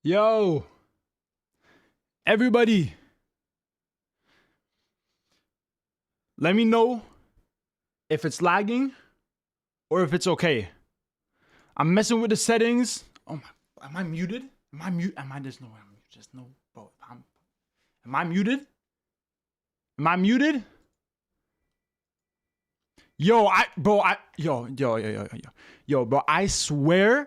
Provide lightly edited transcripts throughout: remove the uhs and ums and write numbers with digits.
Yo, everybody, let me know if it's lagging or if it's okay. I'm messing with the settings. Oh my, am I muted? Am I mute? Am I just no? I'm just no, bro. Am I muted? Am I muted? Yo, bro, I swear.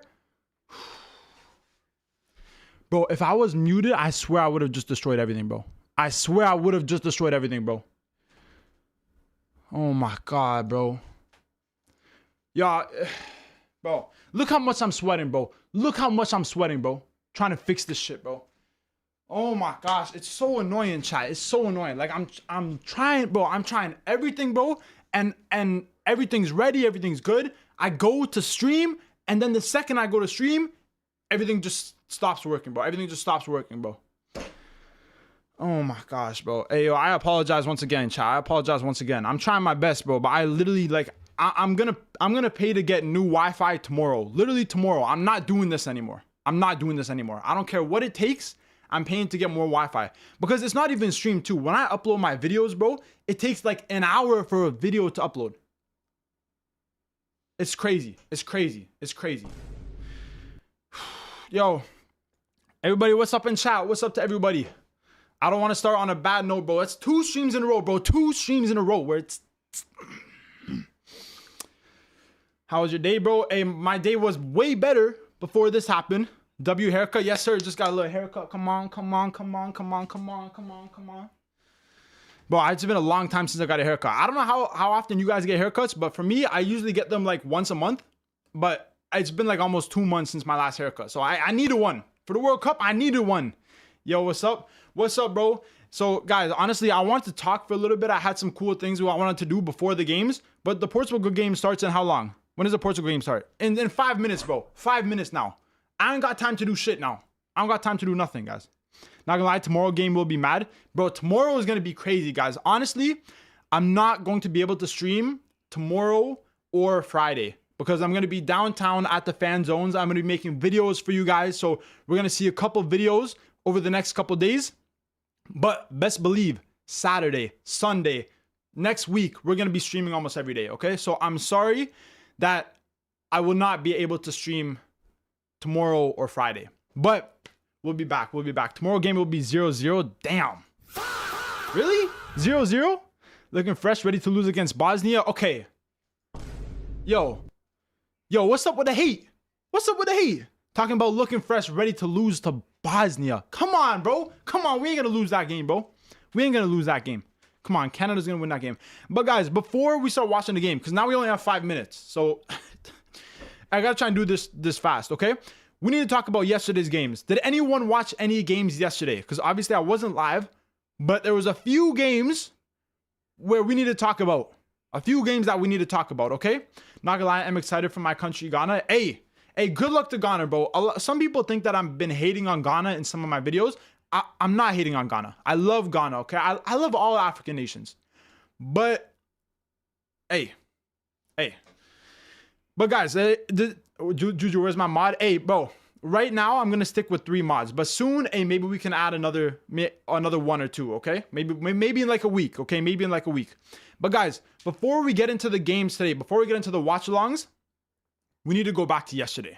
Bro, if I was muted, I swear I would have just destroyed everything, bro. I swear I would have just destroyed everything, bro. Oh my God, bro. Y'all, bro, look how much I'm sweating, bro. Look how much I'm sweating, bro. Trying to fix this shit, bro. Oh my gosh, it's so annoying, chat. It's so annoying. Like I'm trying, bro. I'm trying everything, bro. And everything's ready, everything's good. I go to stream, and then the second I go to stream, everything just stops working, bro. Everything just stops working, bro. Oh my gosh, bro. Hey, yo, I apologize once again, chat. I apologize once again. I'm trying my best, bro, but I literally, like, I'm gonna pay to get new Wi-Fi tomorrow. Literally tomorrow. I'm not doing this anymore. I'm not doing this anymore. I don't care what it takes. I'm paying to get more Wi-Fi because it's not even streamed too. When I upload my videos, bro, it takes like an hour for a video to upload. It's crazy. It's crazy. It's crazy. Yo, everybody, what's up in chat? What's up to everybody? I don't want to start on a bad note, bro. It's 2 streams in a row, bro. 2 streams in a row where it's... How was your day, bro? Hey, my day was way better before this happened. W haircut. Yes, sir. Just got a little haircut. Come on. Bro, it's been a long time since I got a haircut. I don't know how often you guys get haircuts, but for me, I usually get them like once a month. But it's been like almost 2 months since my last haircut. So I needed one. For the World Cup, I needed one. Yo, what's up? What's up, bro? So, guys, honestly, I wanted to talk for a little bit. I had some cool things I wanted to do before the games. But the Portugal game starts in how long? When does the Portugal game start? In 5 minutes, bro. 5 minutes now. I ain't got time to do shit now. I don't got time to do nothing, guys. Not gonna lie, tomorrow game will be mad. Bro, tomorrow is gonna be crazy, guys. Honestly, I'm not going to be able to stream tomorrow or Friday because I'm gonna be downtown at the fan zones. I'm gonna be making videos for you guys. So we're gonna see a couple videos over the next couple days. But best believe, Saturday, Sunday, next week, we're gonna be streaming almost every day, okay? So I'm sorry that I will not be able to stream tomorrow or Friday, but we'll be back. Tomorrow game will be 0-0. Damn. Really? 0-0? Looking fresh, ready to lose against Bosnia. Okay. Yo, what's up with the hate? Talking about looking fresh, ready to lose to Bosnia. Come on, bro. Come on. We ain't gonna lose that game, bro. Come on, Canada's gonna win that game. But guys, before we start watching the game, because now we only have 5 minutes, so I gotta try and do this fast, okay? We need to talk about yesterday's games. Did anyone watch any games yesterday? Because obviously I wasn't live, but there was a few games where we need to talk about. A few games that we need to talk about, okay? Not gonna lie, I'm excited for my country, Ghana. Hey, good luck to Ghana, bro. Some people think that I've been hating on Ghana in some of my videos. I'm not hating on Ghana. I love Ghana, okay? I love all African nations. But, hey. But guys, Juju, where's my mod? Hey, bro, right now I'm gonna stick with 3 mods, but soon, hey, maybe we can add another 1 or 2, okay? Maybe in like a week, okay? Maybe in like a week. But guys, before we get into the games today, before we get into the watch-alongs, we need to go back to yesterday.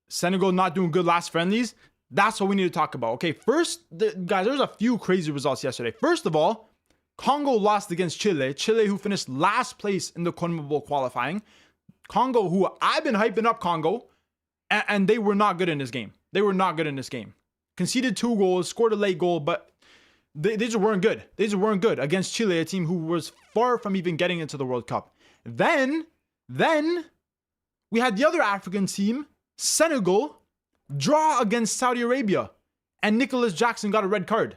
Senegal not doing good last friendlies. That's what we need to talk about, okay? First, guys, there's a few crazy results yesterday. First of all, Congo lost against Chile. Chile, who finished last place in the CONMEBOL qualifying. Congo, who I've been hyping up Congo, and they were not good in this game. Conceded 2 goals, scored a late goal, but they just weren't good. Against Chile, a team who was far from even getting into the World Cup. Then we had the other African team, Senegal, draw against Saudi Arabia, and Nicholas Jackson got a red card.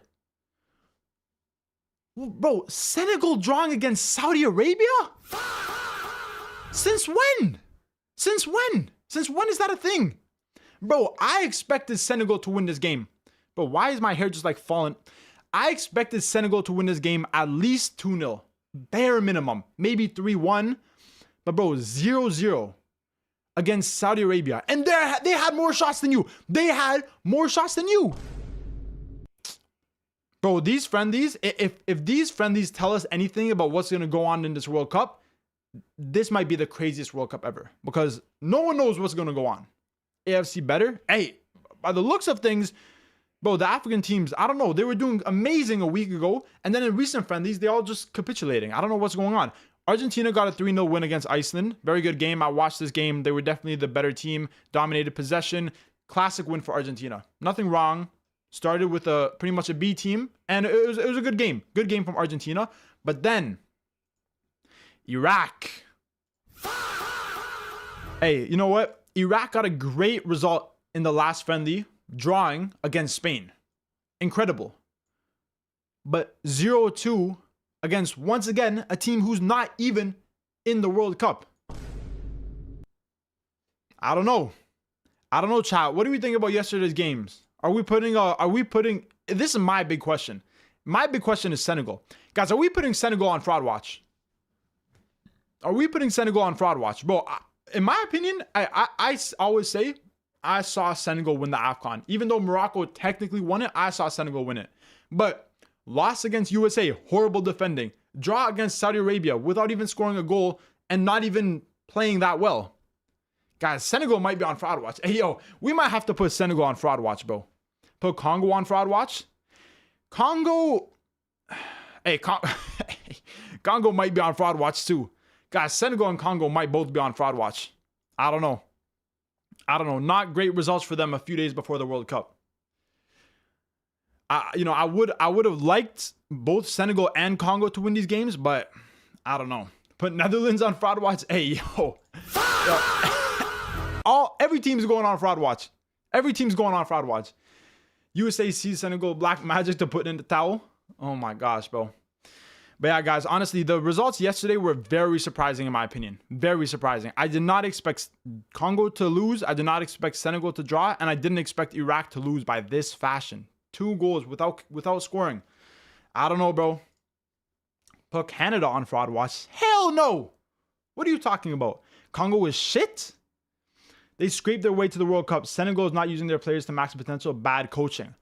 Bro, Senegal drawing against Saudi Arabia? Since when? Since when is that a thing? Bro, I expected Senegal to win this game. Bro, why is my hair just like falling? I expected Senegal to win this game at least 2-0. Bare minimum. Maybe 3-1. But bro, 0-0. against Saudi Arabia. And they had more shots than you. They had more shots than you. Bro, these friendlies, if these friendlies tell us anything about what's going to go on in this World Cup, this might be the craziest World Cup ever. Because no one knows what's going to go on. AFC better? Hey, by the looks of things, bro, the African teams, I don't know. They were doing amazing a week ago. And then in recent friendlies, they all just capitulating. I don't know what's going on. Argentina got a 3-0 win against Iceland. Very good game. I watched this game. They were definitely the better team. Dominated possession. Classic win for Argentina. Nothing wrong. Started with pretty much a B team. And it was a good game. Good game from Argentina. But then, Iraq. Hey, you know what? Iraq got a great result in the last friendly, drawing against Spain. Incredible. But 0-2 against, once again, a team who's not even in the World Cup. I don't know, chat. What do we think about yesterday's games? Are we putting, this is my big question. My big question is Senegal. Guys, are we putting Senegal on fraud watch? Are we putting Senegal on fraud watch? Bro, in my opinion, I always say, I saw Senegal win the AFCON. Even though Morocco technically won it, I saw Senegal win it. But loss against USA, horrible defending. Draw against Saudi Arabia without even scoring a goal and not even playing that well. Guys, Senegal might be on fraud watch. Hey, yo, we might have to put Senegal on fraud watch, bro. Put Congo on fraud watch. Congo, hey, Congo might be on fraud watch too. Guys, Senegal and Congo might both be on fraud watch. I don't know. Not great results for them a few days before the World Cup. I would have liked both Senegal and Congo to win these games, but I don't know. Put Netherlands on fraud watch. Hey, yo. Every team's going on fraud watch. Every team's going on fraud watch. USA sees Senegal black magic to put in the towel. Oh my gosh, bro. But yeah, guys, honestly, the results yesterday were very surprising in my opinion. Very surprising. I did not expect Congo to lose. I did not expect Senegal to draw. And I didn't expect Iraq to lose by this fashion. 2 goals without scoring. I don't know, bro. Put Canada on fraud watch. Hell no. What are you talking about? Congo is shit. They scraped their way to the World Cup. Senegal is not using their players to max potential. Bad coaching.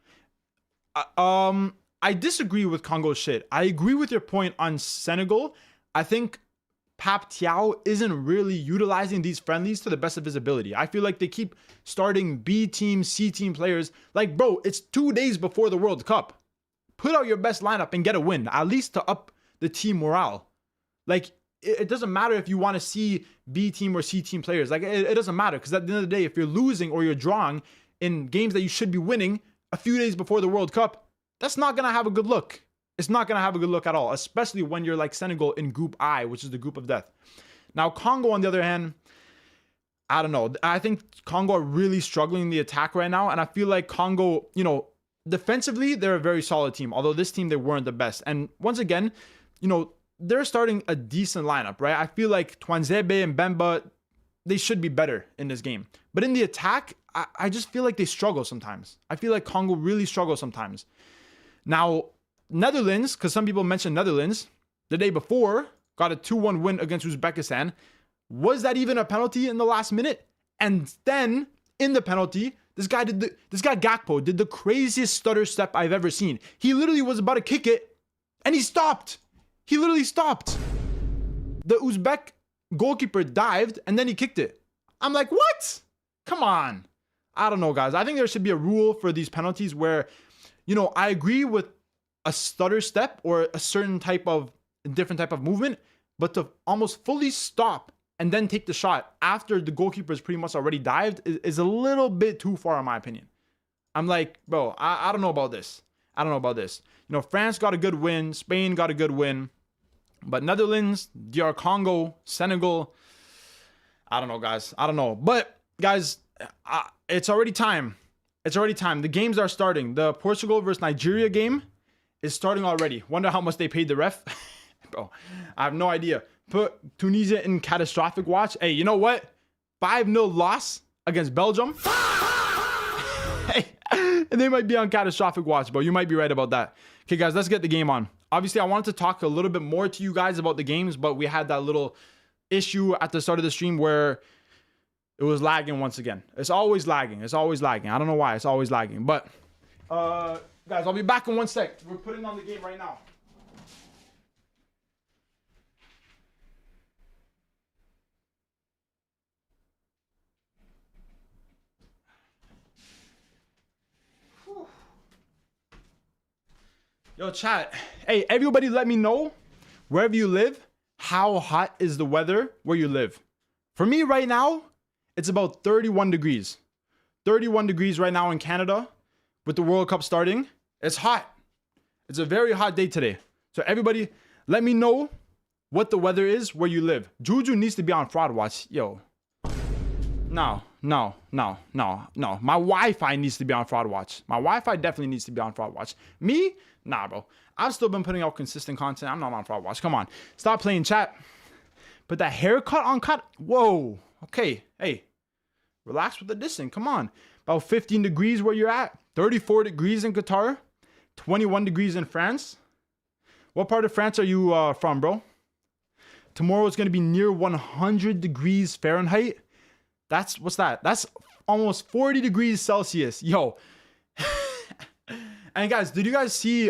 I disagree with Congo's shit. I agree with your point on Senegal. I think Pap Thiaw isn't really utilizing these friendlies to the best of his ability. I feel like they keep starting B team, C team players. Like, bro, it's 2 days before the World Cup. Put out your best lineup and get a win, at least to up the team morale. Like, it doesn't matter if you want to see B team or C team players. Like, it doesn't matter, because at the end of the day, if you're losing or you're drawing in games that you should be winning a few days before the World Cup, that's not going to have a good look. It's not going to have a good look at all, especially when you're like Senegal in Group I, which is the group of death. Now, Congo, on the other hand, I don't know. I think Congo are really struggling in the attack right now. And I feel like Congo, defensively, they're a very solid team. Although this team, they weren't the best. And once again, they're starting a decent lineup, right? I feel like Twanzebe and Bemba, they should be better in this game. But in the attack, I just feel like they struggle sometimes. I feel like Congo really struggles sometimes. Now, Netherlands, because some people mentioned Netherlands, the day before, got a 2-1 win against Uzbekistan. Was that even a penalty in the last minute? And then, in the penalty, this guy Gakpo did the craziest stutter step I've ever seen. He literally was about to kick it, and he stopped. He literally stopped. The Uzbek goalkeeper dived, and then he kicked it. I'm like, what? Come on. I don't know, guys. I think there should be a rule for these penalties where, I agree with a stutter step or a different type of movement, but to almost fully stop and then take the shot after the goalkeeper is pretty much already dived is a little bit too far in my opinion. I'm like, bro, I don't know about this. France got a good win. Spain got a good win. But Netherlands, DR Congo, Senegal, I don't know, guys. I don't know. But, guys, it's already time. The games are starting. The Portugal versus Nigeria game is starting already. Wonder how much they paid the ref. Bro, I have no idea. Put Tunisia in catastrophic watch. Hey, you know what? 5-0 loss against Belgium. Hey, and they might be on catastrophic watch, bro. You might be right about that. Okay, guys, let's get the game on. Obviously, I wanted to talk a little bit more to you guys about the games, but we had that little issue at the start of the stream where It was lagging once again. It's always lagging. It's always lagging. I don't know why. It's always lagging. But, guys, I'll be back in 1 sec. We're putting on the game right now. Whew. Yo, chat. Hey, everybody let me know, wherever you live, how hot is the weather where you live? For me right now, it's about 31 degrees. 31 degrees right now in Canada with the World Cup starting. It's hot. It's a very hot day today. So everybody, let me know what the weather is where you live. Juju needs to be on fraud watch. Yo. No. My Wi-Fi needs to be on fraud watch. My Wi-Fi definitely needs to be on fraud watch. Me? Nah, bro. I've still been putting out consistent content. I'm not on fraud watch. Come on. Stop playing chat. Put that haircut on cut. Whoa. Okay. Hey. Relax with the distance. Come on. About 15 degrees where you're at. 34 degrees in Qatar. 21 degrees in France. What part of France are you from, bro? Tomorrow is going to be near 100 degrees Fahrenheit. What's that? That's almost 40 degrees Celsius. Yo. And guys, did you guys see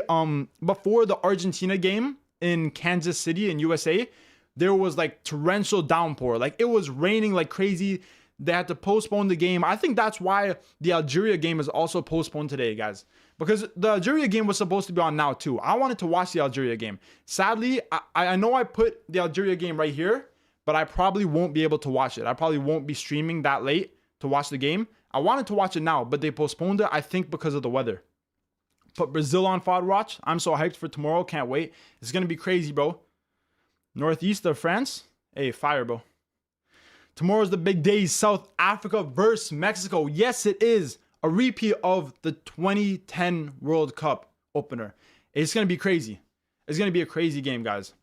before the Argentina game in Kansas City in USA, there was like torrential downpour. Like it was raining like crazy. They had to postpone the game. I think that's why the Algeria game is also postponed today, guys. Because the Algeria game was supposed to be on now too. I wanted to watch the Algeria game. Sadly, I know I put the Algeria game right here, but I probably won't be able to watch it. I probably won't be streaming that late to watch the game. I wanted to watch it now, but they postponed it, I think, because of the weather. Put Brazil on FOD watch. I'm so hyped for tomorrow. Can't wait. It's going to be crazy, bro. Northeast of France. Hey, fire, bro. Tomorrow's the big day. South Africa versus Mexico. Yes, it is. A repeat of the 2010 World Cup opener. It's going to be crazy. It's going to be a crazy game, guys.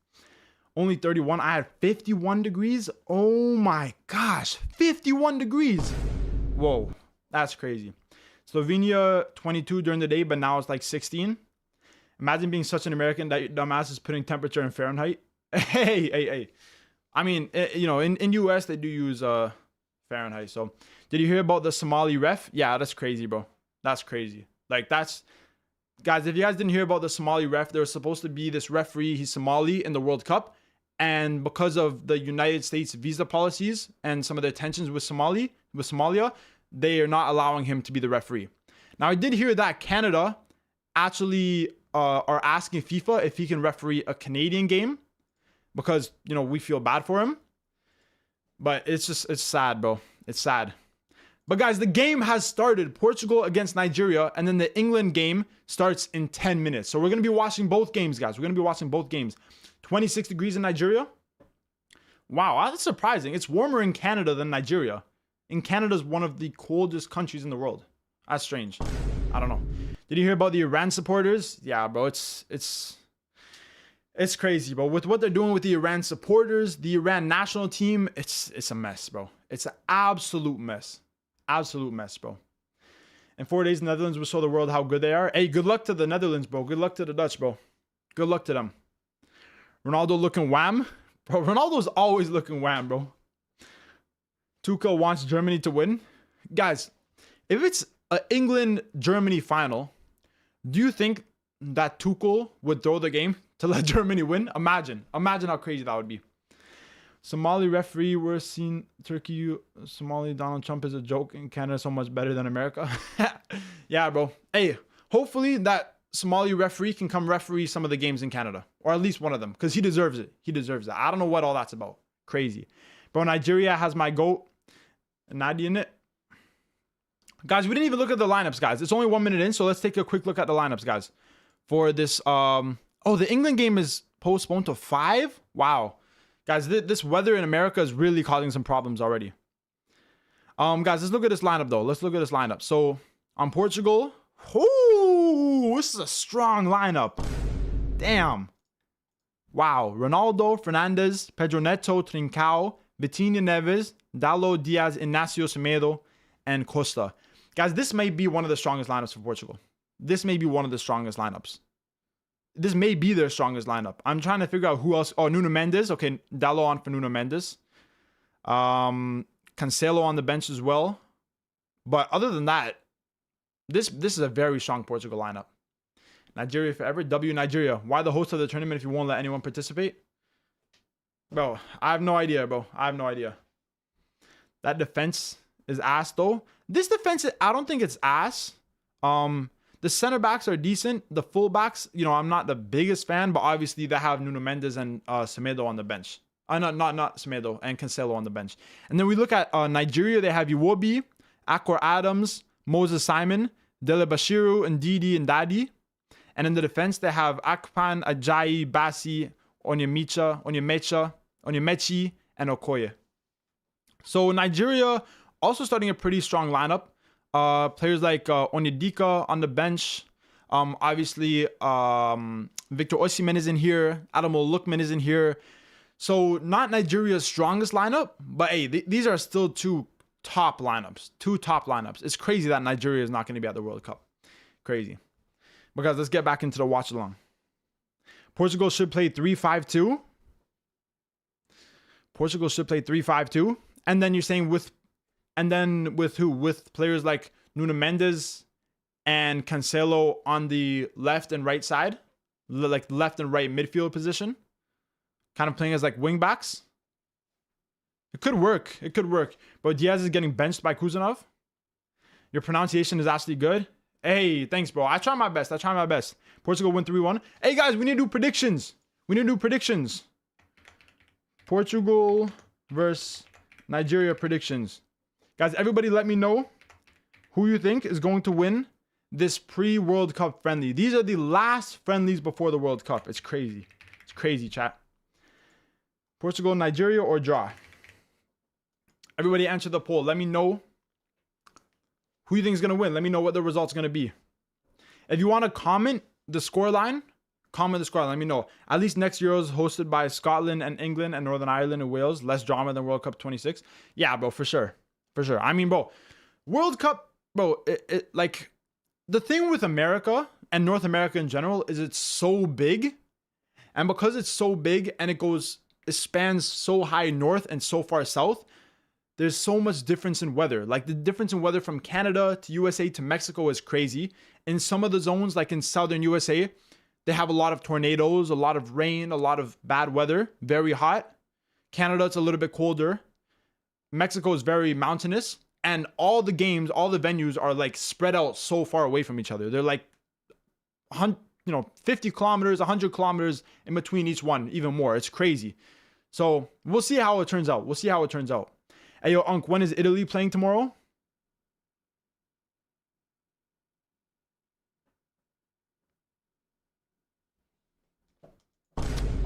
Only 31. I had 51 degrees. Oh my gosh. 51 degrees. Whoa. That's crazy. Slovenia, 22 during the day, but now it's like 16. Imagine being such an American that your dumbass is putting temperature in Fahrenheit. Hey. I mean, you know, in US, they do use Fahrenheit. So, did you hear about the Somali ref? Yeah, that's crazy, bro. That's crazy. Like, guys, if you guys didn't hear about the Somali ref, there was supposed to be this referee. He's Somali in the World Cup. And because of the United States visa policies and some of the tensions with Somalia, they are not allowing him to be the referee. Now, I did hear that Canada actually are asking FIFA if he can referee a Canadian game because, you know, we feel bad for him. But it's sad, bro. It's sad. But guys, the game has started. Portugal against Nigeria, and then the England game starts in 10 minutes. So we're going to be watching both games, guys. We're going to be watching both games. 26 degrees in Nigeria. Wow, that's surprising. It's warmer in Canada than Nigeria. And Canada's one of the coldest countries in the world. That's strange. I don't know. Did you hear about the Iran supporters? Yeah, bro, it's crazy, bro. With what they're doing with the Iran supporters, the Iran national team, it's a mess, bro. It's an absolute mess. Absolute mess, bro. In 4 days, the Netherlands will show the world how good they are. Hey, good luck to the Netherlands, bro. Good luck to the Dutch, bro. Good luck to them. Ronaldo looking wham. Bro, Ronaldo's always looking wham, bro. Tuchel wants Germany to win. Guys, if it's an England-Germany final, do you think that Tuchel would throw the game to let Germany win? Imagine how crazy that would be. Somali referee, we're seeing Turkey, Somali, Donald Trump is a joke in Canada so much better than America. Yeah, bro. Hey, hopefully that Somali referee can come referee some of the games in Canada. Or at least one of them. Because he deserves it. He deserves it. I don't know what all that's about. Crazy. Bro, Nigeria has my GOAT. Nadia in it. Guys, we didn't even look at the lineups, guys. It's only 1 minute in, so let's take a quick look at the lineups, guys. For this, oh, the England game is postponed to 5? Wow. Guys, this weather in America is really causing some problems already. Guys, let's look at this lineup, though. Let's look at this lineup. So, on Portugal, ooh, this is a strong lineup. Damn. Wow. Ronaldo, Fernandes, Pedro Neto, Trincao, Vitinha Neves, Dalo, Diaz, Inacio Semedo, and Costa. Guys, this may be one of the strongest lineups for Portugal. This may be one of the strongest lineups. This may be their strongest lineup. I'm trying to figure out who else. Oh, Nuno Mendes. Okay, Dalo on for Nuno Mendes. Cancelo on the bench as well. But other than that, this is a very strong Portugal lineup. Nigeria forever. W Nigeria. Why the host of the tournament if you won't let anyone participate? Bro, I have no idea, bro. I have no idea. That defense is ass, though. This defense, I don't think it's ass. The center backs are decent. The full backs, you know, I'm not the biggest fan, but obviously they have Nuno Mendes and Semedo on the bench. Not Semedo, and Cancelo on the bench. And then we look at Nigeria. They have Iwobi, Akor Adams, Moses Simon, Dele Bashiru, and Ndidi and Dadi. And in the defense, they have Akpan, Ajayi, Basi, Onyemechi, and Okoye. So Nigeria also starting a pretty strong lineup. Players like Onyedika on the bench. Obviously, Victor Osimhen is in here. Adamu Lookman is in here. So not Nigeria's strongest lineup, but hey, these are still two top lineups. It's crazy that Nigeria is not going to be at the World Cup. Crazy. Because let's get back into the watch along. Portugal should play 3-5-2. Portugal should play 3-5-2. And then you're saying with who? With players like Nuno Mendes and Cancelo on the left and right side, like left and right midfield position, kind of playing as like wing backs. It could work. But Diaz is getting benched by Kuzanov. Your pronunciation is actually good. Hey, thanks, bro. I try my best. Portugal win 3-1. Hey, guys, we need to do predictions. Portugal versus Nigeria predictions. Guys, everybody let me know who you think is going to win this pre-World Cup friendly. These are the last friendlies before the World Cup. It's crazy. It's crazy, chat. Portugal, Nigeria, or draw? Everybody answer the poll. Let me know who you think is going to win. Let me know what the result's going to be. If you want to comment the scoreline, let me know. At least next Euros hosted by Scotland and England and Northern Ireland and Wales. Less drama than World Cup 26. Yeah, bro, for sure. I mean, bro, World Cup, bro, like the thing with America and North America in general is it's so big. And because it's so big and it spans so high north and so far south, there's so much difference in weather. Like the difference in weather from Canada to USA to Mexico is crazy. In some of the zones, like in southern USA, they have a lot of tornadoes, a lot of rain, a lot of bad weather, very hot. Canada, it's a little bit colder. Mexico is very mountainous. And all the games, all the venues are like spread out so far away from each other. They're like, 50 kilometers, 100 kilometers in between each one, even more. It's crazy. So we'll see how it turns out. Hey, yo, Unc, when is Italy playing tomorrow?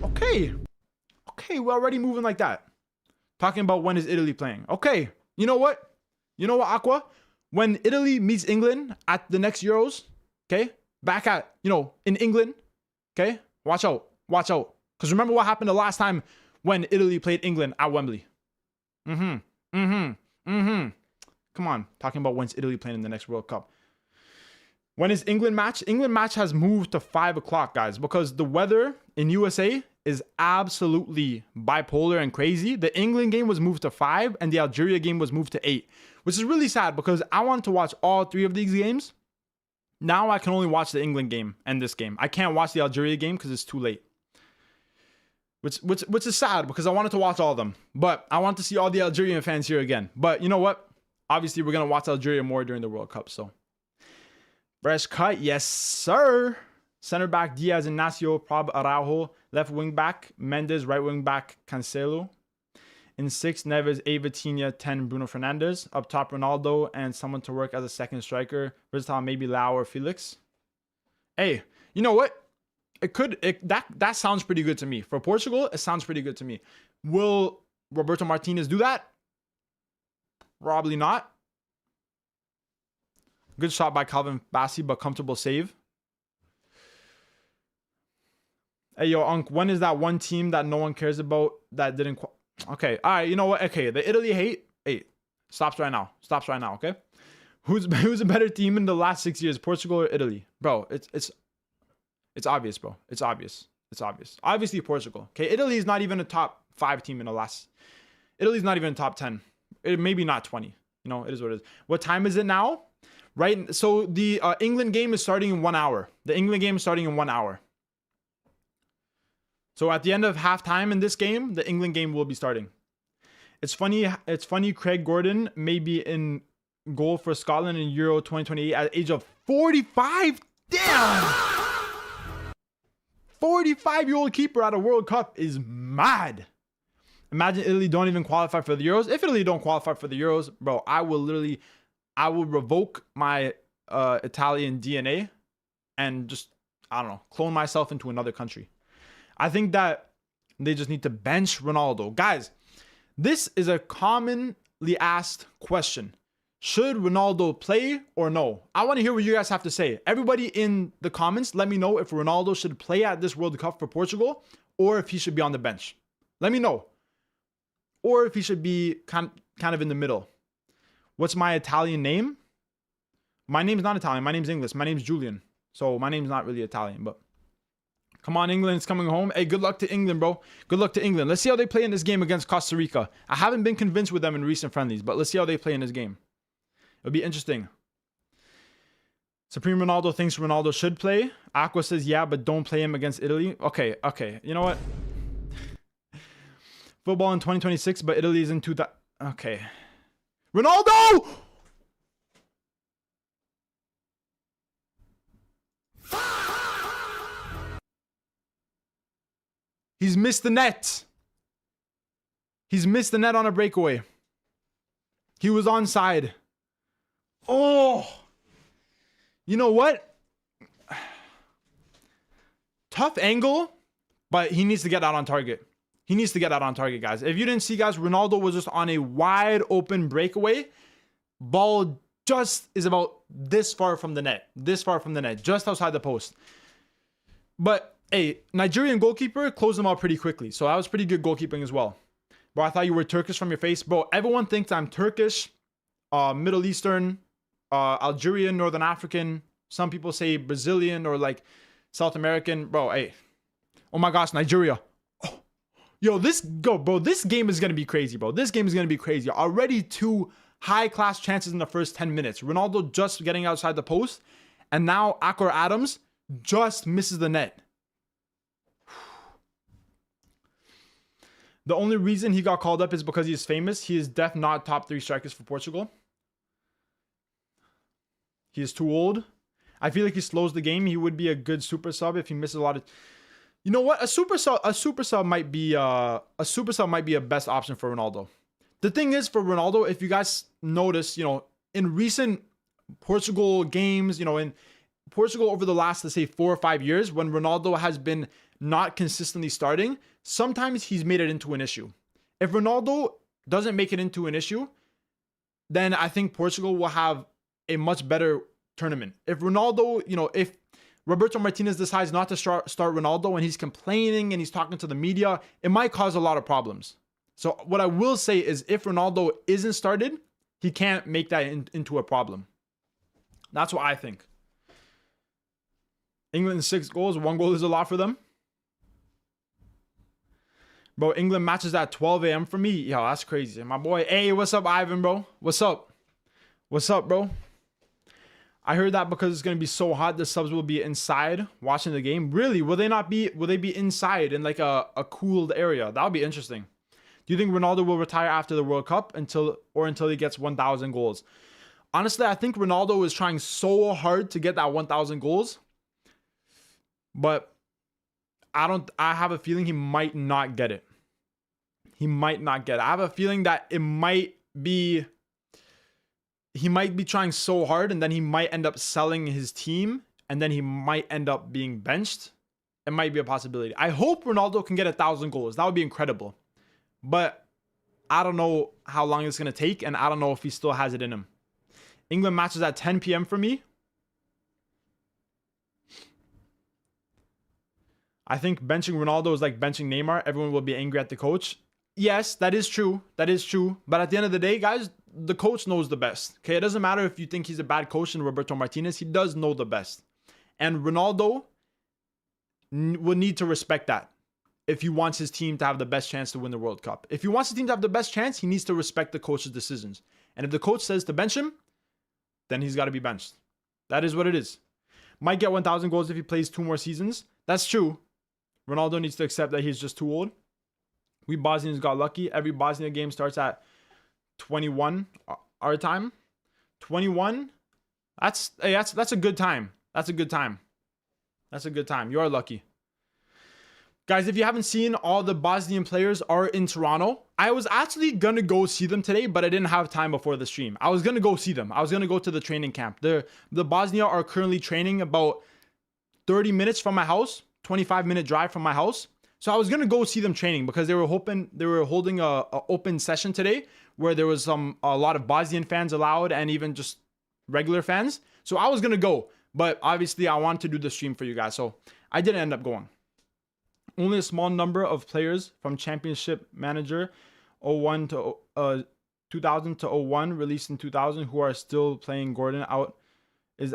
Okay, we're already moving like that. Talking about when is Italy playing. Okay, you know what, Aqua? When Italy meets England at the next Euros, okay? Back at, in England, okay? Watch out. Because remember what happened the last time when Italy played England at Wembley. Come on, talking about when's Italy playing in the next World Cup. When is England match? England match has moved to 5 o'clock, guys, because the weather in USA is absolutely bipolar and crazy. The England game was moved to 5 and the Algeria game was moved to 8, which is really sad because I wanted to watch all 3 of these games. Now I can only watch the England game and this game. I can't watch the Algeria game because it's too late. Which is sad because I wanted to watch all of them. But I want to see all the Algerian fans here again. But you know what? Obviously, we're going to watch Algeria more during the World Cup. So, fresh cut. Yes, sir. Center back, Diaz, Ignacio, Prob, Araujo. Left wing back, Mendes. Right wing back, Cancelo. In 6, Neves, Vitinha. 10, Bruno Fernandes. Up top, Ronaldo. And someone to work as a second striker. Versatile, maybe Lau or Felix. Hey, you know what? That sounds pretty good to me. For Portugal, it sounds pretty good to me. Will Roberto Martinez do that? Probably not. Good shot by Calvin Bassey, but comfortable save. Hey, yo, Unc, when is that one team that no one cares about that didn't... Okay, all right, you know what? Okay, the Italy hate... Hey, stops right now, okay? Who's a better team in the last 6 years, Portugal or Italy? Bro, it's obvious, bro. It's obvious. Obviously, Portugal. Okay, Italy is not even a top 5 team in the last... Italy's not even top 10. maybe not 20. You know, it is what it is. What time is it now? Right. So the England game is starting in 1 hour. The England game is starting in 1 hour. So at the end of halftime in this game, the England game will be starting. It's funny. It's funny. Craig Gordon may be in goal for Scotland in Euro 2028 at the age of 45. Damn. 45-year-old keeper at a World Cup is mad. Imagine Italy don't even qualify for the Euros. If Italy don't qualify for the Euros, bro, I will revoke my Italian DNA and just, I don't know, clone myself into another country. I think that they just need to bench Ronaldo. Guys, this is a commonly asked question. Should Ronaldo play or no? I want to hear what you guys have to say. Everybody in the comments, let me know if Ronaldo should play at this World Cup for Portugal or if he should be on the bench. Let me know. Or if he should be kind of in the middle. What's my Italian name? My name's not Italian. My name's English. My name's Julian. So my name's not really Italian, but come on, England's coming home. Hey, good luck to England, bro. Good luck to England. Let's see how they play in this game against Costa Rica. I haven't been convinced with them in recent friendlies, but let's see how they play in this game. It'll be interesting. Supreme Ronaldo thinks Ronaldo should play. Aqua says, yeah, but don't play him against Italy. Okay. You know what? Football in 2026, but Italy is in 2000. Okay. Ronaldo! He's missed the net. He's missed the net on a breakaway. He was onside. Oh, you know what? Tough angle, but he needs to get out on target. He needs to get out on target, guys. If you didn't see, guys, Ronaldo was just on a wide open breakaway. Ball just is about this far from the net. This far from the net, just outside the post. But, hey, Nigerian goalkeeper closed them out pretty quickly. So that was pretty good goalkeeping as well. Bro, I thought you were Turkish from your face. Bro, everyone thinks I'm Turkish, Middle Eastern, Algerian, Northern African. Some people say Brazilian or like South American. Bro, hey. Oh my gosh, Nigeria. Oh. Yo, this game is going to be crazy, bro. This game is going to be crazy. Already 2 high-class chances in the first 10 minutes. Ronaldo just getting outside the post. And now Akor Adams just misses the net. The only reason he got called up is because he's famous. He is definitely not top 3 strikers for Portugal. He is too old. I feel like he slows the game. He would be a good super sub if he misses a lot of. You know what? A super sub might be a best option for Ronaldo. The thing is, for Ronaldo, if you guys notice, you know, in recent Portugal games, you know, in Portugal over the last, let's say, 4 or 5 years, when Ronaldo has been not consistently starting, sometimes he's made it into an issue. If Ronaldo doesn't make it into an issue, then I think Portugal will have a much better tournament. If Ronaldo, you know, if Roberto Martinez decides not to start Ronaldo and he's complaining and he's talking to the media, it might cause a lot of problems. So what I will say is if Ronaldo isn't started, he can't make that into a problem. That's what I think. England 6 goals. 1 goal is a lot for them. Bro, England matches at 12 a.m. for me. Yo, that's crazy. My boy, hey, what's up, Ivan, bro? What's up? What's up, bro? I heard that because it's going to be so hot, the subs will be inside watching the game. Really? Will they be inside in like a cooled area? That would be interesting. Do you think Ronaldo will retire after the World Cup until he gets 1,000 goals? Honestly, I think Ronaldo is trying so hard to get that 1,000 goals. But I have a feeling he might not get it. He might not get it. I have a feeling that he might be trying so hard and then he might end up selling his team and then he might end up being benched. It might be a possibility. I hope Ronaldo can get 1,000 goals. That would be incredible. But I don't know how long it's going to take and I don't know if he still has it in him. England matches at 10 p.m. for me. I think benching Ronaldo is like benching Neymar. Everyone will be angry at the coach. Yes, that is true. That is true. But at the end of the day, guys, the coach knows the best. Okay, it doesn't matter if you think he's a bad coach in Roberto Martinez. He does know the best. And Ronaldo will need to respect that. if he wants his team to have the best chance to win the World Cup. If he wants his team to have the best chance, he needs to respect the coach's decisions. And if the coach says to bench him, then he's got to be benched. That is what it is. Might get 1,000 goals if he plays 2 more seasons. That's true. Ronaldo needs to accept that he's just too old. We Bosnians got lucky. Every Bosnia game starts at 21 our time. 21. That's a good time. That's a good time. That's a good time. You are lucky. Guys, if you haven't seen, all the Bosnian players are in Toronto. I was actually going to go see them today, but I didn't have time before the stream. I was going to go see them. I was going to go to the training camp. The Bosnia are currently training about 30 minutes from my house, 25-minute drive from my house. So I was going to go see them training because they were holding a open session today where there was a lot of Bosnian fans allowed and even just regular fans. So I was going to go, but obviously I wanted to do the stream for you guys. So I didn't end up going. Only a small number of players from Championship Manager 01 to 2000 to 01 released in 2000 who are still playing. Gordon out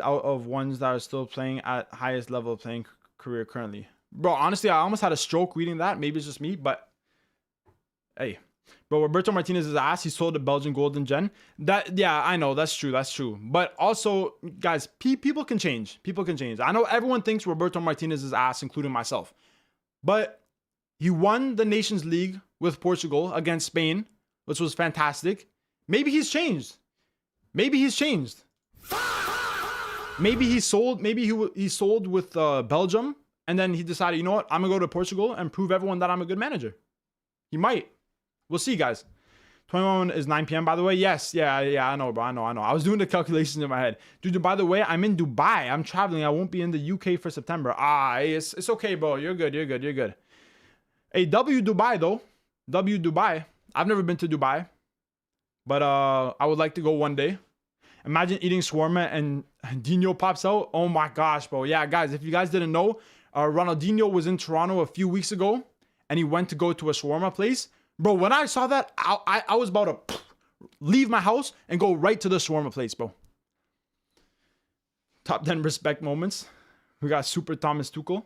of ones that are still playing at highest level of playing career currently. Bro, honestly, I almost had a stroke reading that. Maybe it's just me, but hey. Bro, Roberto Martinez's ass, he sold the Belgian Golden Gen. Yeah, I know, that's true, that's true. But also, guys, people can change. People can change. I know everyone thinks Roberto Martinez's ass, including myself. But he won the Nations League with Portugal against Spain, which was fantastic. Maybe he's changed. Maybe he's changed. Maybe he sold with Belgium, and then he decided, you know what, I'm going to go to Portugal and prove everyone that I'm a good manager. He might. We'll see, guys. 21 is 9 p.m. by the way. Yes, yeah, I know, bro. I know. I was doing the calculations in my head. Dude, by the way, I'm in Dubai. I'm traveling. I won't be in the UK for September. It's okay, bro. You're good. Hey, W Dubai, though. W Dubai. I've never been to Dubai, but I would like to go one day. Imagine eating shawarma and Dino pops out. Oh my gosh, bro. Yeah, guys, if you guys didn't know, Ronaldinho was in Toronto a few weeks ago, and he went to go to a shawarma place. Bro, when I saw that, I was about to leave my house and go right to the shawarma place, bro. Top 10 respect moments. We got Super Thomas Tuchel.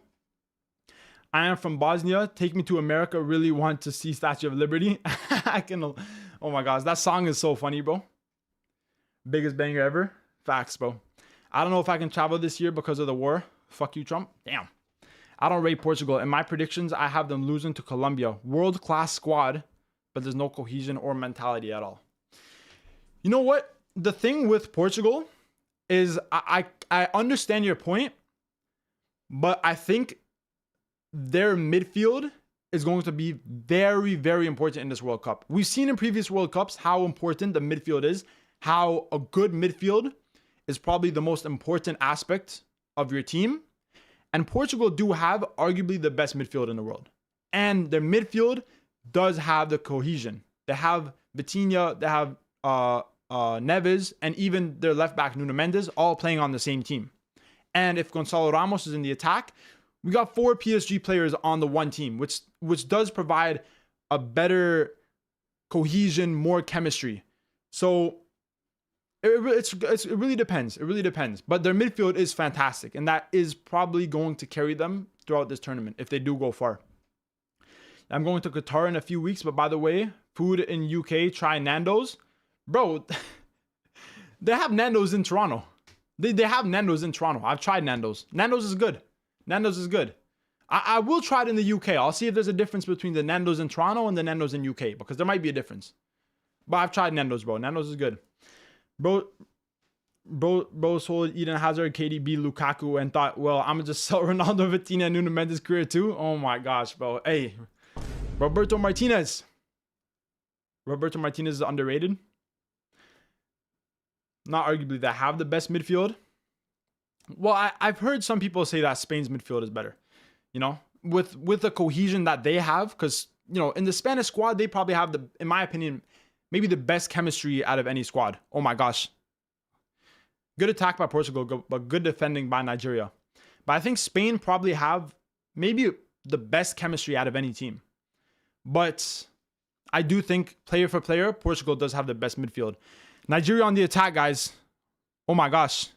I am from Bosnia. Take me to America. Really want to see Statue of Liberty. Oh my gosh, that song is so funny, bro. Biggest banger ever. Facts, bro. I don't know if I can travel this year because of the war. Fuck you, Trump. Damn. I don't rate Portugal. In my predictions, I have them losing to Colombia. World-class squad, but there's no cohesion or mentality at all. You know what? The thing with Portugal is I understand your point, but I think their midfield is going to be very, very important in this World Cup. We've seen in previous World Cups how important the midfield is, how a good midfield is probably the most important aspect of your team. And Portugal do have arguably the best midfield in the world. And their midfield does have the cohesion. They have Vitinha, they have Neves, and even their left back, Nuno Mendes, all playing on the same team. And if Gonçalo Ramos is in the attack, we got 4 PSG players on the one team, which does provide a better cohesion, more chemistry. So it really depends. It really depends. But their midfield is fantastic. And that is probably going to carry them throughout this tournament if they do go far. I'm going to Qatar in a few weeks. But by the way, food in UK, try Nando's. Bro, they have Nando's in Toronto. They have Nando's in Toronto. I've tried Nando's. Nando's is good. Nando's is good. I will try it in the UK. I'll see if there's a difference between the Nando's in Toronto and the Nando's in UK. Because there might be a difference. But I've tried Nando's, bro. Nando's is good. Bro sold Eden Hazard, KDB, Lukaku, and thought, well, I'm going to just sell Ronaldo, Vitinha, and Nuno Mendes' career too. Oh my gosh, bro. Hey, Roberto Martinez. Roberto Martinez is underrated. Not arguably that have the best midfield. Well, I've heard some people say that Spain's midfield is better. You know, with the cohesion that they have. Because, you know, in the Spanish squad, they probably have in my opinion, maybe the best chemistry out of any squad. Oh my gosh. Good attack by Portugal, but good defending by Nigeria. But I think Spain probably have maybe the best chemistry out of any team. But I do think player for player, Portugal does have the best midfield. Nigeria on the attack, guys. Oh my gosh.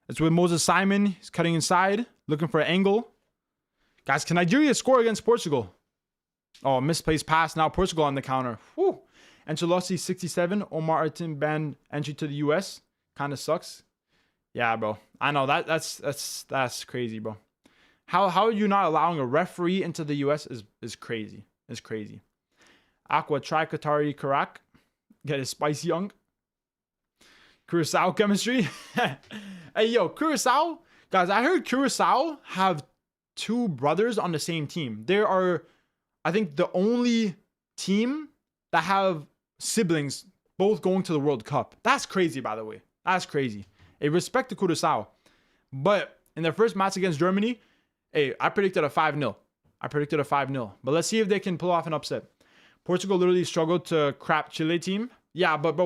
It's with Moses Simon. He's cutting inside, looking for an angle. Guys, can Nigeria score against Portugal? Oh, misplaced pass. Now Portugal on the counter. Whew. Ancelotti 67. Omar Artin banned entry to the US. Kind of sucks. Yeah, bro. I know that's crazy, bro. How are you not allowing a referee into the US is crazy. It's crazy. Aqua try Qatari Karak. Get his spicy young. Curacao chemistry. Hey, yo, Curacao. Guys, I heard Curacao have 2 brothers on the same team. They are, I think, the only team that have siblings both going to the World Cup. That's crazy, by the way. That's crazy. Hey, respect to Curacao. But in their first match against Germany, hey, I predicted a 5-0. But let's see if they can pull off an upset. Portugal literally struggled to crap Chile team. Yeah, but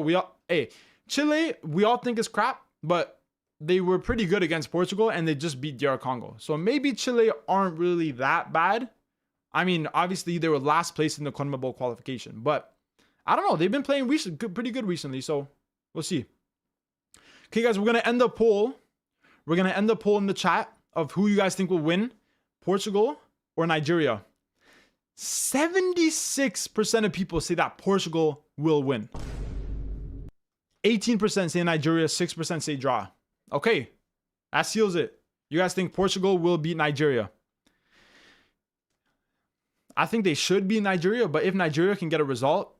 Chile, we all think is crap, but they were pretty good against Portugal and they just beat DR Congo. So maybe Chile aren't really that bad. I mean, obviously they were last place in the CONMEBOL qualification, but I don't know. They've been playing pretty good recently, so we'll see. Okay, guys, we're going to end the poll. We're going to end the poll in the chat of who you guys think will win, Portugal or Nigeria. 76% of people say that Portugal will win. 18% say Nigeria, 6% say draw. Okay, that seals it. You guys think Portugal will beat Nigeria? I think they should beat Nigeria, but if Nigeria can get a result,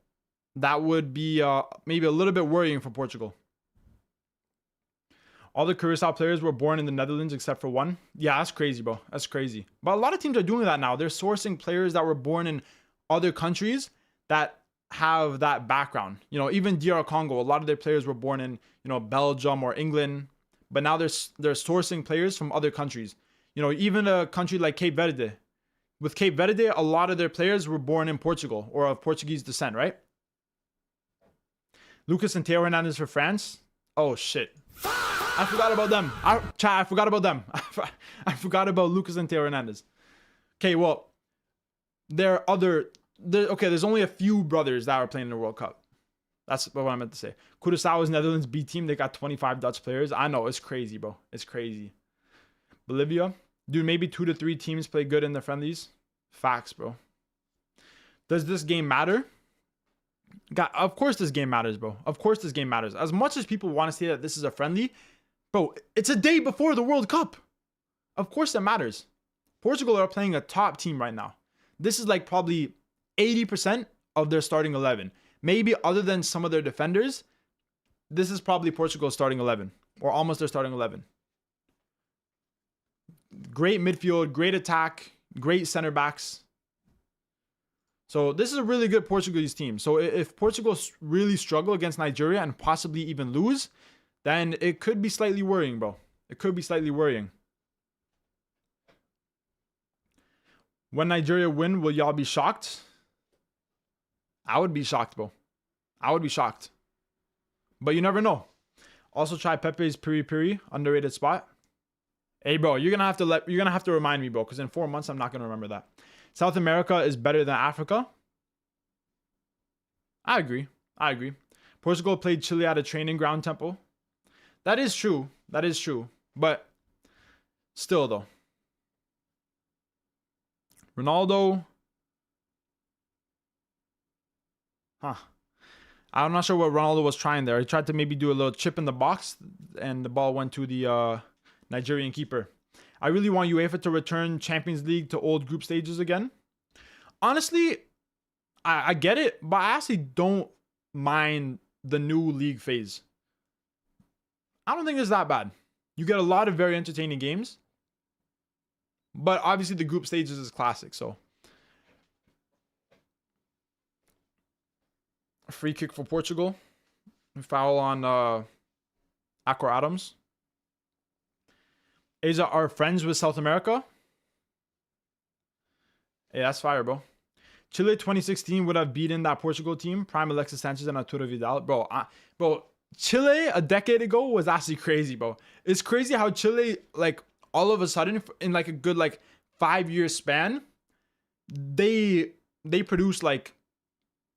that would be maybe a little bit worrying for Portugal. All the Curacao players were born in the Netherlands except for one. Yeah, that's crazy, bro. That's crazy. But a lot of teams are doing that now. They're sourcing players that were born in other countries that have that background. You know, even DR Congo, a lot of their players were born in, you know, Belgium or England. But now they're sourcing players from other countries. You know, even a country like Cape Verde. With Cape Verde, a lot of their players were born in Portugal or of Portuguese descent, right? Lucas and Theo Hernandez for France. Oh, shit. I forgot about them. I forgot about them. I forgot about Lucas and Theo Hernandez. Okay, well, there's only a few brothers that are playing in the World Cup. That's what I meant to say. Curaçao's Netherlands B team, they got 25 Dutch players. I know, it's crazy, bro. It's crazy. Bolivia, dude, maybe 2 to 3 teams play good in the friendlies. Facts, bro. Does this game matter? God, of course this game matters, bro. Of course this game matters. As much as people want to say that this is a friendly, bro, it's a day before the World Cup. Of course it matters. Portugal are playing a top team right now. This is like probably 80% of their starting 11. Maybe other than some of their defenders, this is probably Portugal's starting 11 or almost their starting 11. Great midfield, great attack, great center backs. So this is a really good Portuguese team. So if Portugal really struggle against Nigeria and possibly even lose, then it could be slightly worrying, bro. It could be slightly worrying. When Nigeria win, will y'all be shocked? I would be shocked, bro. I would be shocked. But you never know. Also try Pepe's Piri Piri, underrated spot. Hey, bro, you're gonna have to remind me, bro, because in 4 months I'm not gonna remember that. South America is better than Africa. I agree. Portugal played Chile at a training ground, Temple. That is true. But still, though. Ronaldo. I'm not sure what Ronaldo was trying there. He tried to maybe do a little chip in the box, and the ball went to the Nigerian keeper. I really want UEFA to return Champions League to old group stages again. Honestly, I get it, but I actually don't mind the new league phase. I don't think it's that bad. You get a lot of very entertaining games. But obviously the group stages is classic, so. A free kick for Portugal. Foul on Aqua Adams. Asia are friends with South America. Hey, that's fire, bro. Chile 2016 would have beaten that Portugal team. Prime Alexis Sanchez and Arturo Vidal. Bro, Chile a decade ago was actually crazy, bro. It's crazy how Chile, like, all of a sudden, in like a good, like, 5-year span, they produced, like,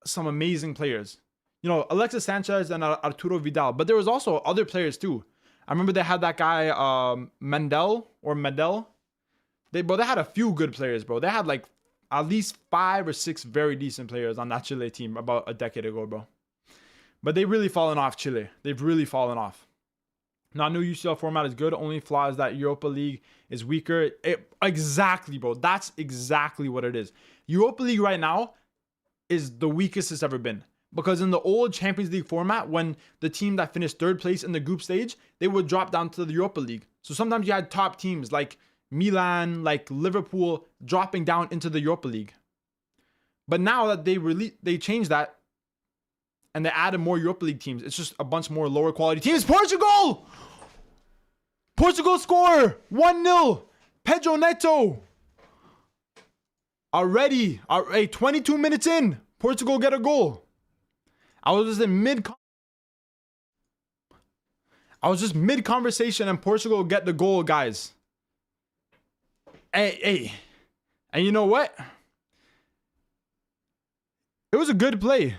some amazing players. You know, Alexis Sanchez and Arturo Vidal. But there was also other players, too. I remember they had that guy, Medel. They had a few good players, bro. They had like at least 5 or 6 very decent players on that Chile team about a decade ago, bro. But they've really fallen off, Chile. They've really fallen off. Now, new UCL format is good. Only flaw is that Europa League is weaker. Exactly, bro. That's exactly what it is. Europa League right now is the weakest it's ever been. Because in the old Champions League format, when the team that finished 3rd place in the group stage, they would drop down to the Europa League. So sometimes you had top teams like Milan, like Liverpool, dropping down into the Europa League. But now that they changed that and they added more Europa League teams, it's just a bunch more lower quality teams. Portugal! Portugal score 1-0. Pedro Neto. Already, 22 minutes in, Portugal get a goal. I was just mid conversation and Portugal get the goal, guys. Hey. And you know what? It was a good play.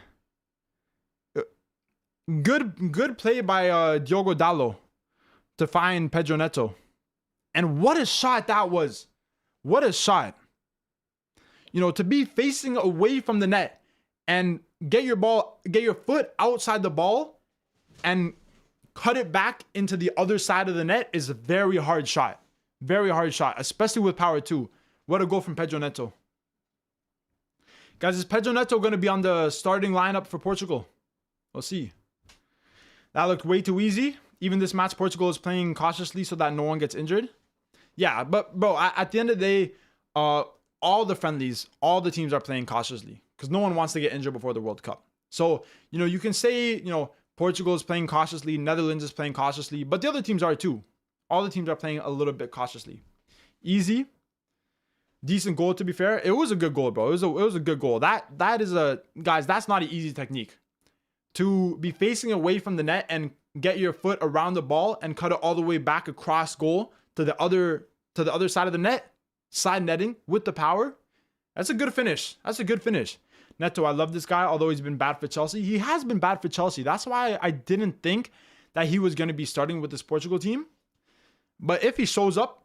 Good play by Diogo Dalot to find Pedro Neto. And what a shot that was. What a shot. You know, to be facing away from the net and get your foot outside the ball and cut it back into the other side of the net is a very hard shot. Very hard shot, especially with power too. What a goal from Pedro Neto. Guys, is Pedro Neto going to be on the starting lineup for Portugal? We'll see. That looked way too easy. Even this match, Portugal is playing cautiously so that no one gets injured. Yeah, but bro, at the end of the day, all the friendlies, all the teams are playing cautiously because no one wants to get injured before the World Cup. So, you know, you can say, you know, Portugal is playing cautiously, Netherlands is playing cautiously, but the other teams are too. All the teams are playing a little bit cautiously. Easy. Decent goal, to be fair. It was a good goal, bro. It was a good goal. That is guys, that's not an easy technique. To be facing away from the net and get your foot around the ball and cut it all the way back across goal to the other side of the net, side netting with the power. That's a good finish. That's a good finish. Neto, I love this guy, although he's been bad for Chelsea. He has been bad for Chelsea. That's why I didn't think that he was going to be starting with this Portugal team. But if he shows up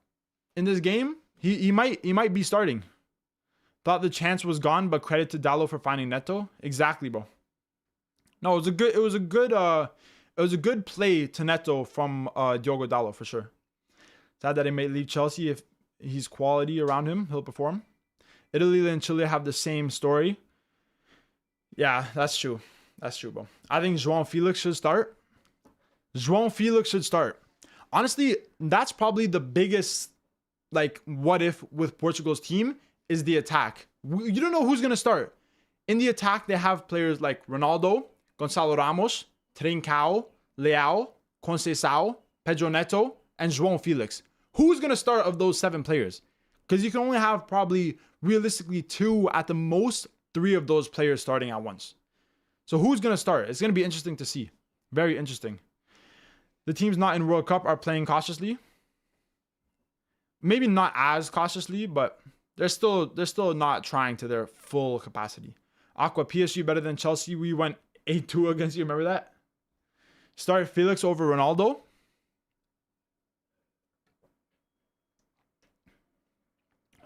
in this game, he might be starting. Thought the chance was gone, but credit to Dalot for finding Neto. Exactly, bro. No, it was a good play to Neto from Diogo Dalot for sure. Sad that he may leave Chelsea. If he's quality around him, he'll perform. Italy and Chile have the same story. Yeah, that's true. That's true, bro. I think João Felix should start. João Felix should start. Honestly, that's probably the biggest, like, what if with Portugal's team is the attack. You don't know who's going to start. In the attack, they have players like Ronaldo, Gonçalo Ramos, Trincao, Leao, Conceição, Pedro Neto, and João Felix. Who's going to start of those 7 players? Because you can only have probably realistically 2 at the most, 3 of those players starting at once. So who's going to start? It's going to be interesting to see. Very interesting. The teams not in World Cup are playing cautiously. Maybe not as cautiously, but they're still not trying to their full capacity. Aqua, PSG better than Chelsea. We went 8-2 against you. Remember that? Start Felix over Ronaldo.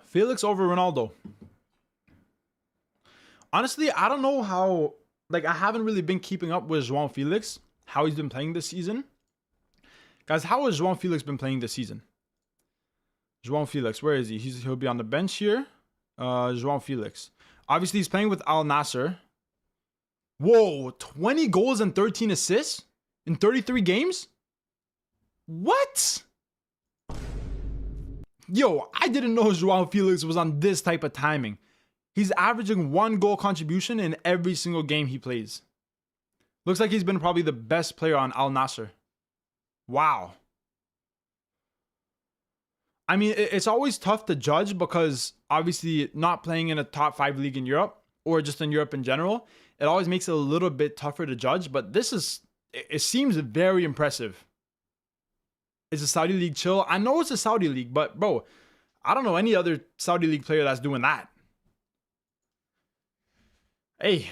Felix over Ronaldo. Honestly, I don't know how... Like, I haven't really been keeping up with João Felix. How he's been playing this season. Guys, how has João Felix been playing this season? João Felix, where is he? He'll be on the bench here. João Felix. Obviously, he's playing with Al Nassr. Whoa, 20 goals and 13 assists in 33 games? What? Yo, I didn't know João Felix was on this type of timing. He's averaging 1 goal contribution in every single game he plays. Looks like he's been probably the best player on Al Nassr. Wow. I mean, it's always tough to judge because obviously not playing in a top 5 league in Europe or just in Europe in general, it always makes it a little bit tougher to judge. But it seems very impressive. It's a Saudi league chill. I know it's a Saudi league, but bro, I don't know any other Saudi league player that's doing that. Hey,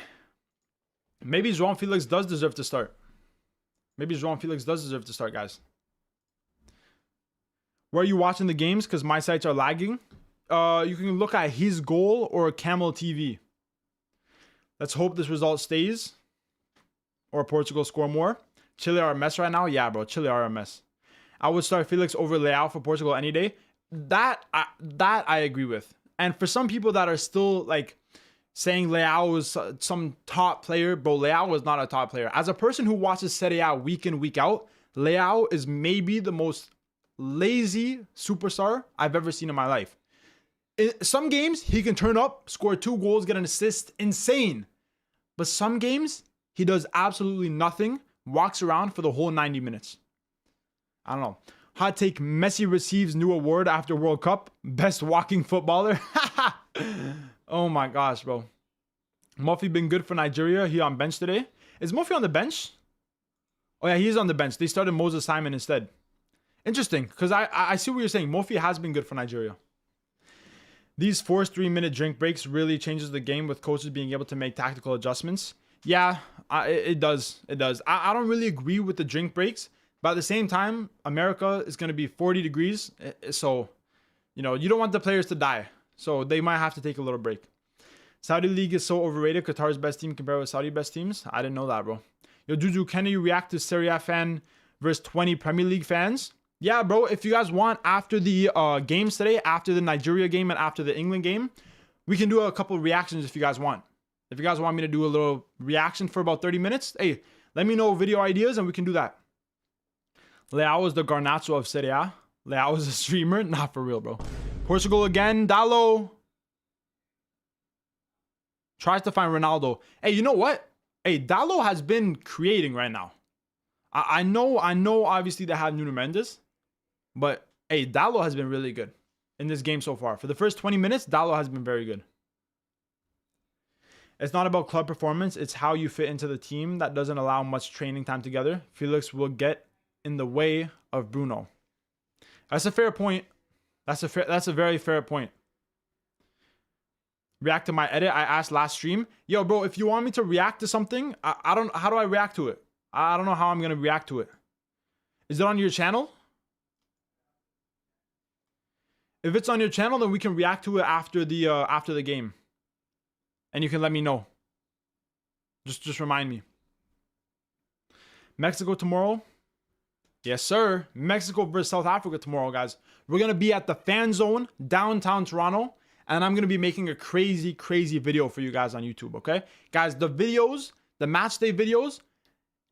maybe João Felix does deserve to start. Maybe João Felix does deserve to start, guys. Where are you watching the games? Because my sites are lagging. you can look at his goal or Camel TV. Let's hope this result stays. Or Portugal score more. Chile are a mess right now. Yeah, bro. Chile are a mess. I would start Felix over Leao for Portugal any day. That I agree with. And for some people that are still like saying Leao is some top player, bro, Leao was not a top player. As a person who watches Serie A week in, week out, Leao is maybe the most lazy superstar I've ever seen in my life. In some games, he can turn up, score 2 goals, get an assist. Insane. But some games, he does absolutely nothing, walks around for the whole 90 minutes. I don't know. Hot take, Messi receives new award after World Cup. Best walking footballer. Oh my gosh, bro. Muffy been good for Nigeria. He on bench today. Is Muffy on the bench? Oh yeah, he's on the bench. They started Moses Simon instead. Interesting, because I see what you're saying. Muffy has been good for Nigeria. These forced 3-minute drink breaks really changes the game with coaches being able to make tactical adjustments. Yeah, it does. It does. I don't really agree with the drink breaks. But at the same time, America is going to be 40 degrees. So, you know, you don't want the players to die. So they might have to take a little break. Saudi League is so overrated. Qatar's best team compared with Saudi best teams. I didn't know that, bro. Yo, Juju, can you react to Serie A fan versus 20 Premier League fans? Yeah, bro. If you guys want, after the games today, after the Nigeria game and after the England game, we can do a couple reactions if you guys want. If you guys want me to do a little reaction for about 30 minutes, hey, let me know video ideas and we can do that. Leao is the Garnacho of Serie A. Leao is a streamer. Not for real, bro. Portugal again. Dallo tries to find Ronaldo. Hey, you know what? Hey, Dallo has been creating right now. I know obviously they have Nuno Mendes. But, hey, Dallo has been really good in this game so far. For the first 20 minutes, Dallo has been very good. It's not about club performance. It's how you fit into the team that doesn't allow much training time together. Felix will get in the way of Bruno. That's a fair point. That's a very fair point. React to my edit I asked last stream. Yo, bro, if you want me to react to something, I don't, how do I react to it? I don't know how I'm going to react to it. Is it on your channel? If it's on your channel, then we can react to it after the game. And you can let me know. Just remind me. Mexico tomorrow. Yes, sir. Mexico versus South Africa tomorrow, guys. We're going to be at the fan zone, downtown Toronto. And I'm going to be making a crazy, crazy video for you guys on YouTube, okay? Guys, the videos, the match day videos,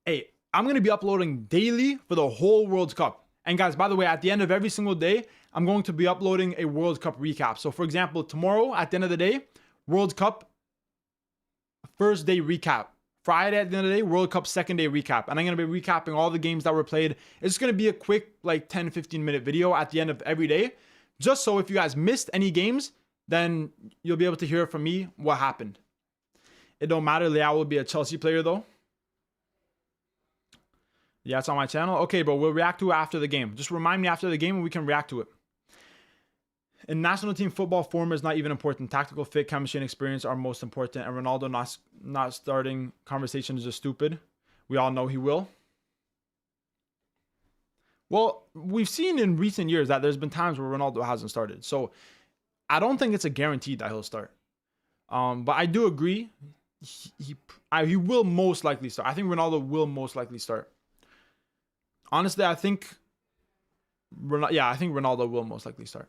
hey, I'm going to be uploading daily for the whole World Cup. And guys, by the way, at the end of every single day, I'm going to be uploading a World Cup recap. So for example, tomorrow at the end of the day, World Cup first day recap. Friday at the end of the day, World Cup second day recap. And I'm going to be recapping all the games that were played. It's going to be a quick like 10-15 minute video at the end of every day. Just so if you guys missed any games, then you'll be able to hear from me what happened. It don't matter. Leao will be a Chelsea player though. Yeah, it's on my channel. Okay, bro, we'll react to it after the game. Just remind me after the game and we can react to it. In national team football, form is not even important. Tactical fit, chemistry, and experience are most important. And Ronaldo not starting conversation is just stupid. We all know he will. Well, we've seen in recent years that there's been times where Ronaldo hasn't started. So I don't think it's a guarantee that he'll start. But I do agree. He will most likely start. I think Ronaldo will most likely start. Honestly, I think Ronaldo will most likely start.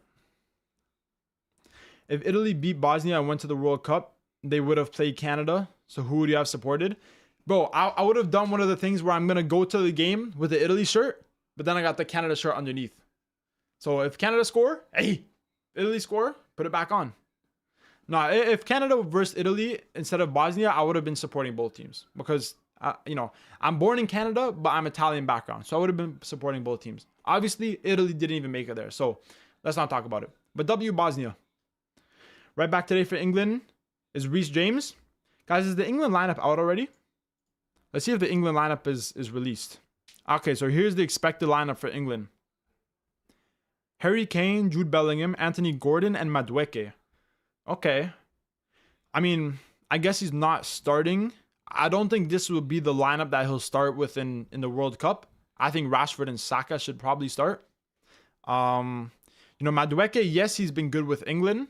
If Italy beat Bosnia and went to the World Cup, they would have played Canada. So who would you have supported? Bro, I would have done one of the things where I'm going to go to the game with the Italy shirt, but then I got the Canada shirt underneath. So if Canada score, hey, Italy score, put it back on. No, if Canada versus Italy instead of Bosnia, I would have been supporting both teams because, you know, I'm born in Canada, but I'm Italian background. So I would have been supporting both teams. Obviously, Italy didn't even make it there. So let's not talk about it. But W Bosnia. Right back today for England is Reece James. Guys, is the England lineup out already? Let's see if the England lineup is released. Okay, so here's the expected lineup for England. Harry Kane, Jude Bellingham, Anthony Gordon, and Madueke. Okay. I mean, I guess he's not starting. I don't think this will be the lineup that he'll start with in the World Cup. I think Rashford and Saka should probably start. You know, Madueke, yes, he's been good with England,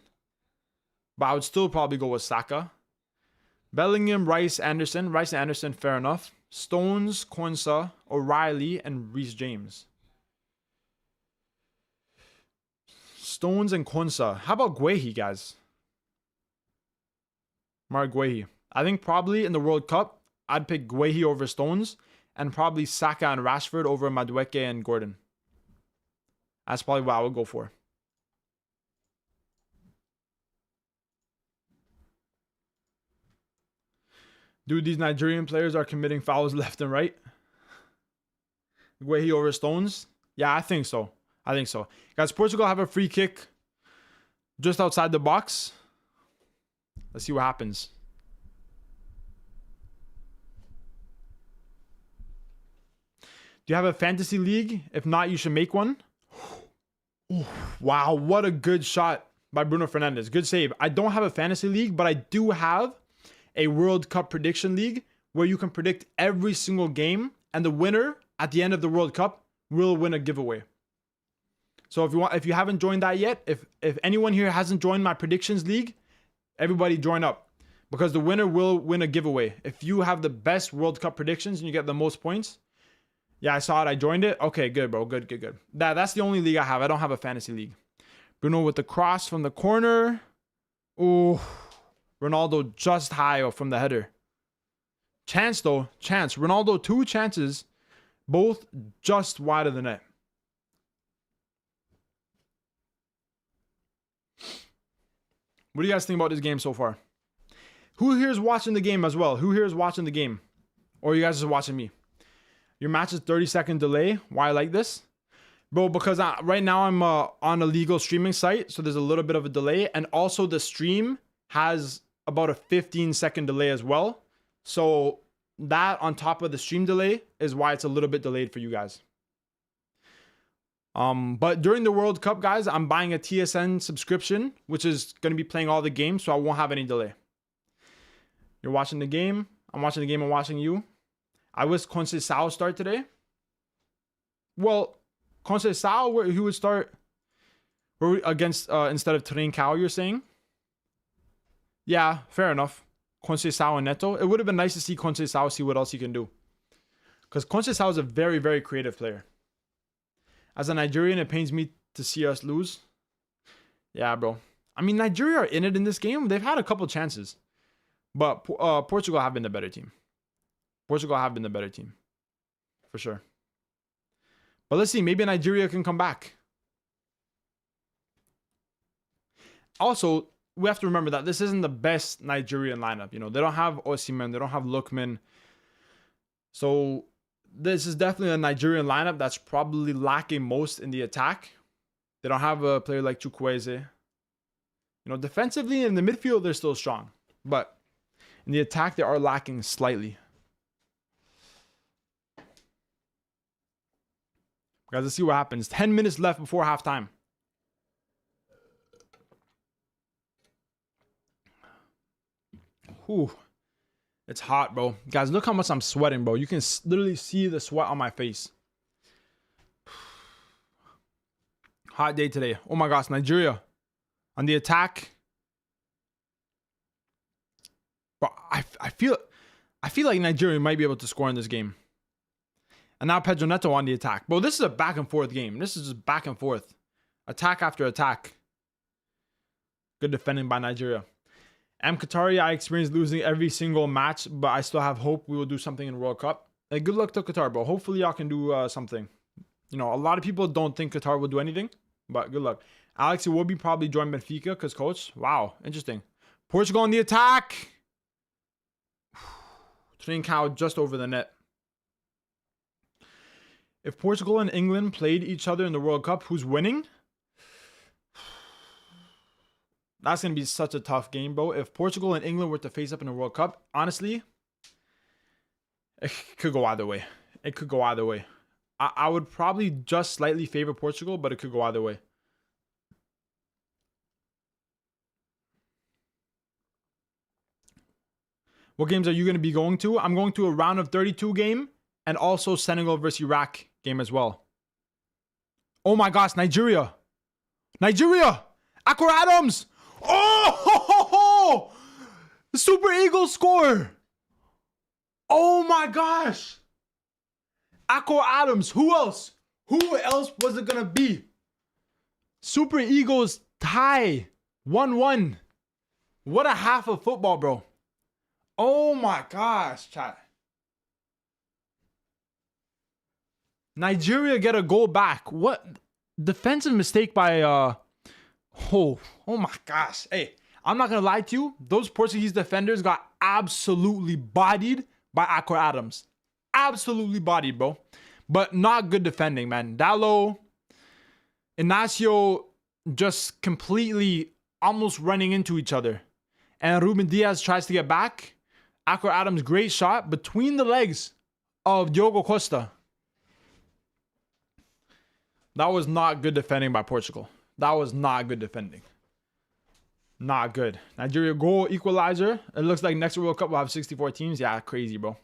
but I would still probably go with Saka. Bellingham, Rice, Anderson. Rice and Anderson, fair enough. Stones, Konsa, O'Reilly, and Reece James. Stones and Konsa. How about Guehi, guys? Mark Guehi. I think probably in the World Cup, I'd pick Guehi over Stones, and probably Saka and Rashford over Madueke and Gordon. That's probably what I would go for. Dude, these Nigerian players are committing fouls left and right. Guehi over Stones? Yeah, I think so. I think so. Guys, Portugal have a free kick just outside the box. Let's see what happens. Do you have a fantasy league? If not, you should make one. Ooh, wow, what a good shot by Bruno Fernandes. Good save. I don't have a fantasy league, but I do have a World Cup prediction league where you can predict every single game, and the winner at the end of the World Cup will win a giveaway. So if you haven't joined that yet, if anyone here hasn't joined my predictions league, everybody join up, because the winner will win a giveaway. If you have the best World Cup predictions and you get the most points. Yeah, I saw it. I joined it. Okay, good, bro. Good. That's the only league I have. I don't have a fantasy league. Bruno with the cross from the corner. Ooh. Ronaldo just high from the header. Chance, though. Chance. Ronaldo, 2 chances. Both just wide of the net. What do you guys think about this game so far? Who here is watching the game as well? Who here is watching the game? Or you guys just watching me? Your match is 30-second delay. Why I like this? Bro, because right now I'm on a legal streaming site, so there's a little bit of a delay. And also the stream has about a 15-second delay as well. So that on top of the stream delay is why it's a little bit delayed for you guys. But during the World Cup, guys, I'm buying a TSN subscription, which is going to be playing all the games, so I won't have any delay. You're watching the game. I'm watching the game. I'm watching you. I wish Conceição start today. Well, Conceição, who would start against instead of Trincao, you're saying? Yeah, fair enough. Conceição and Neto. It would have been nice to see Conceição, see what else he can do. Because Conceição is a very, very creative player. As a Nigerian, it pains me to see us lose. Yeah, bro. I mean, Nigeria are in it in this game. They've had a couple chances. But Portugal have been the better team. Portugal have been the better team. For sure. But let's see. Maybe Nigeria can come back. Also, we have to remember that this isn't the best Nigerian lineup. You know, they don't have Osimhen. They don't have Lookman. So this is definitely a Nigerian lineup that's probably lacking most in the attack. They don't have a player like Chukwueze. You know, defensively in the midfield, they're still strong. But in the attack, they are lacking slightly. Guys, let's see what happens. 10 minutes left before halftime. Whew. It's hot, bro. Guys, look how much I'm sweating, bro. You can literally see the sweat on my face. Hot day today. Oh my gosh, Nigeria on the attack. Bro, I feel like Nigeria might be able to score in this game. And now Pedro Neto on the attack. Bro, this is a back and forth game. This is just back and forth. Attack after attack. Good defending by Nigeria. Qatari, I experienced losing every single match, but I still have hope we will do something in the World Cup. Hey, good luck to Qatar, bro. Hopefully y'all can do something. You know, a lot of people don't think Qatar will do anything, but good luck. Alex Iwobi probably join Benfica because coach. Wow, interesting. Portugal on the attack. Trincao just over the net. If Portugal and England played each other in the World Cup, who's winning? That's going to be such a tough game, bro. If Portugal and England were to face up in the World Cup, honestly, it could go either way. It could go either way. I would probably just slightly favor Portugal, but it could go either way. What games are you going to be going to? I'm going to a round of 32 game and also Senegal versus Iraq game as well. Oh my gosh, Nigeria. Nigeria. Akor Adams. Oh, the Super Eagles score. Oh my gosh. Akor Adams. Who else? Who else was it gonna be? Super Eagles tie 1-1. What a half of football, bro. Oh my gosh, chat. Nigeria get a goal back. What defensive mistake by oh my gosh. Hey, I'm not gonna lie to you. Those Portuguese defenders got absolutely bodied by Akor Adams. Absolutely bodied, bro. But not good defending, man. Dalot, Inacio just completely almost running into each other. And Ruben Diaz tries to get back. Akor Adams, great shot between the legs of Diogo Costa. That was not good defending by Portugal. That was not good defending. Not good. Nigeria goal equalizer. It looks like next World Cup we'll have 64 teams. Yeah, crazy, bro.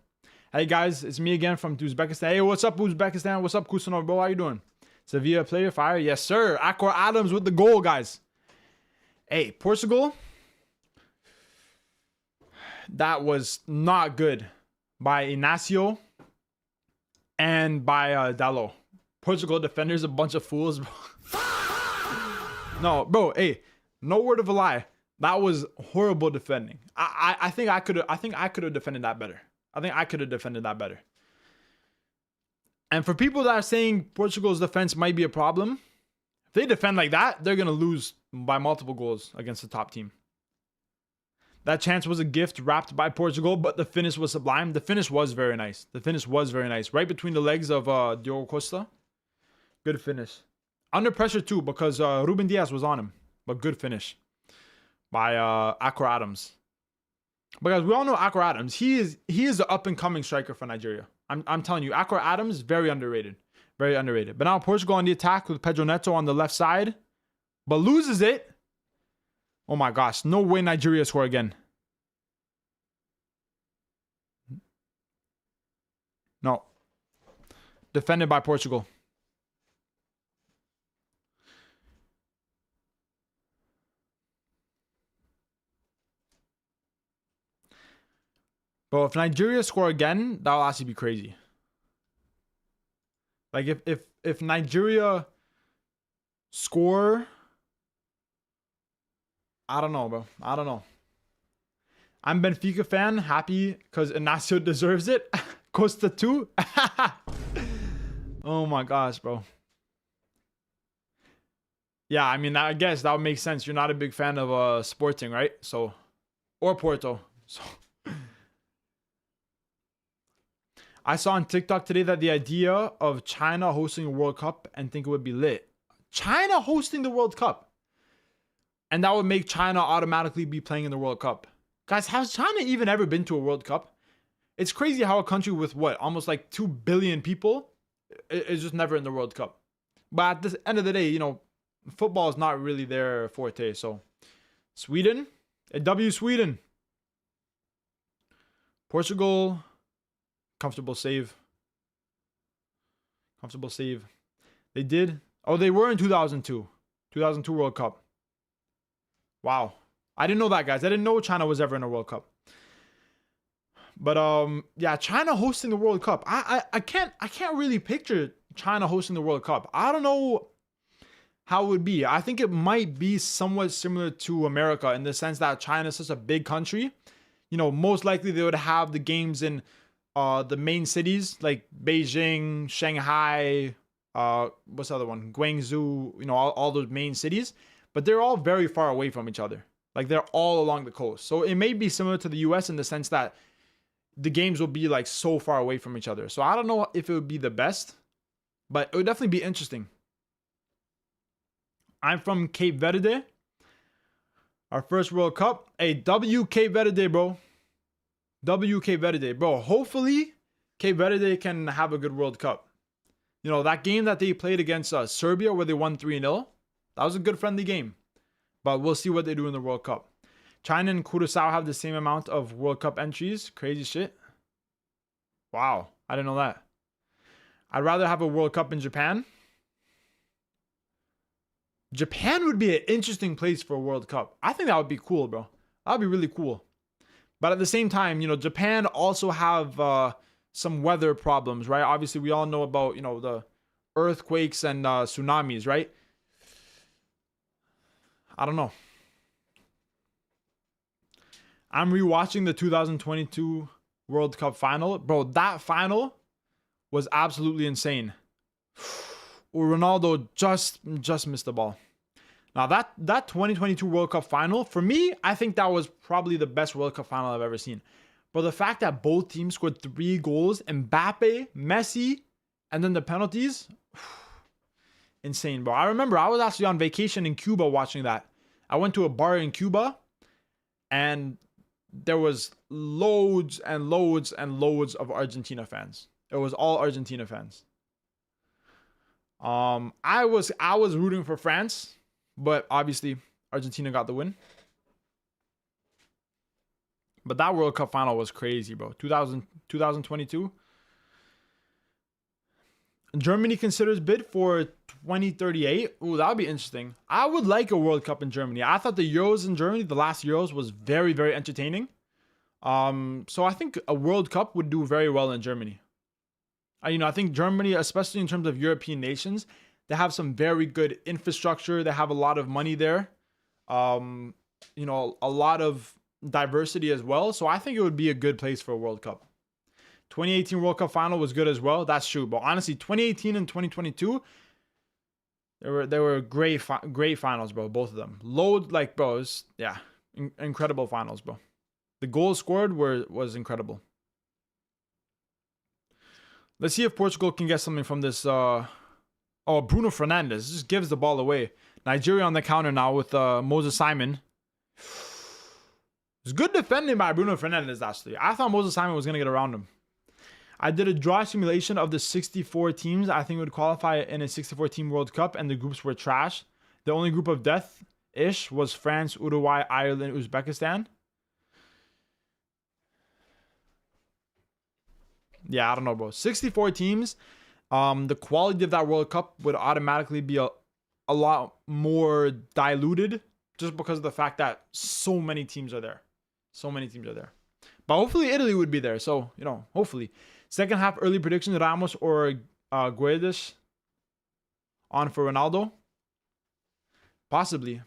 Hey, guys. It's me again from Uzbekistan. Hey, what's up, Uzbekistan? What's up, Kusanov, bro? How you doing? Sevilla player fire. Yes, sir. Akor Adams with the goal, guys. Hey, Portugal. That was not good by Inacio and by Dalot. Portugal defenders a bunch of fools, bro. No, bro. Hey, no word of a lie. That was horrible defending. I think I could have defended that better. I think I could have defended that better. And for people that are saying Portugal's defense might be a problem, if they defend like that, they're gonna lose by multiple goals against the top team. That chance was a gift wrapped by Portugal, but the finish was sublime. The finish was very nice. The finish was very nice. Right between the legs of Diogo Costa. Good finish. Under pressure too, because Ruben Diaz was on him. But good finish by Akor Adams. Because we all know Akor Adams. He is the up-and-coming striker for Nigeria. I'm telling you, Akor Adams, very underrated. Very underrated. But now Portugal on the attack with Pedro Neto on the left side. But loses it. Oh my gosh. No way Nigeria score again. No. Defended by Portugal. But if Nigeria score again, that'll actually be crazy. Like if Nigeria score, I don't know, bro. I don't know. I'm Benfica fan, happy because Inacio deserves it. Costa too. Oh my gosh, bro. Yeah, I mean, I guess that would make sense. You're not a big fan of Sporting, right? So, or Porto. So. I saw on TikTok today that the idea of China hosting a World Cup and think it would be lit. China hosting the World Cup. And that would make China automatically be playing in the World Cup. Guys, has China even ever been to a World Cup? It's crazy how a country with what? Almost like 2 billion people is just never in the World Cup. But at the end of the day, you know, football is not really their forte. So, Sweden. A W Sweden. Portugal. Comfortable save. Comfortable save. They did. Oh, they were in 2002. 2002 World Cup. Wow. I didn't know that, guys. I didn't know China was ever in a World Cup. But yeah, China hosting the World Cup. I can't really picture China hosting the World Cup. I don't know how it would be. I think it might be somewhat similar to America in the sense that China is such a big country. You know, most likely they would have the games in the main cities like Beijing, Shanghai, what's the other one? Guangzhou, you know, all those main cities. But they're all very far away from each other. Like they're all along the coast. So it may be similar to the US in the sense that the games will be like so far away from each other. So I don't know if it would be the best, but it would definitely be interesting. I'm from Cape Verde. Our first World Cup. Hey, W Cape Verde, bro. W Cape Verde, bro. Hopefully, Cape Verde can have a good World Cup. You know, that game that they played against Serbia where they won 3-0, that was a good friendly game. But we'll see what they do in the World Cup. China and Curaçao have the same amount of World Cup entries. Crazy shit. Wow. I didn't know that. I'd rather have a World Cup in Japan. Japan would be an interesting place for a World Cup. I think that would be cool, bro. That would be really cool. But at the same time, you know, Japan also have some weather problems, right? Obviously, we all know about, you know, the earthquakes and tsunamis, right? I don't know. I'm rewatching the 2022 World Cup final. Bro, that final was absolutely insane. Ronaldo just missed the ball. Now that 2022 World Cup final, for me, I think that was probably the best World Cup final I've ever seen. But the fact that both teams scored 3 goals, Mbappe, Messi, and then the penalties, insane, bro. I remember I was actually on vacation in Cuba watching that. I went to a bar in Cuba, and there was loads and loads and loads of Argentina fans. It was all Argentina fans. I was rooting for France, but obviously Argentina got the win. But that World Cup final was crazy, bro. 2022. Germany considers bid for 2038. Ooh, that would be interesting. I would like a World Cup in Germany. I thought the Euros in Germany, the last Euros, was very, very entertaining. So I think a World Cup would do very well in Germany. I think Germany, especially in terms of European nations, they have some very good infrastructure. They have a lot of money there. A lot of diversity as well. So I think it would be a good place for a World Cup. 2018 World Cup final was good as well. That's true. But honestly, 2018 and 2022, they were great finals, bro. Both of them. Incredible finals, bro. The goals scored was incredible. Let's see if Portugal can get something from this. Bruno Fernandes just gives the ball away. Nigeria on the counter now with Moses Simon. It's good defending by Bruno Fernandes, actually. I thought Moses Simon was going to get around him. I did a draw simulation of the 64 teams I think would qualify in a 64-team World Cup, and the groups were trash. The only group of death-ish was France, Uruguay, Ireland, Uzbekistan. Yeah, I don't know, bro. 64 teams. The quality of that World Cup would automatically be a lot more diluted just because of the fact that so many teams are there. But hopefully Italy would be there. So, hopefully. Second half early predictions, Ramos or Guedes on for Ronaldo. Possibly.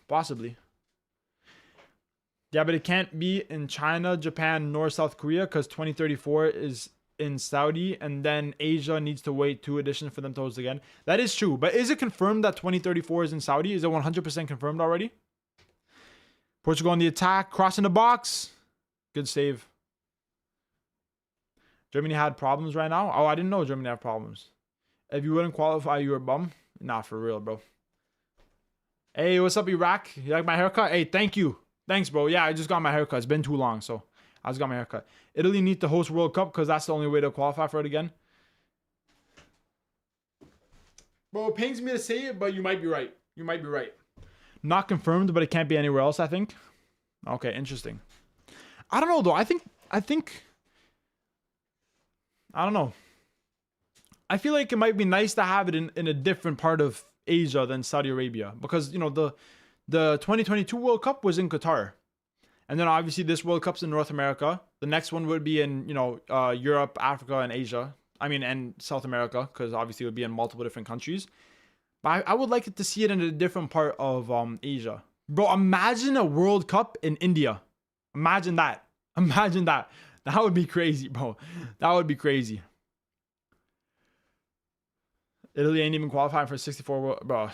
Yeah, but it can't be in China, Japan, nor South Korea because 2034 is in Saudi, and then Asia needs to wait 2 editions for them to host again. That is true, but is it confirmed that 2034 is in Saudi? Is it 100% confirmed already? Portugal on the attack, crossing the box. Good save. Germany had problems right now. Oh, I didn't know Germany had problems. If you wouldn't qualify, you're a bum. Nah, for real, bro. Hey, what's up, Iraq? You like my haircut? Hey, thank you. Thanks, bro. Yeah, I just got my haircut. It's been too long, so I just got my haircut. Italy need to host World Cup because that's the only way to qualify for it again. Bro, it pains me to say it, but you might be right. Not confirmed, but it can't be anywhere else, I think. Okay, interesting. I don't know, though. I think I don't know. I feel like it might be nice to have it in a different part of Asia than Saudi Arabia because, the 2022 World Cup was in Qatar. And then obviously this World Cup's in North America. The next one would be in, Europe, Africa, and Asia. And South America, because obviously it would be in multiple different countries. But I would like to see it in a different part of Asia. Bro, imagine a World Cup in India. Imagine that. That would be crazy, bro. That would be crazy. Italy ain't even qualifying for 64 World... Bro.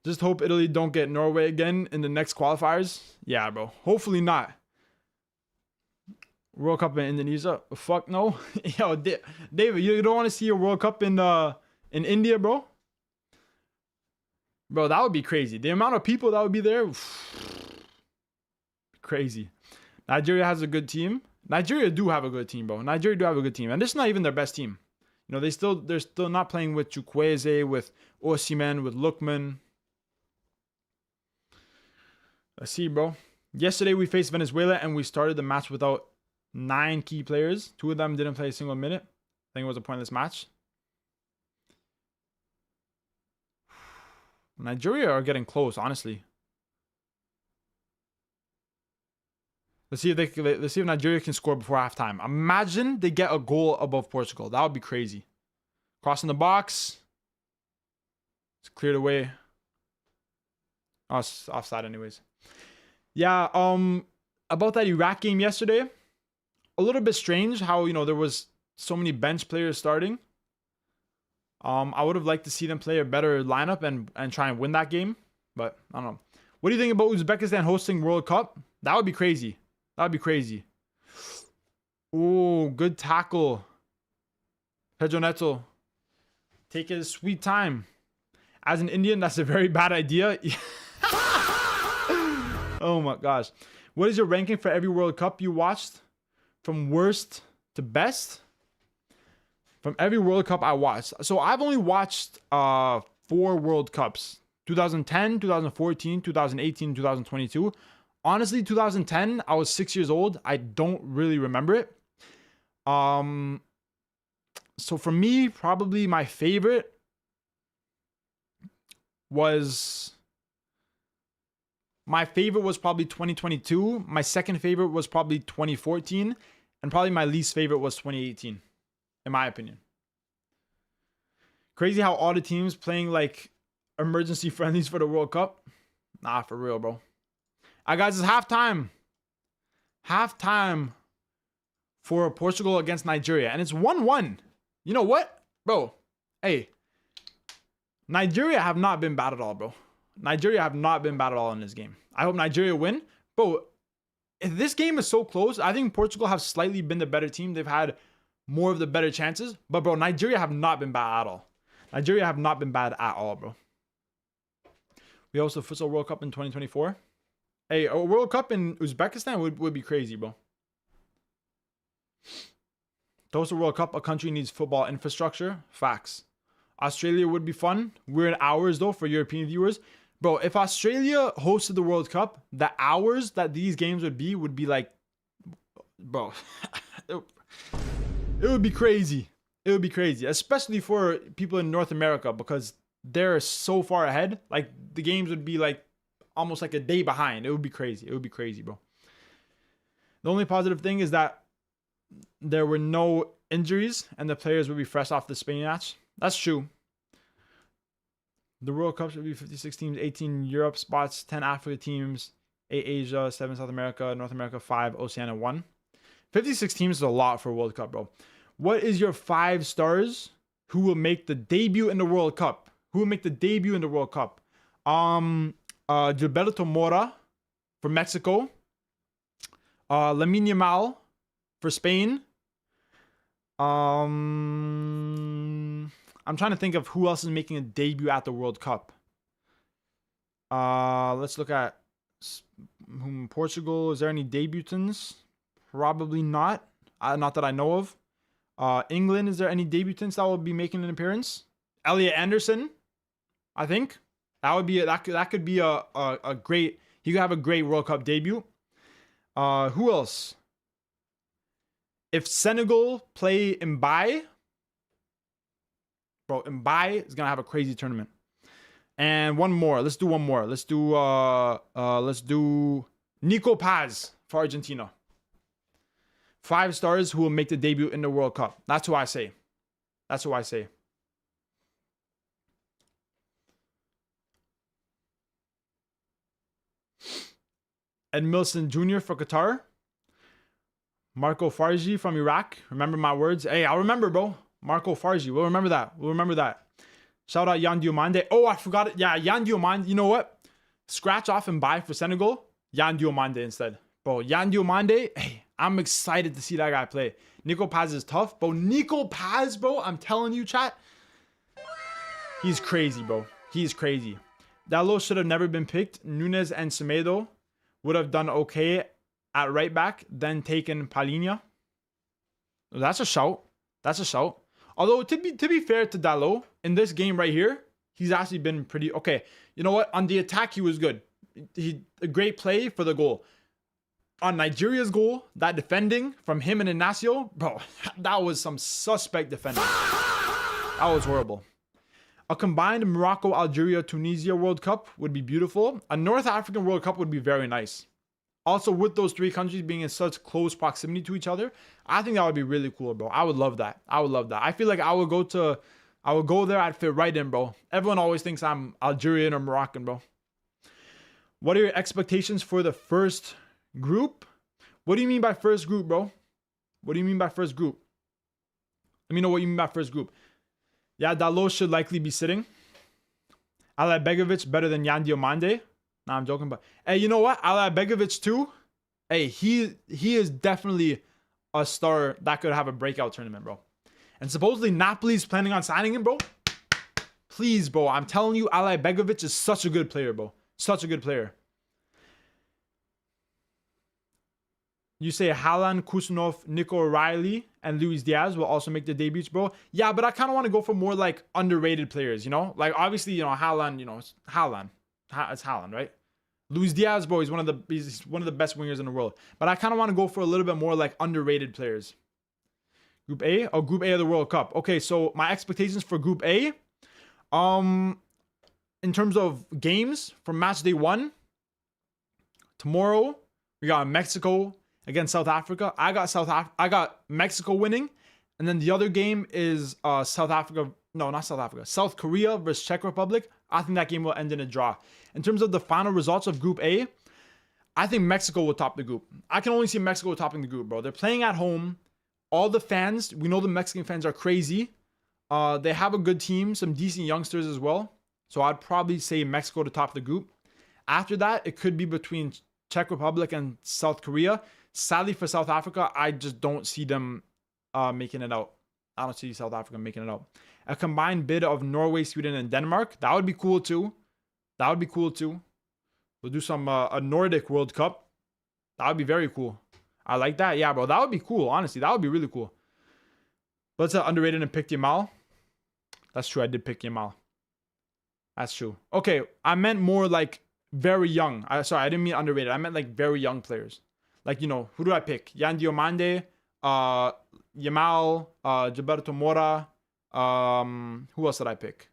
Just hope Italy don't get Norway again in the next qualifiers. Yeah, bro. Hopefully not. World Cup in Indonesia? Fuck no. Yo, David, you don't want to see a World Cup in India, bro? Bro, that would be crazy. The amount of people that would be there. Crazy. Nigeria has a good team. Nigeria do have a good team, bro. And this is not even their best team. They're still not playing with Chukwueze, with Osimhen, with Lookman. Let's see, bro. Yesterday we faced Venezuela and we started the match without 9 key players. 2 of them didn't play a single minute. I think it was a pointless match. Nigeria are getting close, honestly. Let's see if Nigeria can score before halftime. Imagine they get a goal above Portugal. That would be crazy. Crossing the box. It's cleared away. Oh, it's offside anyways. Yeah, about that Iraq game yesterday, a little bit strange how, you know, there was so many bench players starting. I would have liked to see them play a better lineup and try and win that game, but I don't know. What do you think about Uzbekistan hosting World Cup? That would be crazy. That would be crazy. Oh, good tackle. Pedro Neto. Take his sweet time. As an Indian, that's a very bad idea. Oh my gosh. What is your ranking for every World Cup you watched? From worst to best? From every World Cup I watched. So I've only watched 4 World Cups. 2010, 2014, 2018, 2022. Honestly, 2010, I was 6 years old. I don't really remember it. So for me, probably my favorite was probably 2022. My second favorite was probably 2014. And probably my least favorite was 2018, in my opinion. Crazy how all the teams playing like emergency friendlies for the World Cup. Nah, for real, bro. All right, guys, it's halftime. Halftime for Portugal against Nigeria. And it's 1-1. You know what? Bro, hey. Nigeria have not been bad at all, bro. Nigeria have not been bad at all in this game. I hope Nigeria win. Bro, if this game is so close, I think Portugal have slightly been the better team. They've had more of the better chances. But, bro, Nigeria have not been bad at all. Nigeria have not been bad at all, bro. We host the Futsal World Cup in 2024. Hey, a World Cup in Uzbekistan would be crazy, bro. To host a World Cup, a country needs football infrastructure. Facts. Australia would be fun. Weird hours, though, for European viewers. Bro, if Australia hosted the World Cup, the hours that these games would be like... Bro. It would be crazy. It would be crazy. Especially for people in North America, because they're so far ahead. Like, the games would be like almost like a day behind. It would be crazy. It would be crazy, bro. The only positive thing is that there were no injuries and the players would be fresh off the Spain match. That's true. The World Cup should be 56 teams, 18 Europe spots, 10 Africa teams, 8 Asia, 7 South America, North America 5, Oceania 1. 56 teams is a lot for a World Cup, bro. What is your 5 stars who will make the debut in the World Cup? Who will make the debut in the World Cup? Gilberto Mora for Mexico. Lamine Yamal for Spain. I'm trying to think of who else is making a debut at the World Cup. Let's look at Portugal. Is there any debutants? Probably not. Not that I know of. England, is there any debutants that will be making an appearance? Elliot Anderson, I think. That could be a great. He could have a great World Cup debut. Who else? If Senegal play Mbaye, bro, Mbaye is gonna have a crazy tournament. And one more. Let's do one more. Let's do Nico Paz for Argentina. 5 stars who will make the debut in the World Cup. That's who I say. That's who I say. Ed Milson Jr. for Qatar. Marco Farji from Iraq. Remember my words? Hey, I'll remember, bro. Marco Farji. We'll remember that. We'll remember that. Shout out Yan Diomande. Oh, I forgot it. Yeah, Yan Diomande. You know what? Scratch off and buy for Senegal. Yan Diomande instead. Bro, Yan Diomande. Hey, I'm excited to see that guy play. Nico Paz is tough. Bro, Nico Paz, bro. I'm telling you, chat. He's crazy, bro. He's crazy. Dalot should have never been picked. Nunes and Semedo would have done okay at right back, then taken Palhinha. That's a shout. That's a shout. Although, to be fair to Dalot, in this game right here, he's actually been pretty... Okay, you know what? On the attack, he was good. A great play for the goal. On Nigeria's goal, that defending from him and Inacio, bro, that was some suspect defending. That was horrible. A combined Morocco, Algeria, Tunisia World Cup would be beautiful. A North African World Cup would be very nice. Also, with those three countries being in such close proximity to each other, I think that would be really cool, bro. I would love that. I would love that. I feel like I would go there. I'd fit right in, bro. Everyone always thinks I'm Algerian or Moroccan, bro. What are your expectations for the first group? What do you mean by first group, bro? What do you mean by first group? Let me know what you mean by first group. Yeah, Dalot should likely be sitting. Alay Begovic better than Yan Diomande. Nah, I'm joking, but hey, you know what? Alay Begovic too. Hey, he is definitely a star that could have a breakout tournament, bro. And supposedly Napoli's planning on signing him, bro. Please, bro. I'm telling you, Alay Begovic is such a good player, bro. Such a good player. You say Haaland, Kusanov, Nico O'Reilly, and Luis Diaz will also make their debuts, bro. Yeah, but I kind of want to go for more like underrated players, you know? Like obviously, you know, Haaland, you know, it's Haaland. It's Haaland, right? Luis Diaz, bro, he's one of the best wingers in the world. But I kind of want to go for a little bit more like underrated players. Group A? Oh, Group A of the World Cup. Okay, so my expectations for Group A, in terms of games from match day 1, tomorrow we got Mexico against South Africa. I got Mexico winning, and then the other game is South Korea versus Czech Republic. I think that game will end in a draw. In terms of the final results of Group A, I think Mexico will top the group. I can only see Mexico topping the group, bro. They're playing at home. All the fans, we know the Mexican fans are crazy. They have a good team, some decent youngsters as well. So I'd probably say Mexico to top the group. After that, it could be between Czech Republic and South Korea. Sadly for South Africa, I just don't see them making it out. I don't see South Africa making it out. A combined bid of Norway, Sweden, and Denmark. That would be cool too. That would be cool too. We'll do some a Nordic World Cup. That would be very cool. I like that. Yeah, bro. That would be cool. Honestly, that would be really cool. Let's underrated and pick Yamal. That's true. I did pick Yamal. That's true. Okay, I meant more like very young. Sorry, I didn't mean underrated. I meant like very young players. Like, you know, who do I pick? Yan Diomande, Yamal, Gilberto Mora. Who else did I pick?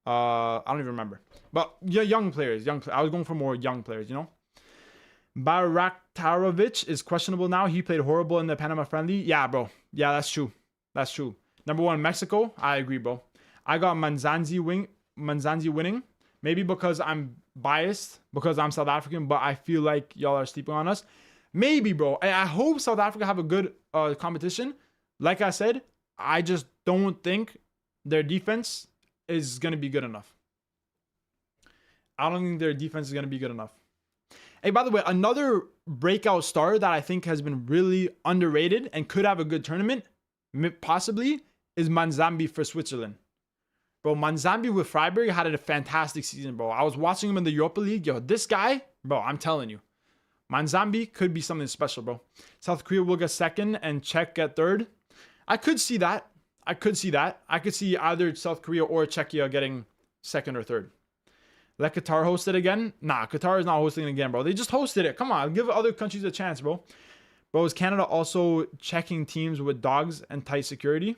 I don't even remember. But yeah, young players. I was going for more young players, you know? Baraktarovic is questionable now. He played horrible in the Panama friendly. Yeah, bro. Yeah, that's true. That's true. Number 1, Mexico. I agree, bro. I got Manzanzi winning. Maybe because I'm biased, because I'm South African, but I feel like y'all are sleeping on us. Maybe, bro. I hope South Africa have a good competition. Like I said, I just don't think their defense is going to be good enough. I don't think their defense is going to be good enough. Hey, by the way, another breakout star that I think has been really underrated and could have a good tournament, possibly, is Manzambi for Switzerland. Bro, Manzambi with Freiburg had a fantastic season, bro. I was watching him in the Europa League. Yo, this guy, bro, I'm telling you. Manzambi could be something special, bro. South Korea will get second and Czech get third. I could see that. I could see either South Korea or Czechia getting second or third. Let Qatar host it again? Nah, Qatar is not hosting it again, bro. They just hosted it. Come on, give other countries a chance, bro. Bro, is Canada also checking teams with dogs and tight security?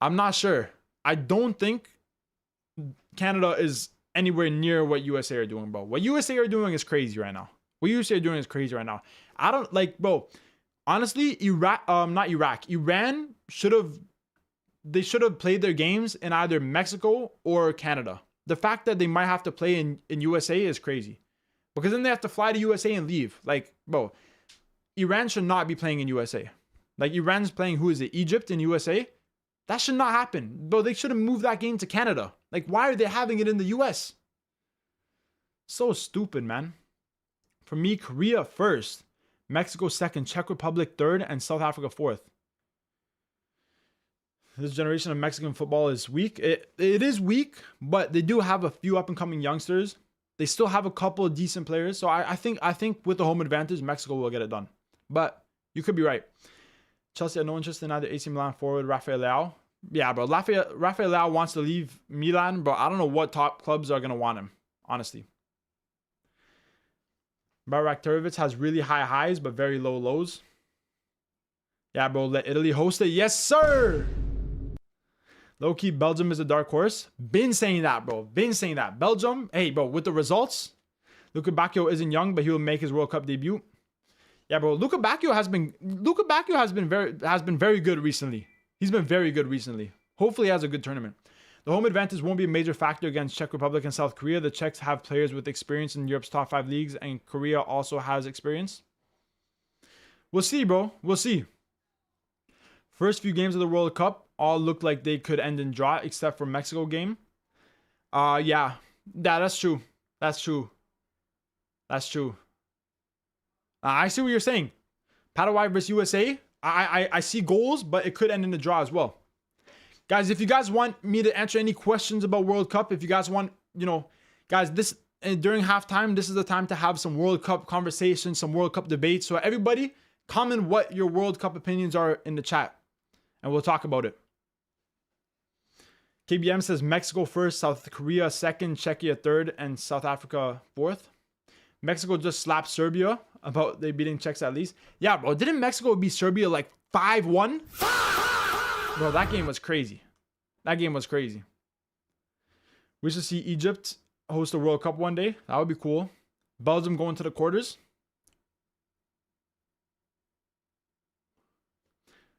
I'm not sure. I don't think Canada is anywhere near what USA are doing, bro. What USA are doing is crazy right now. I don't like, bro. Honestly, Iran should have played their games in either Mexico or Canada. The fact that they might have to play in USA is crazy. Because then they have to fly to USA and leave. Like, bro, Iran should not be playing in USA. Like, Iran's playing, who is it, Egypt in USA? That should not happen. Bro, they should have moved that game to Canada. Like, why are they having it in the US? So stupid, man. For me, Korea first, Mexico second, Czech Republic third, and South Africa fourth. This generation of Mexican football is weak. It is weak, but they do have a few up-and-coming youngsters. They still have a couple of decent players. So I think with the home advantage, Mexico will get it done. But you could be right. Chelsea had no interest in either AC Milan forward Rafael Leao. Yeah, bro. Rafael Leao wants to leave Milan, bro. I don't know what top clubs are going to want him, honestly. Baraktarovic has really high highs, but very low lows. Yeah, bro. Let Italy host it. Yes, sir. Low-key, Belgium is a dark horse. Been saying that, bro. Been saying that. Belgium, hey, bro, with the results, Luka Bacchio isn't young, but he will make his World Cup debut. Yeah, bro. Luka Bacchio has been very good recently. He's been very good recently. Hopefully he has a good tournament. The home advantage won't be a major factor against Czech Republic and South Korea. The Czechs have players with experience in Europe's top 5 leagues, and Korea also has experience. We'll see, bro. We'll see. First few games of the World Cup all looked like they could end in draw, except for Mexico game. Yeah, that's true. That's true. That's true. I see what you're saying. Paraguay versus USA. I see goals, but it could end in a draw as well. Guys, if you guys want me to answer any questions about World Cup, if you guys want, guys, this during halftime, this is the time to have some World Cup conversations, some World Cup debates. So everybody, comment what your World Cup opinions are in the chat, and we'll talk about it. KBM says Mexico first, South Korea second, Czechia third, and South Africa fourth. Mexico just slapped Serbia. About they beating Czechs at least. Yeah, bro. Didn't Mexico beat Serbia like 5-1? Bro, that game was crazy. That game was crazy. We should see Egypt host a World Cup one day. That would be cool. Belgium going to the quarters.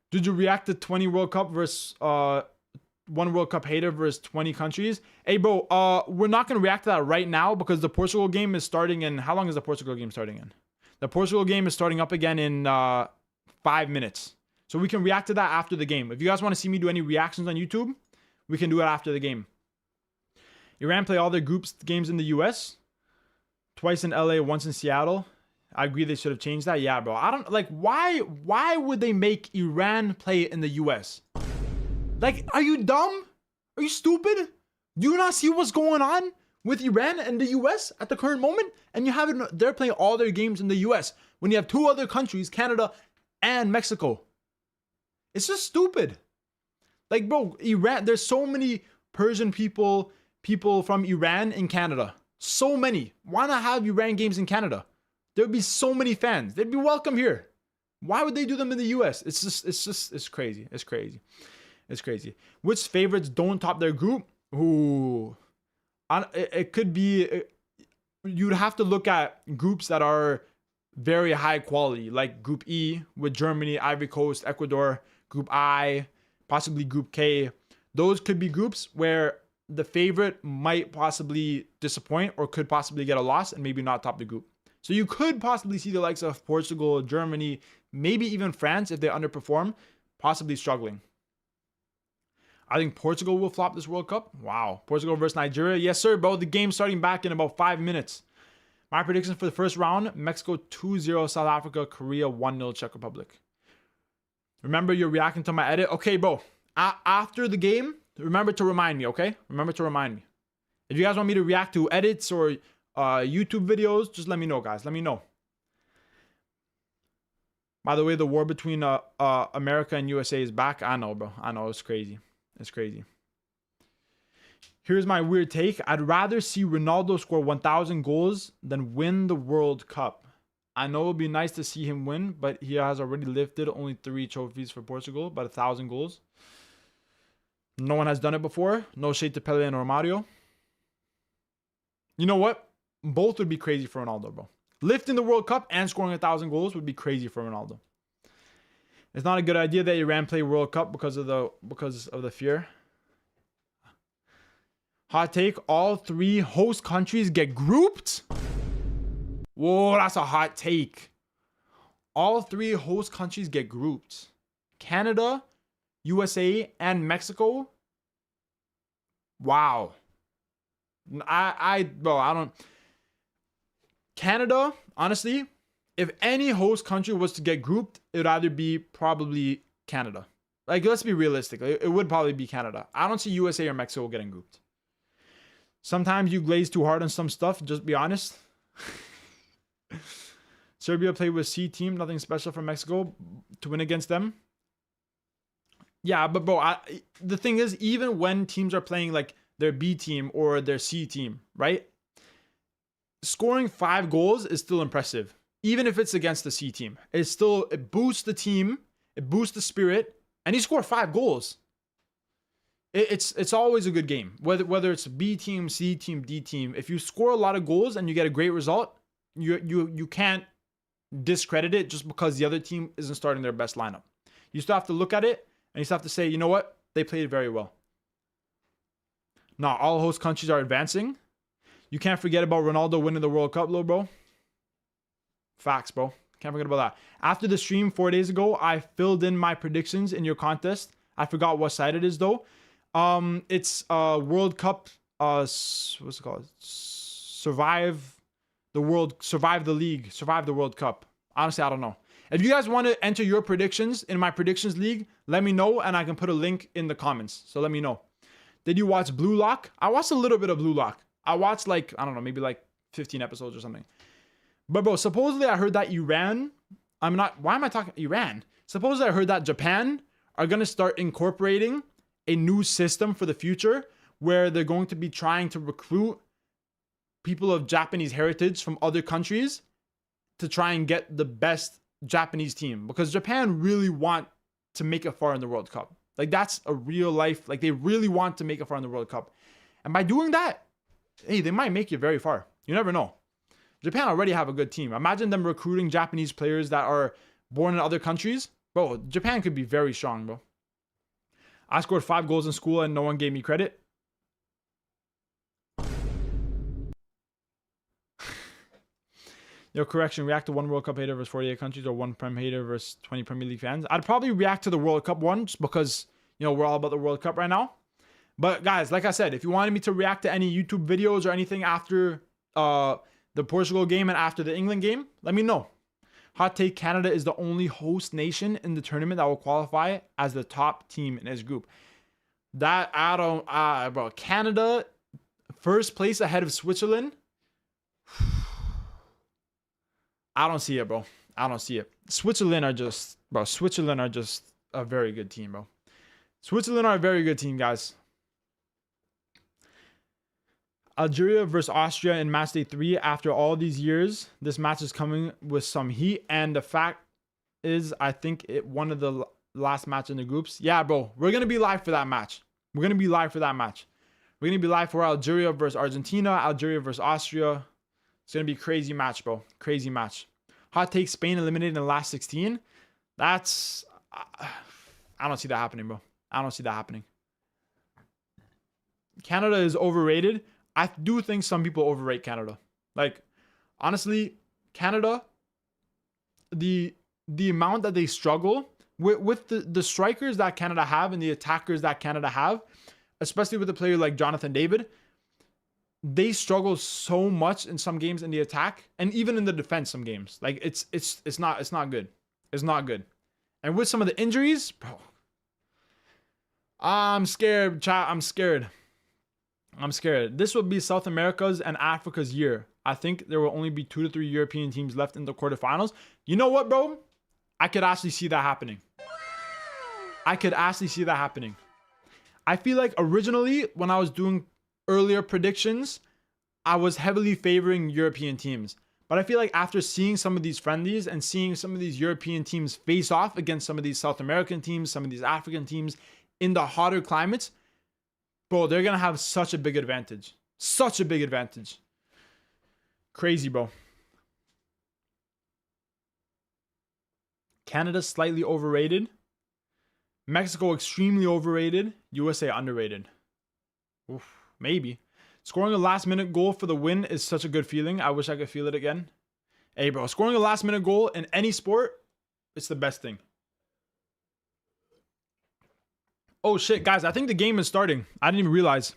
Did you react to 20 World Cup versus one World Cup hater versus 20 countries? Hey, bro, we're not going to react to that right now because the Portugal game is starting in... How long is the Portugal game starting in? The Portugal game is starting up again in 5 minutes. So we can react to that after the game. If you guys want to see me do any reactions on YouTube, we can do it after the game. Iran play all their games in the US. Twice in LA, once in Seattle. I agree they should have changed that. Yeah, bro. I don't... Like, why would they make Iran play in the US? Like, are you dumb? Are you stupid? Do you not see what's going on with Iran and the US at the current moment? And you have it, they're playing all their games in the US when you have 2 other countries, Canada and Mexico. It's just stupid. Like, bro, Iran, there's so many Persian people from Iran in Canada. So many. Why not have Iran games in Canada? There'd be so many fans. They'd be welcome here. Why would they do them in the US? It's crazy. It's crazy. It's crazy. Which favorites don't top their group? Ooh. It could be... You'd have to look at groups that are very high quality, like Group E with Germany, Ivory Coast, Ecuador, Group I, possibly Group K. Those could be groups where the favorite might possibly disappoint or could possibly get a loss and maybe not top the group. So you could possibly see the likes of Portugal, Germany, maybe even France if they underperform, possibly struggling. I think Portugal will flop this World Cup. Wow. Portugal versus Nigeria. Yes, sir, bro. The game's starting back in about 5 minutes. My prediction for the first round, Mexico 2-0 South Africa, Korea 1-0 Czech Republic. Remember, you're reacting to my edit. Okay, bro. After the game, remember to remind me, okay? Remember to remind me. If you guys want me to react to edits or YouTube videos, just let me know, guys. Let me know. By the way, the war between America and USA is back. I know, bro. I know. It's crazy. It's crazy. Here's my weird take. I'd rather see Ronaldo score 1,000 goals than win the World Cup. I know it would be nice to see him win, but he has already lifted only 3 trophies for Portugal, but 1,000 goals. No one has done it before. No shade to Pele and Romario. You know what? Both would be crazy for Ronaldo, bro. Lifting the World Cup and scoring 1,000 goals would be crazy for Ronaldo. It's not a good idea that Iran play World Cup because of the fear. Hot take, all 3 host countries get grouped? Whoa, that's a hot take. All 3 host countries get grouped. Canada, USA, and Mexico? Wow. Bro, I don't... Canada, honestly, if any host country was to get grouped, it would either be probably Canada. Like, let's be realistic. It would probably be Canada. I don't see USA or Mexico getting grouped. Sometimes you glaze too hard on some stuff. Just be honest. Serbia played with C team. Nothing special for Mexico to win against them. Yeah, but bro, the thing is, even when teams are playing like their B team or their C team, right? Scoring 5 goals is still impressive. Even if it's against the C team. It boosts the team. It boosts the spirit. And he scored 5 goals. It's always a good game. Whether it's B team, C team, D team. If you score a lot of goals and you get a great result, you can't discredit it just because the other team isn't starting their best lineup. You still have to look at it and you still have to say, you know what? They played very well. Not all host countries are advancing. You can't forget about Ronaldo winning the World Cup, bro. Facts, bro. Can't forget about that. After the stream 4 days ago, I filled in my predictions in your contest. I forgot what side it is though. It's World Cup. What's it called? Survive the league. Survive the World Cup. Honestly, I don't know. If you guys want to enter your predictions in my predictions league, let me know and I can put a link in the comments. So let me know. Did you watch Blue Lock? I watched a little bit of Blue Lock. I watched like, I don't know, maybe like 15 episodes or something. But bro, supposedly I heard that why am I talking Iran? Supposedly I heard that Japan are going to start incorporating a new system for the future where they're going to be trying to recruit people of Japanese heritage from other countries to try and get the best Japanese team, because Japan really want to make it far in the World Cup. Like that's a real life, like they really want to make it far in the World Cup. And by doing that, hey, they might make it very far. You never know. Japan already have a good team. Imagine them recruiting Japanese players that are born in other countries. Bro, Japan could be very strong, bro. I scored 5 goals in school and no one gave me credit. Yo, correction. React to one World Cup hater versus 48 countries or one Prem hater versus 20 Premier League fans. I'd probably react to the World Cup one just because, you know, we're all about the World Cup right now. But guys, like I said, if you wanted me to react to any YouTube videos or anything after the Portugal game and after the England game, let me know. Hot take, Canada is the only host nation in the tournament that will qualify as the top team in its group. That, I don't, bro, Canada, first place ahead of Switzerland. I don't see it, bro. I don't see it. Switzerland are just a very good team, bro. Switzerland are a very good team, guys. Algeria versus Austria in match day 3. After all these years, this match is coming with some heat. And the fact is, I think one of the last match in the groups. Yeah, bro. We're going to be live for that match. We're going to be live for that match. We're going to be live for Algeria versus Argentina. Algeria versus Austria. It's going to be a crazy match, bro. Crazy match. Hot take, Spain eliminated in the last 16. That's... I don't see that happening, bro. I don't see that happening. Canada is overrated. I do think some people overrate Canada. Like, honestly, Canada, the amount that they struggle with the strikers that Canada have and the attackers that Canada have, especially with a player like Jonathan David, they struggle so much in some games in the attack and even in the defense some games. Like it's not good. It's not good. And with some of the injuries, bro, I'm scared, chat. I'm scared. This will be South America's and Africa's year. I think there will only be 2 to 3 European teams left in the quarterfinals. You know what, bro? I could actually see that happening. I feel like originally when I was doing earlier predictions, I was heavily favoring European teams. But I feel like after seeing some of these friendlies and seeing some of these European teams face off against some of these South American teams, some of these African teams in the hotter climates, bro, they're going to have such a big advantage. Such a big advantage. Crazy, bro. Canada slightly overrated. Mexico extremely overrated. USA underrated. Oof. Maybe. Scoring a last minute goal for the win is such a good feeling. I wish I could feel it again. Hey, bro, scoring a last minute goal in any sport, it's the best thing. Oh, shit, guys. I think the game is starting. I didn't even realize.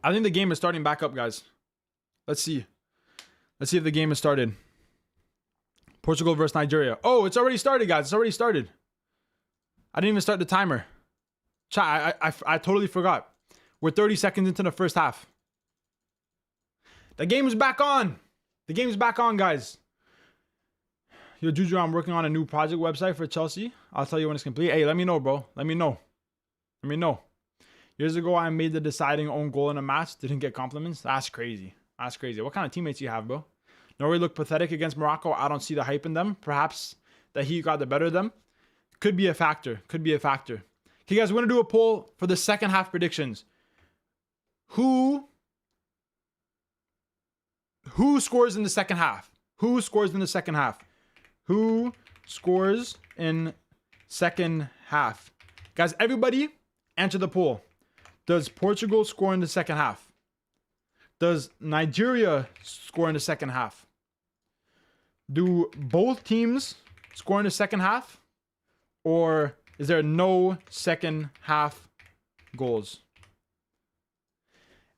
I think the game is starting back up, guys. Let's see. Let's see if the game has started. Portugal versus Nigeria. Oh, it's already started, guys. It's already started. I didn't even start the timer. Chat, I totally forgot. We're 30 seconds into the first half. The game is back on. The game is back on, guys. Yo, Juju, I'm working on a new project website for Chelsea. I'll tell you when it's complete. Hey, let me know, bro. Let me know. Years ago, I made the deciding own goal in a match. Didn't get compliments. That's crazy. What kind of teammates you have, bro? Norway looked pathetic against Morocco. I don't see the hype in them. Perhaps the heat got the better of them. Could be a factor. Okay, guys, we're gonna do a poll for the second half predictions. Who scores in the second half? Who scores in the second half? Who scores in second half? Guys, everybody answer the poll. Does Portugal score in the second half? Does Nigeria score in the second half? Do both teams score in the second half? Or is there no second half goals?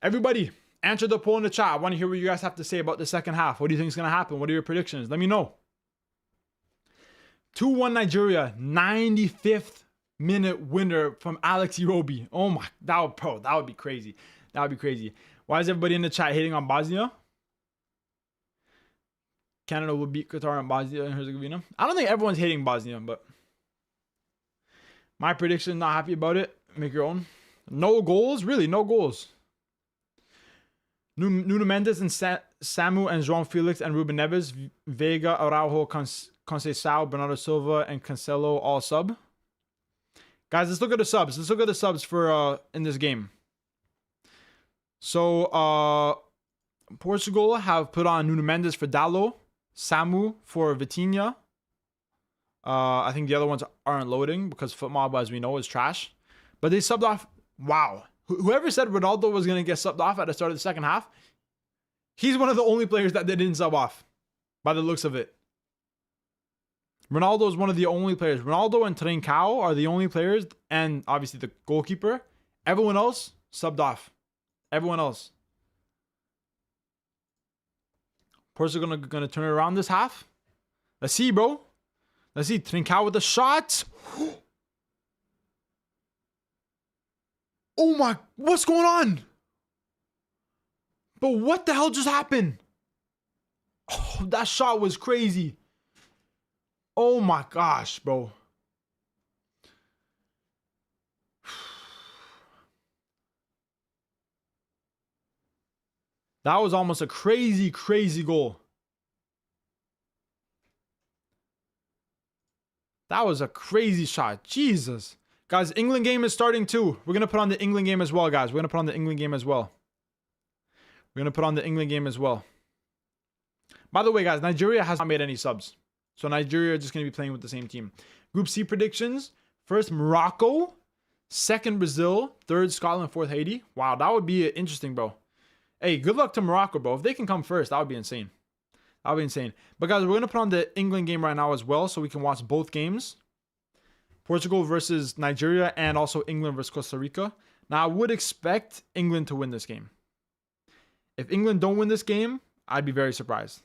Everybody, answer the poll in the chat. I want to hear what you guys have to say about the second half. What do you think is going to happen? What are your predictions? Let me know. 2-1 Nigeria, 95th minute winner from Alex Iwobi. Oh my, that would be crazy. That would be crazy. Why is everybody in the chat hating on Bosnia? Canada will beat Qatar and Bosnia and Herzegovina. I don't think everyone's hating Bosnia, but my prediction, not happy about it. Make your own. No goals? Really? No goals? Nuno Mendes and Samu and João Felix and Ruben Neves, Vega, Araujo, Conceição, Bernardo Silva, and Cancelo all sub. Guys, let's look at the subs. Let's look at the subs for in this game. So Portugal have put on Nuno Mendes for Dalot, Samu for Vitinha. I think the other ones aren't loading because FootMob, as we know, is trash. But they subbed off. Wow. Whoever said Ronaldo was going to get subbed off at the start of the second half, he's one of the only players that they didn't sub off by the looks of it. Ronaldo is one of the only players. Ronaldo and Trincao are the only players, and obviously the goalkeeper. Everyone else subbed off. Everyone else. Portugal gonna turn it around this half. Let's see, bro. Let's see. Trincao with the shot. Oh my, what's going on? But what the hell just happened? Oh, that shot was crazy. Oh my gosh, bro. That was almost a crazy, crazy goal. That was a crazy shot. Jesus. Guys, England game is starting too. We're going to put on the England game as well, guys. We're going to put on the England game as well. We're going to put on the England game as well. By the way, guys, Nigeria has not made any subs. So Nigeria are just going to be playing with the same team. Group C predictions. First, Morocco. Second, Brazil. Third, Scotland. Fourth, Haiti. Wow, that would be interesting, bro. Hey, good luck to Morocco, bro. If they can come first, that would be insane. That would be insane. But guys, we're going to put on the England game right now as well so we can watch both games. Portugal versus Nigeria and also England versus Costa Rica. Now, I would expect England to win this game. If England don't win this game, I'd be very surprised.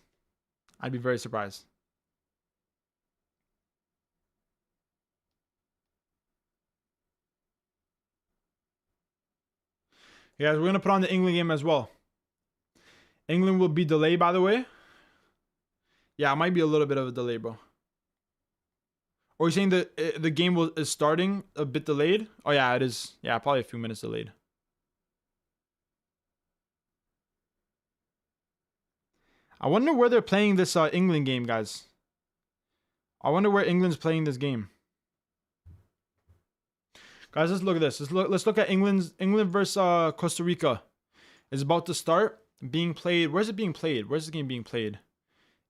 I'd be very surprised. Yeah, guys, we're going to put on the England game as well. England will be delayed, by the way. Yeah, it might be a little bit of a delay, bro. Or are you saying that the game is starting a bit delayed? Oh, yeah, it is. Yeah, probably a few minutes delayed. I wonder where they're playing this England game, guys. I wonder where England's playing this game. Guys, let's look at this. Let's look at England versus Costa Rica. It's about to start. Being played. Where's it being played? Where's the game being played?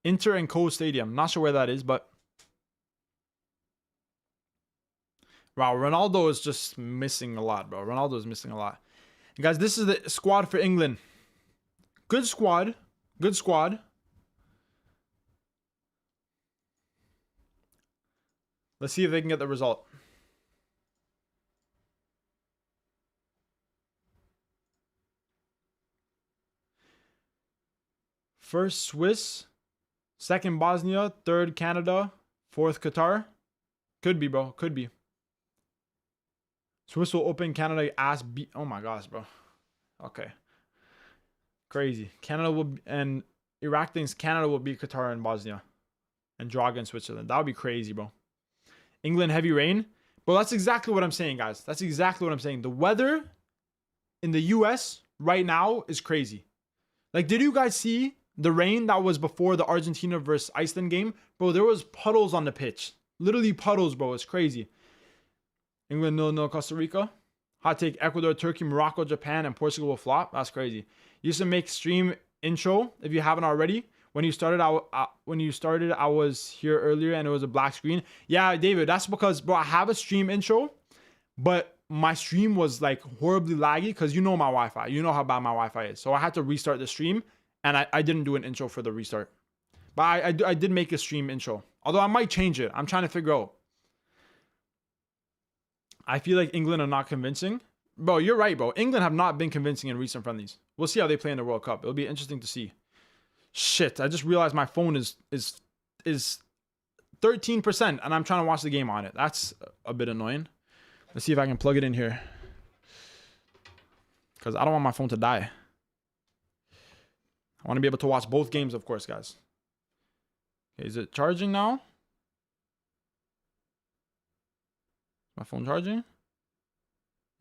Inter and Co Stadium. Not sure where that is, but wow, Ronaldo is just missing a lot, bro. Ronaldo is missing a lot. And guys, this is the squad for England. Good squad. Good squad. Let's see if they can get the result. First Swiss, second Bosnia, third Canada, fourth Qatar. Could be, bro. Could be. Swiss will open, Canada ass beat. Oh my gosh, bro. Okay. Crazy. Canada will, and Iraq thinks Canada will beat Qatar and Bosnia and draw against Switzerland. That would be crazy, bro. England, heavy rain. But that's exactly what I'm saying, guys. That's exactly what I'm saying. The weather in the US right now is crazy. Like, did you guys see the rain that was before the Argentina versus Iceland game? Bro, there was puddles on the pitch. Literally puddles, bro. It's crazy. England 0-0 Costa Rica. Hot take: Ecuador, Turkey, Morocco, Japan, and Portugal will flop. That's crazy. Used to make stream intro if you haven't already. When you started, I was here earlier and it was a black screen. Yeah, David, that's because, bro, I have a stream intro, but my stream was like horribly laggy because you know my Wi-Fi. You know how bad my Wi-Fi is. So I had to restart the stream, and I didn't do an intro for the restart. But I did make a stream intro. Although I might change it. I'm trying to figure out. I feel like England are not convincing. Bro, you're right, bro. England have not been convincing in recent friendlies. We'll see how they play in the World Cup. It'll be interesting to see. Shit, I just realized my phone is 13% and I'm trying to watch the game on it. That's a bit annoying. Let's see if I can plug it in here. Because I don't want my phone to die. I want to be able to watch both games, of course, guys. Okay, is it charging now? My phone charging?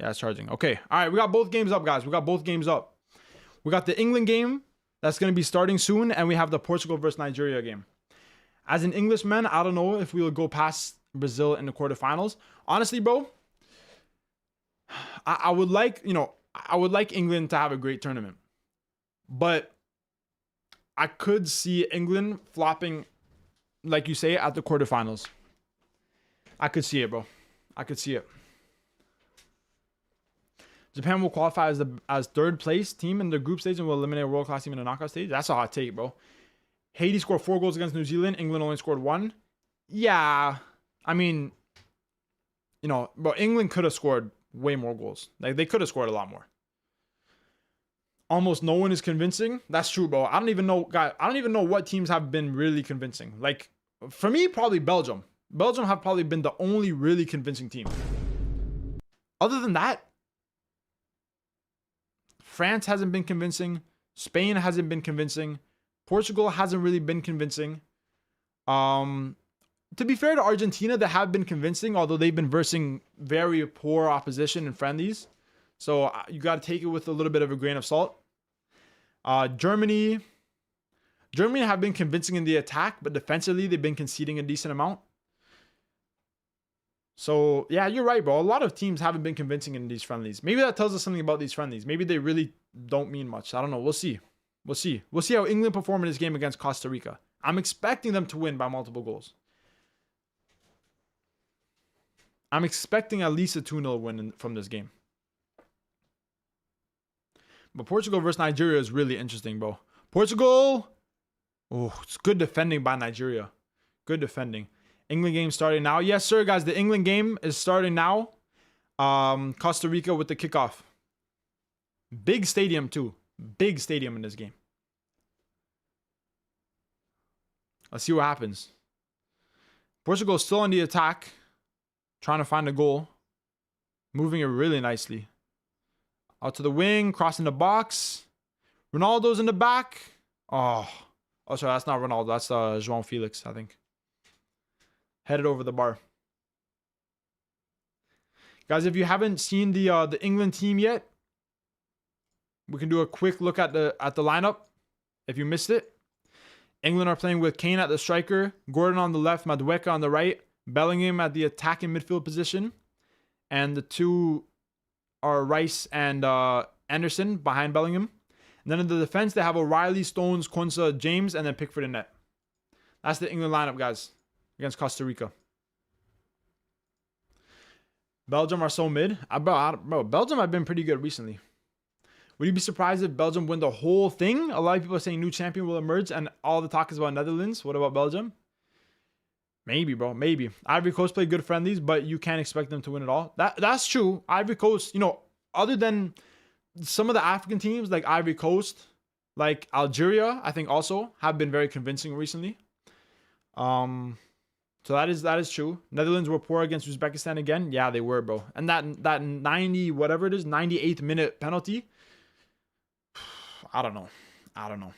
Yeah, it's charging. Okay. All right, we got both games up, guys. We got both games up. We got the England game that's going to be starting soon, and we have the Portugal versus Nigeria game. As an Englishman, I don't know if we will go past Brazil in the quarterfinals. Honestly, bro, I would like, I would like England to have a great tournament. But I could see England flopping, like you say, at the quarterfinals. I could see it, bro. I could see it. Japan will qualify as third place team in the group stage and will eliminate a world-class team in the knockout stage. That's a hot take, bro. Haiti scored 4 goals against New Zealand. England only scored 1. Yeah. I mean, but England could have scored way more goals. Like, they could have scored a lot more. Almost no one is convincing. That's true, bro. I don't even know, guys. I don't even know what teams have been really convincing. Like, for me, probably Belgium. Belgium have probably been the only really convincing team. Other than that, France hasn't been convincing. Spain hasn't been convincing. Portugal hasn't really been convincing. To be fair to Argentina, they have been convincing, although they've been versing very poor opposition in friendlies. So you got to take it with a little bit of a grain of salt. Germany have been convincing in the attack, but defensively, they've been conceding a decent amount. So, yeah, you're right, bro. A lot of teams haven't been convincing in these friendlies. Maybe that tells us something about these friendlies. Maybe they really don't mean much. I don't know. We'll see. We'll see. We'll see how England perform in this game against Costa Rica. I'm expecting them to win by multiple goals. I'm expecting at least a 2-0 win from this game. But Portugal versus Nigeria is really interesting, bro. Portugal. Oh, it's good defending by Nigeria. Good defending. England game starting now. Yes, sir, guys. The England game is starting now. Costa Rica with the kickoff. Big stadium, too. Big stadium in this game. Let's see what happens. Portugal is still on the attack. Trying to find a goal. Moving it really nicely. Out to the wing. Crossing the box. Ronaldo's in the back. Oh, sorry. That's not Ronaldo. That's João Felix, I think. Headed over the bar. Guys, if you haven't seen the England team yet, we can do a quick look at the lineup. If you missed it, England are playing with Kane at the striker, Gordon on the left, Madueke on the right, Bellingham at the attacking midfield position, and the two are Rice and Anderson behind Bellingham. And then in the defense, they have O'Reilly, Stones, Konsa, James, and then Pickford in net. That's the England lineup, guys, against Costa Rica. Belgium are so mid. Bro, Belgium have been pretty good recently. Would you be surprised if Belgium win the whole thing? A lot of people are saying new champion will emerge and all the talk is about Netherlands. What about Belgium? Maybe, bro. Maybe. Ivory Coast play good friendlies, but you can't expect them to win it all. That's true. Ivory Coast, other than some of the African teams like Ivory Coast, like Algeria, I think also have been very convincing recently. So that is true. Netherlands were poor against Uzbekistan again. Yeah, they were, bro. And that 90 whatever it is, 98th minute penalty. I don't know.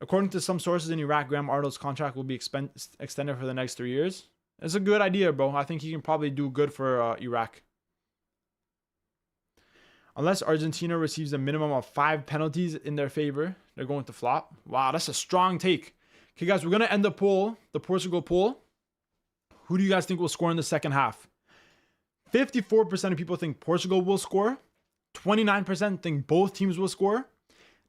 According to some sources in Iraq, Graham Arnold's contract will be extended for the next 3 years. It's a good idea, bro. I think he can probably do good for Iraq. Unless Argentina receives a minimum of 5 penalties in their favor, they're going to flop. Wow, that's a strong take. Okay, guys, we're going to end the poll, the Portugal poll. Who do you guys think will score in the second half? 54% of people think Portugal will score. 29% think both teams will score.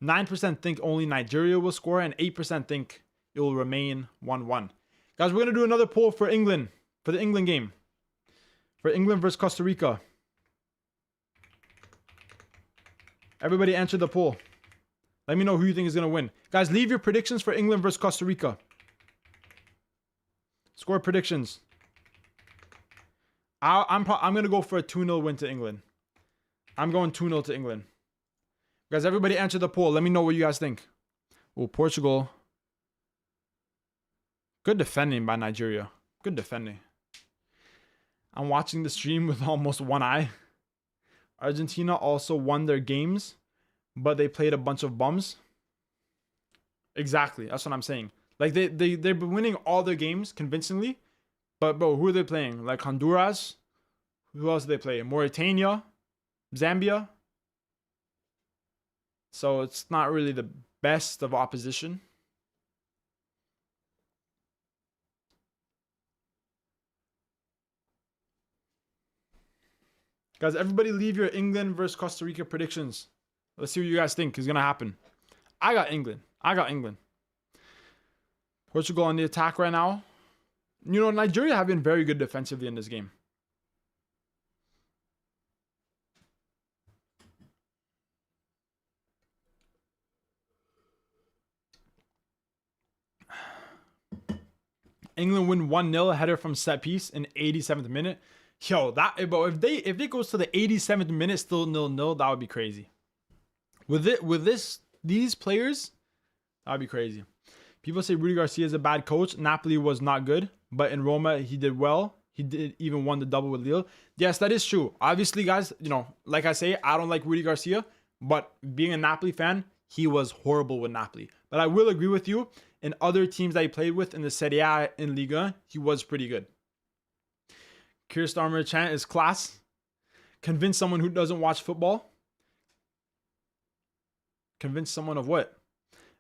9% think only Nigeria will score. And 8% think it will remain 1-1. Guys, we're going to do another poll for England. For the England game. For England versus Costa Rica. Everybody answer the poll. Let me know who you think is going to win. Guys, leave your predictions for England versus Costa Rica. Score predictions. I'm going to go for a 2-0 win to England. I'm going 2-0 to England. Guys, everybody answer the poll. Let me know what you guys think. Oh, Portugal. Good defending by Nigeria. Good defending. I'm watching the stream with almost one eye. Argentina also won their games, but they played a bunch of bums. Exactly. That's what I'm saying. Like, they've been winning all their games convincingly. But, bro, who are they playing? Like, Honduras? Who else do they play? Mauritania? Zambia? So, it's not really the best of opposition. Guys, everybody leave your England versus Costa Rica predictions. Let's see what you guys think is going to happen. I got England. Portugal on the attack right now. You know, Nigeria have been very good defensively in this game. England win 1-0, a header from set piece in 87th minute. Yo, bro, if it goes to the 87th minute still 0-0, that would be crazy. These players, that would be crazy. People say Rudy Garcia is a bad coach. Napoli was not good, but in Roma he did well. He did even won the double with Lille. Yes, that is true. Obviously, guys, you know, like I say, I don't like Rudy Garcia, but being a Napoli fan, he was horrible with Napoli. But I will agree with you. In other teams that he played with in the Serie A in Liga, he was pretty good. Keir Starmer chant is class. Convince someone who doesn't watch football. Convince someone of what?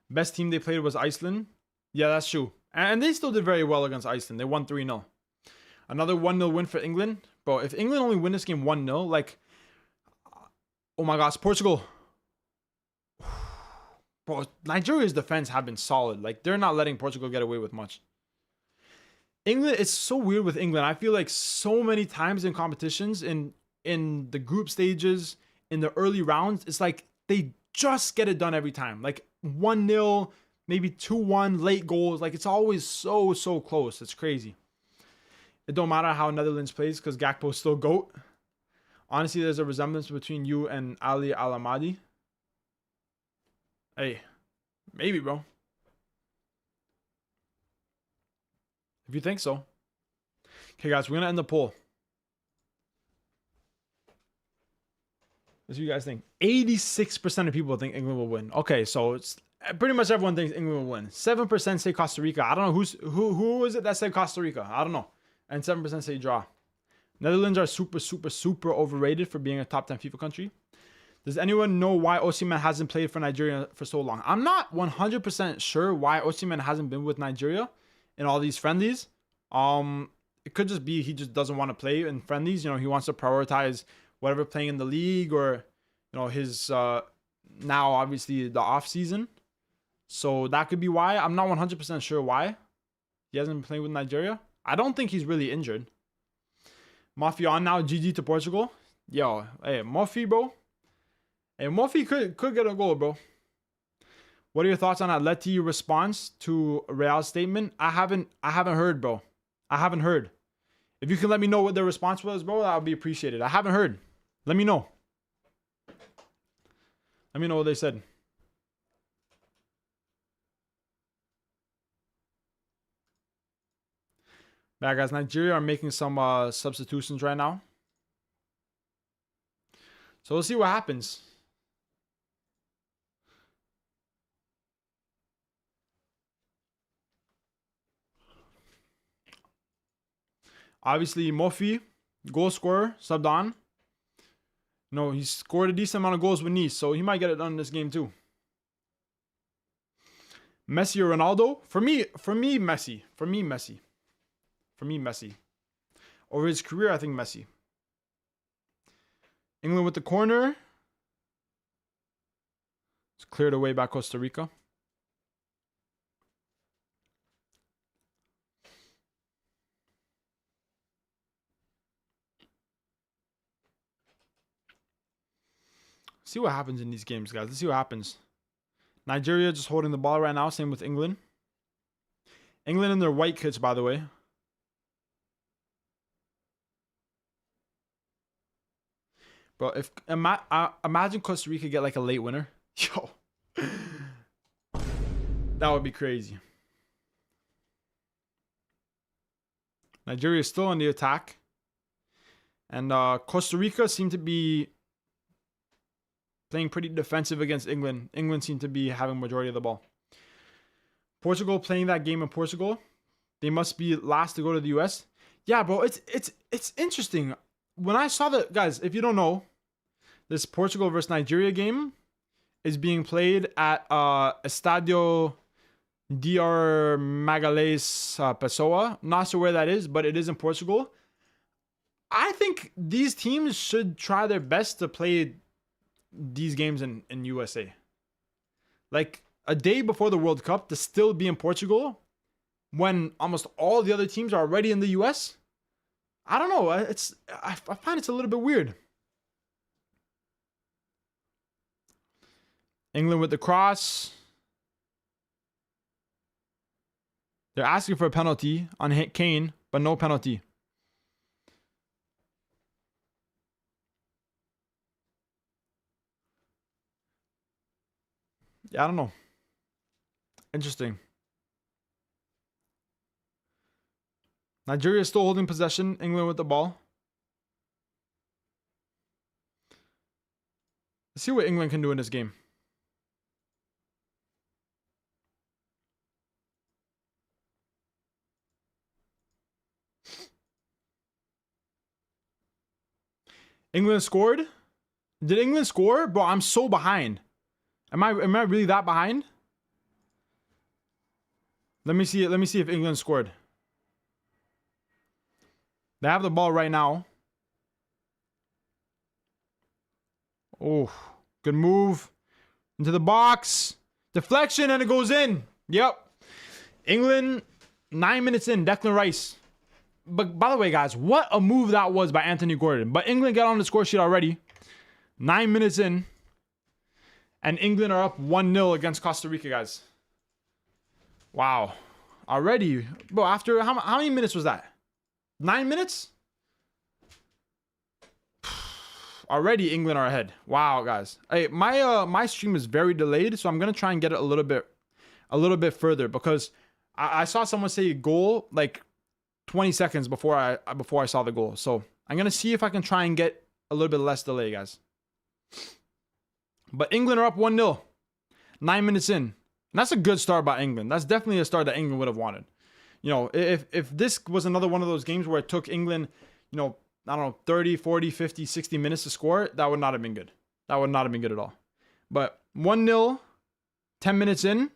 Best team they played was Iceland. Yeah, that's true. And they still did very well against Iceland. They won 3-0. Another 1-0 win for England. Bro, if England only win this game 1-0, like, oh my gosh, Portugal. Bro, Nigeria's defense have been solid. Like, they're not letting Portugal get away with much. England, it's so weird with England. I feel like so many times in competitions, in the group stages, in the early rounds, it's like they just get it done every time. Like 1-0, maybe 2-1, late goals. Like, it's always so close. It's crazy. It don't matter how Netherlands plays because Gakpo's still GOAT. Honestly, there's a resemblance between you and Ali Al-Amadi. Hey, maybe, bro. If you think so. Okay, guys, we're going to end the poll. Let's see what you guys think. 86% of people think England will win. Okay, so it's pretty much everyone thinks England will win. 7% say Costa Rica. I don't know who is it that said Costa Rica. I don't know. And 7% say draw. Netherlands are super overrated for being a top 10 FIFA country. Does anyone know why Osimhen hasn't played for Nigeria for so long? I'm not 100% sure why Osimhen hasn't been with Nigeria in all these friendlies. It could just be he just doesn't want to play in friendlies. You know, he wants to prioritize whatever playing in the league or, you know, his now obviously the off season. So that could be why. I'm not 100% sure why he hasn't been playing with Nigeria. I don't think he's really injured. Mafia on now. GG to Portugal. Yo, hey, Murphy, bro. Hey, Murphy could get a goal, bro. What are your thoughts on Atleti response to Real's statement? I haven't heard, bro. I haven't heard. If you can let me know what their response was, bro, that would be appreciated. I haven't heard. Let me know. Let me know what they said. Bad guys, Nigeria are making some substitutions right now. So we'll see what happens. Obviously, Mofi, goal scorer, subbed on. No, he scored a decent amount of goals with Nice, so he might get it done in this game too. Messi or Ronaldo? For me, Messi. Over his career, I think Messi. England with the corner. It's cleared away by Costa Rica. See what happens in these games, guys. Let's see what happens. Nigeria just holding the ball right now. Same with England. England in their white kits, by the way. Bro, if imagine Costa Rica get like a late winner. Yo. That would be crazy. Nigeria is still on the attack. And Costa Rica seem to be playing pretty defensive against England. England seem to be having majority of the ball. Portugal playing that game in Portugal. They must be last to go to the US. Yeah, bro, it's interesting. When I saw the guys, if you don't know, this Portugal versus Nigeria game is being played at Estadio DR Magalhães Pessoa. Not sure where that is, but it is in Portugal. I think these teams should try their best to play these games in USA. Like a day before the World Cup to still be in Portugal when almost all the other teams are already in the US. I don't know. I find it's a little bit weird. England with the cross. They're asking for a penalty on Kane, but no penalty. Yeah, I don't know. Interesting. Nigeria is still holding possession. England with the ball. Let's see what England can do in this game. England scored. Did England score? Bro, I'm so behind. Am I really that behind? Let me see it. Let me see if England scored. They have the ball right now. Oh, good move. Into the box. Deflection and it goes in. Yep. England, 9 minutes in. Declan Rice. But by the way, guys, what a move that was by Anthony Gordon. But England got on the score sheet already. 9 minutes in. And England are up 1-0 against Costa Rica, guys. Wow. Already. Bro, after how many minutes was that? 9 minutes? Already England are ahead. Wow, guys. Hey, my stream is very delayed, so I'm gonna try and get it a little bit further because I saw someone say goal like 20 seconds before I saw the goal. So I'm gonna see if I can try and get a little bit less delay, guys. But England are up 1-0. 9 minutes in. And that's a good start by England. That's definitely a start that England would have wanted. You know, if this was another one of those games where it took England, you know, I don't know, 30, 40, 50, 60 minutes to score, that would not have been good. That would not have been good at all. But 1-0, 10 minutes in,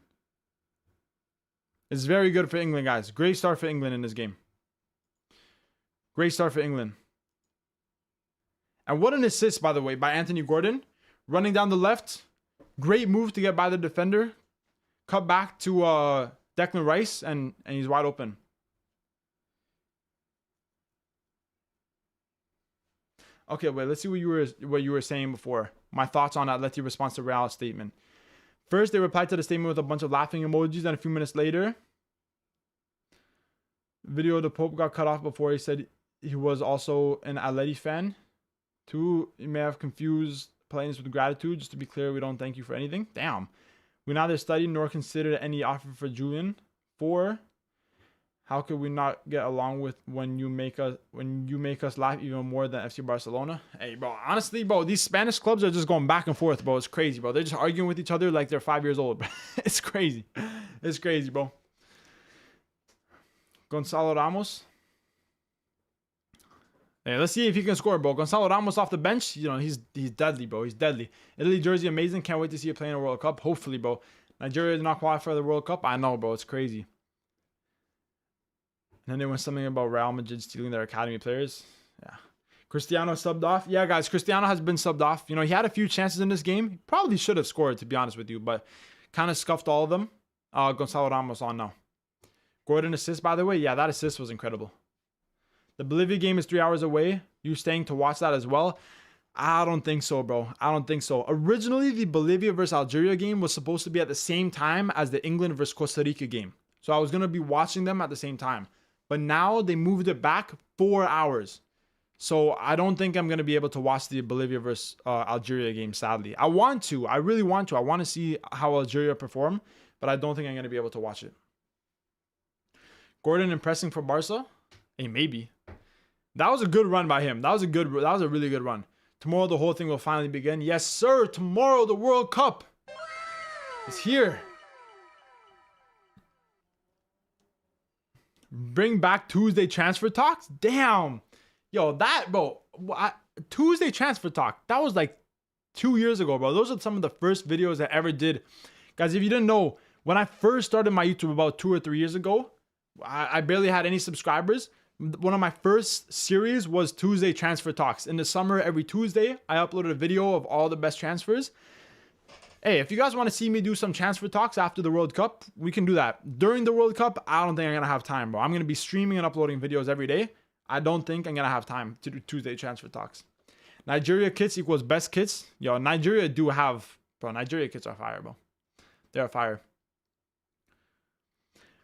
is very good for England, guys. Great start for England in this game. Great start for England. And what an assist, by the way, by Anthony Gordon. Running down the left. Great move to get by the defender. Cut back to Declan Rice, and he's wide open. Okay, wait, let's see what you were saying before. My thoughts on Atleti's response to Real's statement. First, they replied to the statement with a bunch of laughing emojis, and a few minutes later, video of the Pope got cut off before he said he was also an Atleti fan. 2, you may have confused politeness with gratitude. Just to be clear, we don't thank you for anything. Damn. We neither studied nor considered any offer for Julian. 4, how could we not get along with when you make us laugh even more than FC Barcelona? Hey, bro, honestly, bro, these Spanish clubs are just going back and forth, bro. It's crazy, bro. They're just arguing with each other like they're 5 years old, bro. It's crazy. It's crazy, bro. Gonzalo Ramos. Hey, let's see if he can score, bro. Gonzalo Ramos off the bench. You know, he's deadly, bro. He's deadly. Italy jersey, amazing. Can't wait to see you play in a World Cup. Hopefully, bro. Nigeria did not qualify for the World Cup. I know, bro. It's crazy. And then there was something about Real Madrid stealing their academy players. Yeah. Cristiano subbed off. Yeah, guys, Cristiano has been subbed off. You know, he had a few chances in this game. He probably should have scored, to be honest with you, but kind of scuffed all of them. Gonzalo Ramos on now. Gordon assist, by the way. Yeah, that assist was incredible. The Bolivia game is 3 hours away. You staying to watch that as well? I don't think so, bro. I don't think so. Originally, the Bolivia versus Algeria game was supposed to be at the same time as the England versus Costa Rica game. So I was going to be watching them at the same time. But now they moved it back 4 hours. So I don't think I'm going to be able to watch the Bolivia versus Algeria game, sadly. I want to. I really want to. I want to see how Algeria perform, but I don't think I'm going to be able to watch it. Gordon impressing for Barca? Hey, maybe. That was a good run by him. That was a really good run. Tomorrow the whole thing will finally begin. Yes, sir. Tomorrow the World Cup is here. Bring back Tuesday transfer talks? Damn. Yo, bro, Tuesday transfer talk, that was like 2 years ago, bro. Those are some of the first videos I ever did. Guys, if you didn't know, when I first started my YouTube about 2 or 3 years ago, I barely had any subscribers. One of my first series was Tuesday transfer talks. In the summer, every Tuesday, I uploaded a video of all the best transfers. Hey, if you guys want to see me do some transfer talks after the World Cup, we can do that. During the World Cup, I don't think I'm going to have time, bro. I'm going to be streaming and uploading videos every day. I don't think I'm going to have time to do Tuesday transfer talks. Nigeria kits equals best kits. Yo, Nigeria do have... Bro, Nigeria kits are fire, bro. They're fire.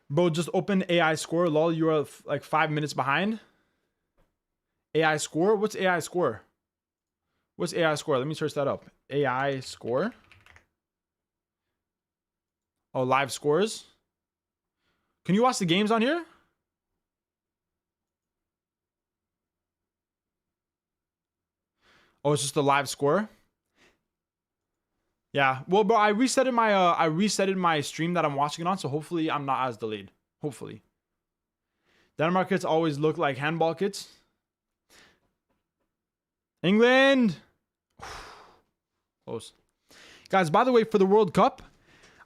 Bro, just open AI score. Lol, you are like 5 minutes behind. AI score? What's AI score? What's AI score? Let me search that up. AI score. Oh, live scores. Can you watch the games on here? Oh, it's just the live score. Yeah. Well, bro, I resetted my stream that I'm watching it on, so hopefully I'm not as delayed. Hopefully. Denmark kits always look like handball kits. England. Close. Guys, by the way, for the World Cup,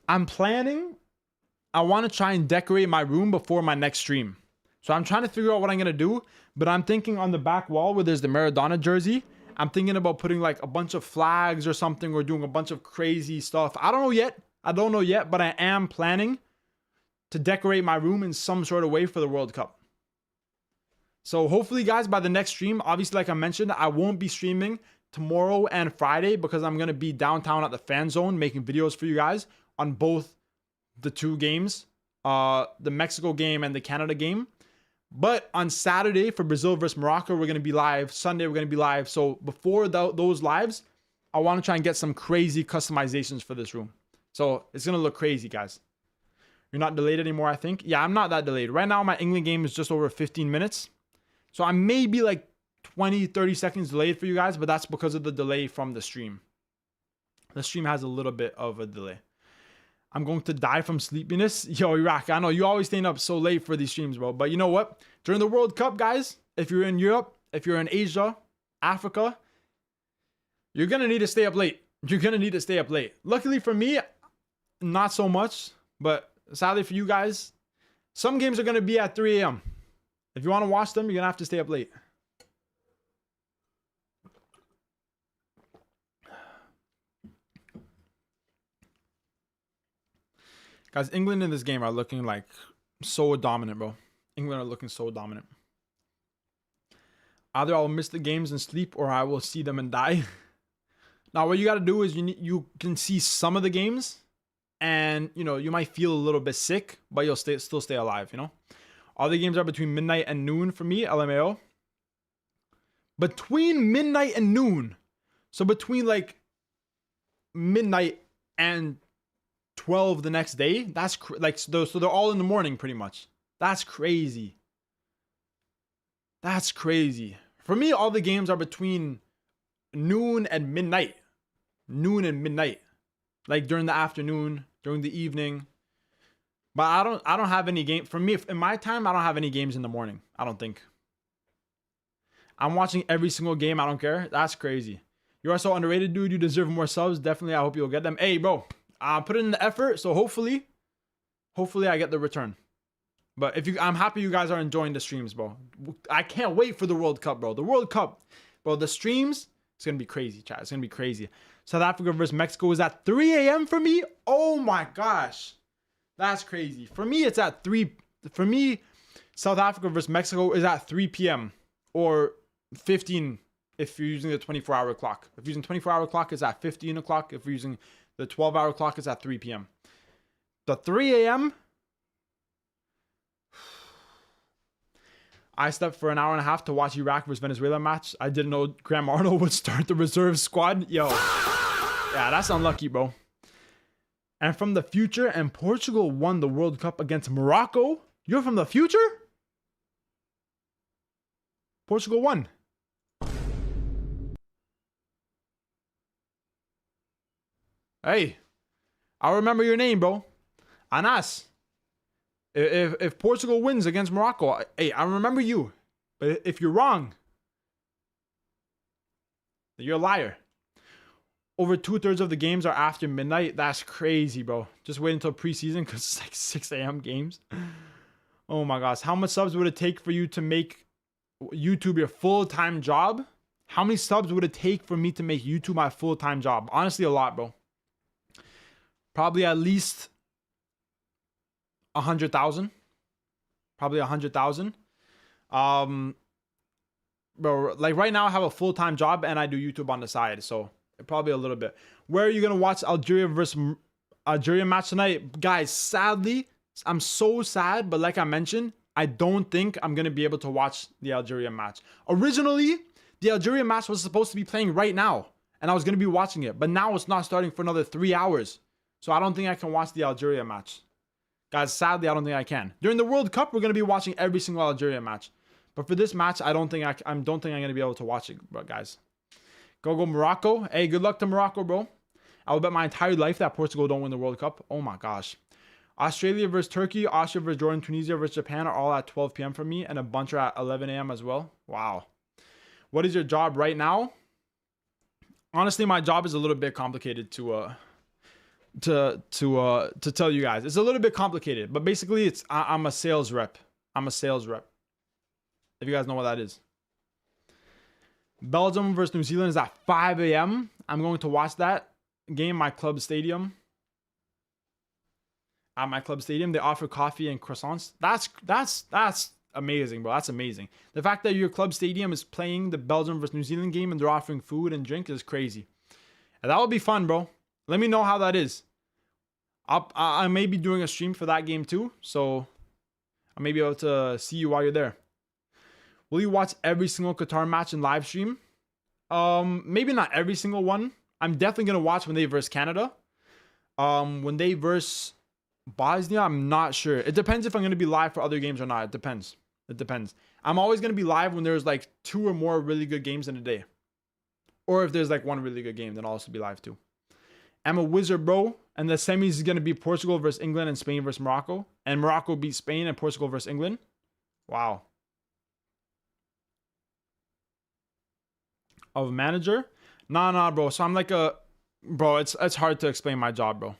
I want to try and decorate my room before my next stream. So I'm trying to figure out what I'm going to do, but I'm thinking on the back wall where there's the Maradona jersey, I'm thinking about putting like a bunch of flags or something, or doing a bunch of crazy stuff. I don't know yet, but I am planning to decorate my room in some sort of way for the World Cup. So hopefully, guys, by the next stream, obviously, like I mentioned, I won't be streaming tomorrow and Friday because I'm going to be downtown at the fan zone making videos for you guys on both the two games, the Mexico game and the Canada game. But on Saturday for Brazil versus Morocco, we're going to be live. Sunday, we're going to be live. So before those lives, I want to try and get some crazy customizations for this room. So it's going to look crazy, guys. You're not delayed anymore, I think. Yeah, I'm not that delayed. Right now, my England game is just over 15 minutes. So I may be like 20, 30 seconds delayed for you guys, but that's because of the delay from the stream. The stream has a little bit of a delay. I'm going to die from sleepiness. Yo, Iraq, I know you always staying up so late for these streams, bro. But you know what? During the World Cup, guys, if you're in Europe, if you're in Asia, Africa, you're going to need to stay up late. You're going to need to stay up late. Luckily for me, not so much. But sadly for you guys, some games are going to be at 3 a.m. If you want to watch them, you're going to have to stay up late. Guys, England in this game are looking like so dominant, bro. England are looking so dominant. Either I'll miss the games and sleep, or I will see them and die. Now, what you got to do is you can see some of the games, and you might feel a little bit sick, but you'll still stay alive. All the games are between midnight and noon for me. LMAO. Between midnight and noon, so between like midnight and 12 the next day, that's so they're all in the morning pretty much. That's crazy. That's crazy. For me, all the games are between noon and midnight. Like during the afternoon, during the evening. But I don't have any game for me in my time. I don't have any games in the morning. I don't think. I'm watching every single game. I don't care. That's crazy. You are so underrated, dude. You deserve more subs. Definitely. I hope you'll get them. Hey, bro. Put in the effort, so hopefully I get the return. But I'm happy you guys are enjoying the streams, bro. I can't wait for the World Cup, bro. The World Cup, Bro, the streams, it's going to be crazy, chat. It's going to be crazy. South Africa versus Mexico is at 3 a.m. for me. Oh my gosh. That's crazy. For me, it's at 3. For me, South Africa versus Mexico is at 3 p.m. or 15 if you're using the 24-hour clock. If you're using 24-hour clock, it's at 15 o'clock. If you're using the 12-hour clock, it's at 3 p.m. The 3 a.m., I slept for an hour and a half to watch Iraq versus Venezuela match. I didn't know Graham Arnold would start the reserve squad. Yo. Yeah, that's unlucky, bro. And from the future, and Portugal won the World Cup against Morocco. You're from the future? Portugal won. Hey, I remember your name, bro. Anas. If Portugal wins against Morocco, hey, I remember you. But if you're wrong, then you're a liar. Over 2/3 of the games are after midnight. That's crazy, bro. Just wait until preseason because it's like 6 a.m. games. Oh my gosh. How much subs would it take for you to make YouTube your full-time job? How many subs would it take for me to make YouTube my full-time job? Honestly, a lot, bro. Probably at least 100,000. Probably 100,000. Bro, like right now I have a full-time job and I do YouTube on the side, so probably a little bit. Where are you gonna watch Algeria versus Algeria match tonight? Guys, sadly, I'm so sad, but like I mentioned, I don't think I'm gonna be able to watch the Algeria match. Originally, the Algeria match was supposed to be playing right now, and I was gonna be watching it, but now it's not starting for another 3 hours. So I don't think I can watch the Algeria match. Guys, sadly, I don't think I can. During the World Cup, we're gonna be watching every single Algeria match. But for this match, I don't think I'm gonna be able to watch it, bro, guys. Go Morocco. Hey, good luck to Morocco, bro. I will bet my entire life that Portugal don't win the World Cup. Oh my gosh. Australia versus Turkey, Austria versus Jordan, Tunisia versus Japan are all at 12 p.m. for me, and a bunch are at 11 a.m. as well. Wow. What is your job right now? Honestly, my job is a little bit complicated to tell you guys. It's a little bit complicated, but basically I'm a sales rep. I'm a sales rep. If you guys know what that is. Belgium versus New Zealand is at 5 a.m. I'm going to watch that game, my club stadium. At my club stadium, they offer coffee and croissants. That's amazing, bro. That's amazing. The fact that your club stadium is playing the Belgium versus New Zealand game and they're offering food and drink is crazy. And that would be fun, bro. Let me know how that is. I may be doing a stream for that game too, so I may be able to see you while you're there. Will you watch every single Qatar match in live stream? Maybe not every single one. I'm definitely gonna watch when they verse Canada. When they verse Bosnia, I'm not sure. It depends if I'm gonna be live for other games or not. It depends. It depends. I'm always gonna be live when there's like 2 or more really good games in a day. Or if there's like 1 really good game, then I'll also be live too. I'm a wizard, bro. And the semis is gonna be Portugal versus England and Spain versus Morocco. And Morocco beat Spain and Portugal versus England. Wow. Of a manager? Nah, bro. So I'm like a... Bro, it's hard to explain my job, bro.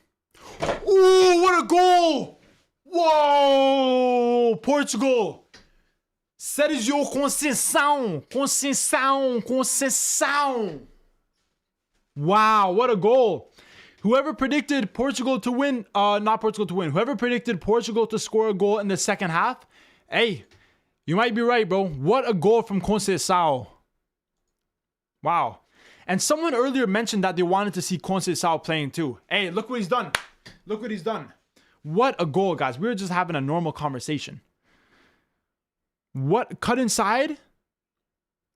Ooh, what a goal! Whoa! Portugal! Sérgio Conceição! Wow, what a goal! Whoever predicted Portugal to win... not Portugal to win. Whoever predicted Portugal to score a goal in the second half, hey, you might be right, bro. What a goal from Conceição. Wow. And someone earlier mentioned that they wanted to see Conceição playing too. Hey, look what he's done. Look what he's done. What a goal, guys. We were just having a normal conversation. What? Cut inside?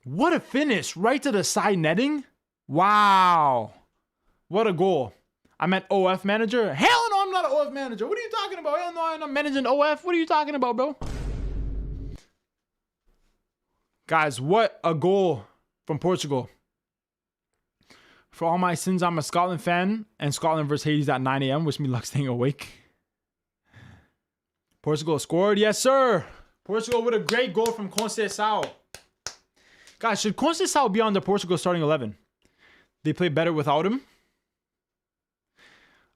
What a finish. Right to the side netting. Wow. What a goal. I meant OF manager. Hell no, I'm not an OF manager. What are you talking about? Hell no, I'm not managing OF. What are you talking about, bro? Guys, what a goal from Portugal. For all my sins, I'm a Scotland fan, and Scotland versus Hades at 9 a.m. Wish me luck staying awake. Portugal scored. Yes, sir. Portugal with a great goal from Conceição. Guys, should Conceição be on the Portugal starting 11? They play better without him?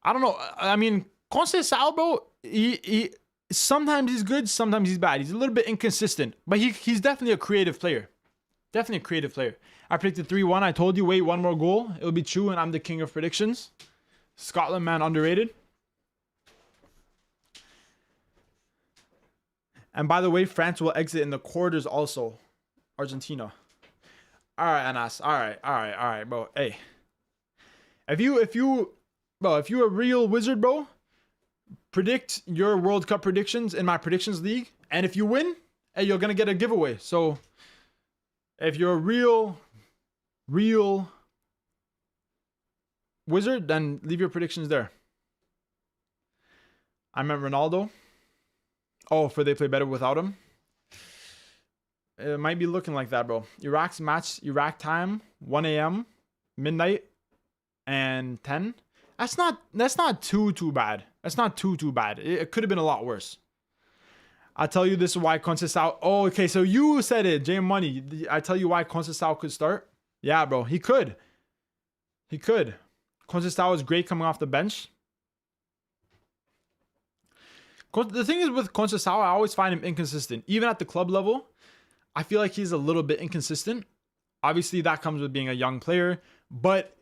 I don't know. I mean, Conceição, bro, he sometimes he's good, sometimes he's bad. He's a little bit inconsistent, but he's definitely a creative player. Definitely a creative player. I predicted 3-1. I told you, wait, one more goal. It'll be true, and I'm the king of predictions. Scotland, man, underrated. And by the way, France will exit in the quarters also. Argentina. All right, Anas. All right, bro. Hey. If you're a real wizard, bro, predict your World Cup predictions in my predictions league. And if you win, hey, you're going to get a giveaway. So if you're a real wizard, then leave your predictions there. I meant Ronaldo. Oh, for they play better without him. It might be looking like that, bro. Iraq's match, Iraq time, 1 a.m., midnight, and 10. That's not too bad. That's not too bad. It could have been a lot worse. I'll tell you this is why Conceição. Oh, okay. So you said it, J Money. I tell you why Conceição could start. Yeah, bro. He could. Conceição is great coming off the bench. The thing is with Conceição, I always find him inconsistent. Even at the club level, I feel like he's a little bit inconsistent. Obviously, that comes with being a young player. But,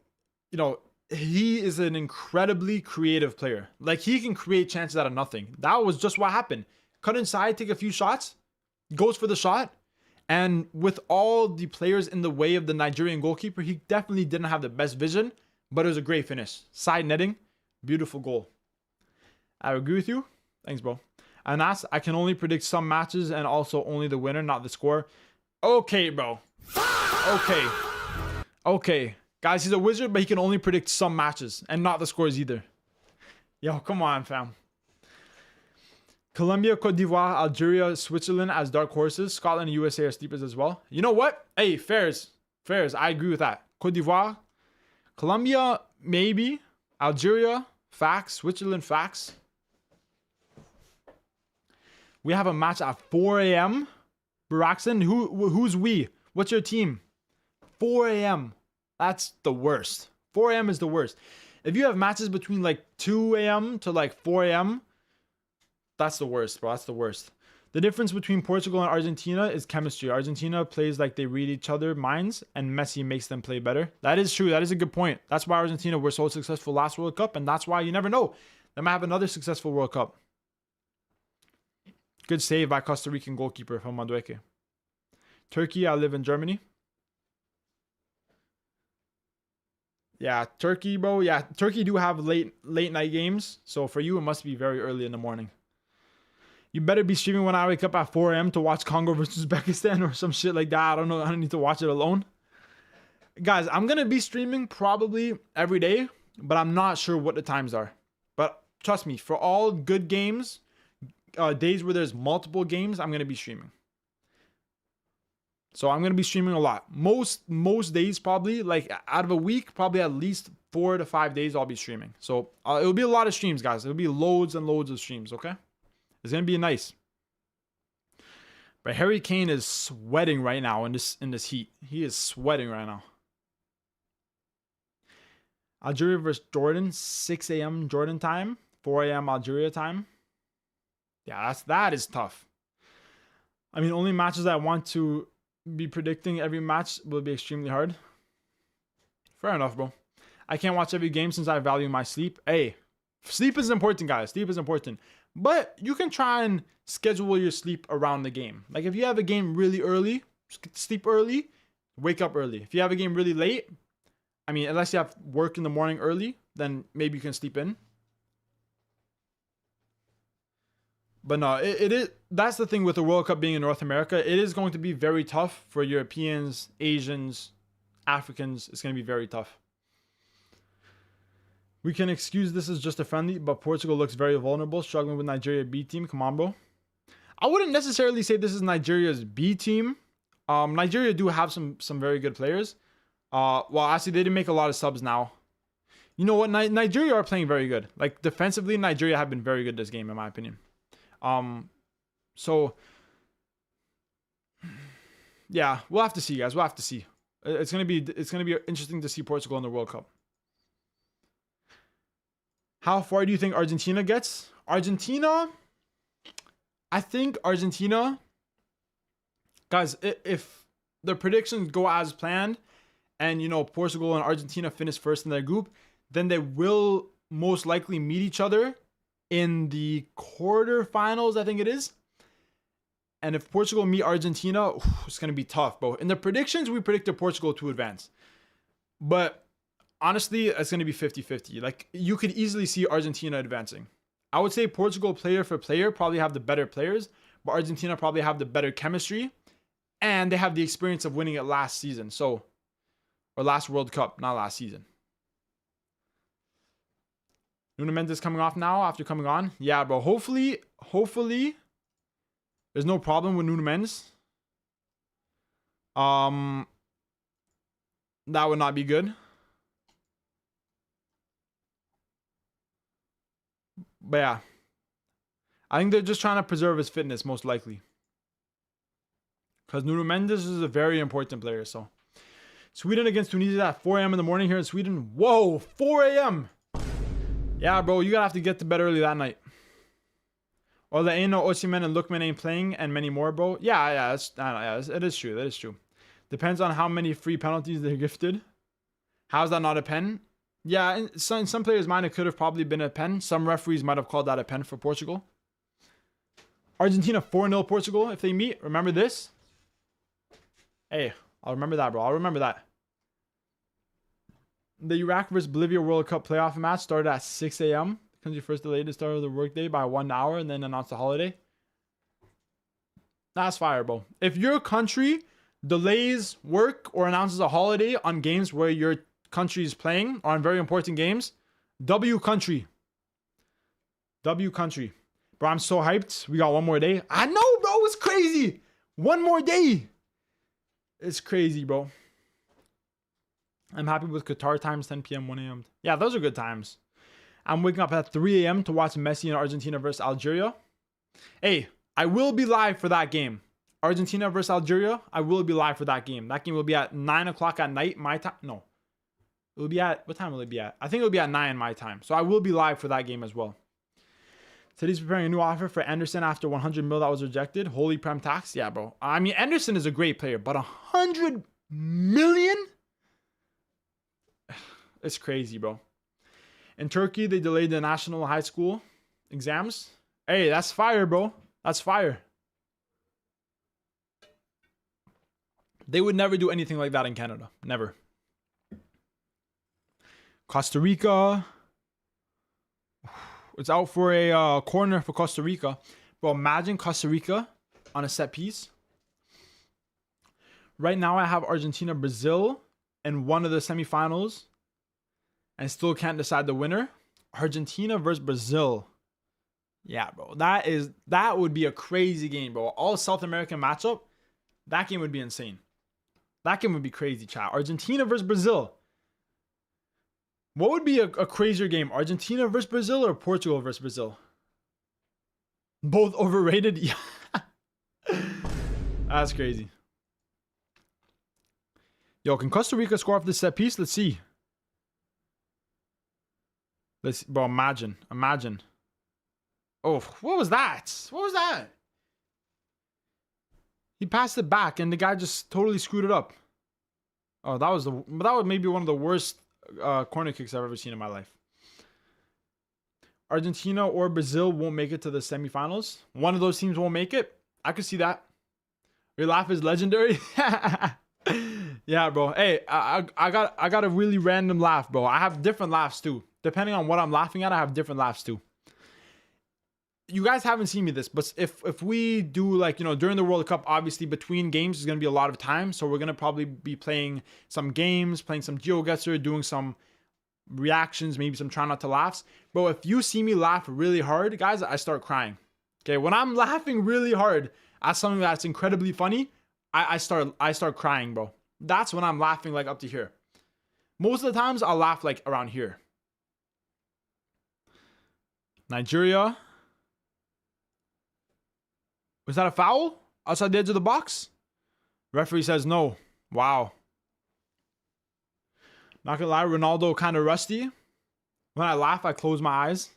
you know, he is an incredibly creative player. Like, he can create chances out of nothing. That was just what happened. Cut inside, take a few shots, goes for the shot. And with all the players in the way of the Nigerian goalkeeper, he definitely didn't have the best vision, but it was a great finish. Side netting, beautiful goal. I agree with you. Thanks, bro. And I can only predict some matches and also only the winner, not the score. Okay, bro. Okay. Guys, he's a wizard, but he can only predict some matches and not the scores either. Yo, come on, fam. Colombia, Cote d'Ivoire, Algeria, Switzerland as dark horses. Scotland and USA are sleepers as well. You know what? Hey, fairs. I agree with that. Cote d'Ivoire, Colombia, maybe. Algeria, facts. Switzerland, facts. We have a match at 4 a.m. Baraxon, who's we? What's your team? 4 a.m. That's the worst. 4 a.m. is the worst. If you have matches between like 2 a.m. to like 4 a.m., that's the worst, bro. That's the worst. The difference between Portugal and Argentina is chemistry. Argentina plays like they read each other's minds, and Messi makes them play better. That is true. That is a good point. That's why Argentina were so successful last World Cup, and that's why you never know. They might have another successful World Cup. Good save by Costa Rican goalkeeper from Madueke. Turkey, I live in Germany. Yeah, Turkey, bro. Yeah, Turkey do have late night games. So for you, it must be very early in the morning. You better be streaming when I wake up at 4 a.m. to watch Congo versus Uzbekistan or some shit like that. I don't know. I don't need to watch it alone. Guys, I'm going to be streaming probably every day, but I'm not sure what the times are. But trust me, for all good games, days where there's multiple games, I'm going to be streaming. So I'm going to be streaming a lot. Most days probably, like out of a week, probably at least 4 to 5 days I'll be streaming. So it'll be a lot of streams, guys. It'll be loads and loads of streams, okay? It's going to be nice. But Harry Kane is sweating right now in this heat. He is sweating right now. Algeria versus Jordan, 6 a.m. Jordan time, 4 a.m. Algeria time. Yeah, that is tough. I mean, only matches I want to be predicting every match will be extremely hard. Fair enough, bro. I can't watch every game since I value my sleep. Hey, sleep is important, guys. Sleep is important. But you can try and schedule your sleep around the game. Like if you have a game really early, sleep early, wake up early. If you have a game really late, I mean, unless you have work in the morning early, then maybe you can sleep in. But no, it is. That's the thing with the World Cup being in North America. It is going to be very tough for Europeans, Asians, Africans. It's going to be very tough. We can excuse this as just a friendly, but Portugal looks very vulnerable, struggling with Nigeria B team. Come on, bro. I wouldn't necessarily say this is Nigeria's B team. Nigeria do have some very good players. Well, actually, they didn't make a lot of subs now. You know what? Nigeria are playing very good. Like defensively, Nigeria have been very good this game, in my opinion. So yeah, we'll have to see, guys. We'll have to see. It's gonna be interesting to see Portugal in the World Cup. How far do you think Argentina gets? I think Argentina, guys, if the predictions go as planned, and you know Portugal and Argentina finish first in their group, then they will most likely meet each other in the quarterfinals, I think it is. And if Portugal meet Argentina, it's going to be tough, bro. In the predictions, we predicted Portugal to advance. But honestly, it's going to be 50-50. Like, you could easily see Argentina advancing. I would say Portugal, player for player, probably have the better players, but Argentina probably have the better chemistry, and they have the experience of winning it last season. So, or last World Cup, not last season. Nuno Mendes coming off now after coming on. Yeah, bro. Hopefully, there's no problem with Nuno Mendes. That would not be good. But yeah, I think they're just trying to preserve his fitness, most likely. Because Nuno Mendes is a very important player. So, Sweden against Tunisia at 4 a.m. in the morning here in Sweden. Whoa, 4 a.m. Yeah, bro, you gotta have to get to bed early that night. Or the Aino, Osimhen, and Lookman ain't playing, and many more, bro. Yeah, it is true. That is true. Depends on how many free penalties they're gifted. How's that not a pen? Yeah, in some players' mind, it could have probably been a pen. Some referees might have called that a pen for Portugal. Argentina 4-0 Portugal if they meet. Remember this? Hey, I'll remember that, bro. I'll remember that. The Iraq vs Bolivia World Cup playoff match started at 6 a.m. The country first delayed the start of the workday by 1 hour and then announced a holiday. That's fire, bro. If your country delays work or announces a holiday on games where your country is playing, or on very important games, W country. W country. Bro, I'm so hyped. We got one more day. I know, bro. It's crazy. One more day. It's crazy, bro. I'm happy with Qatar times 10 p.m., 1 a.m. Yeah, those are good times. I'm waking up at 3 a.m. to watch Messi and Argentina versus Algeria. Hey, I will be live for that game. Argentina versus Algeria, I will be live for that game. That game will be at 9 o'clock at night, my time. No. It will be at, what time will it be at? I think it will be at 9 my time. So I will be live for that game as well. Today's preparing a new offer for Anderson after 100 mil that was rejected. Holy prem tax. Yeah, bro. I mean, Anderson is a great player, but 100 million? It's crazy, bro. In Turkey, they delayed the national high school exams. Hey, that's fire, bro. That's fire. They would never do anything like that in Canada. Never. Costa Rica. It's out for a corner for Costa Rica. Bro, imagine Costa Rica on a set piece. Right now, I have Argentina, Brazil in one of the semifinals. And still can't decide the winner. Argentina versus Brazil. Yeah, bro. That would be a crazy game, bro. All South American matchup. That game would be insane. That game would be crazy, chat. Argentina versus Brazil. What would be a crazier game? Argentina versus Brazil or Portugal versus Brazil? Both overrated? Yeah. That's crazy. Yo, can Costa Rica score off this set piece? Let's see. Bro, imagine. Oh, what was that? What was that? He passed it back and the guy just totally screwed it up. Oh, that was maybe one of the worst corner kicks I've ever seen in my life. Argentina or Brazil won't make it to the semifinals. One of those teams won't make it. I could see that. Your laugh is legendary. Yeah, bro. Hey, I got a really random laugh, bro. I have different laughs too. Depending on what I'm laughing at, I have different laughs too. You guys haven't seen me this, but if we do, like, you know, during the World Cup, obviously between games is going to be a lot of time. So we're going to probably be playing some games, playing some GeoGuessr, doing some reactions, maybe some try not to laughs. But if you see me laugh really hard, guys, I start crying. Okay, when I'm laughing really hard at something that's incredibly funny, I start crying, bro. That's when I'm laughing like up to here. Most of the times I'll laugh like around here. Nigeria. Was that a foul? Outside the edge of the box? Referee says no. Wow. Not gonna lie, Ronaldo kind of rusty. When I laugh, I close my eyes.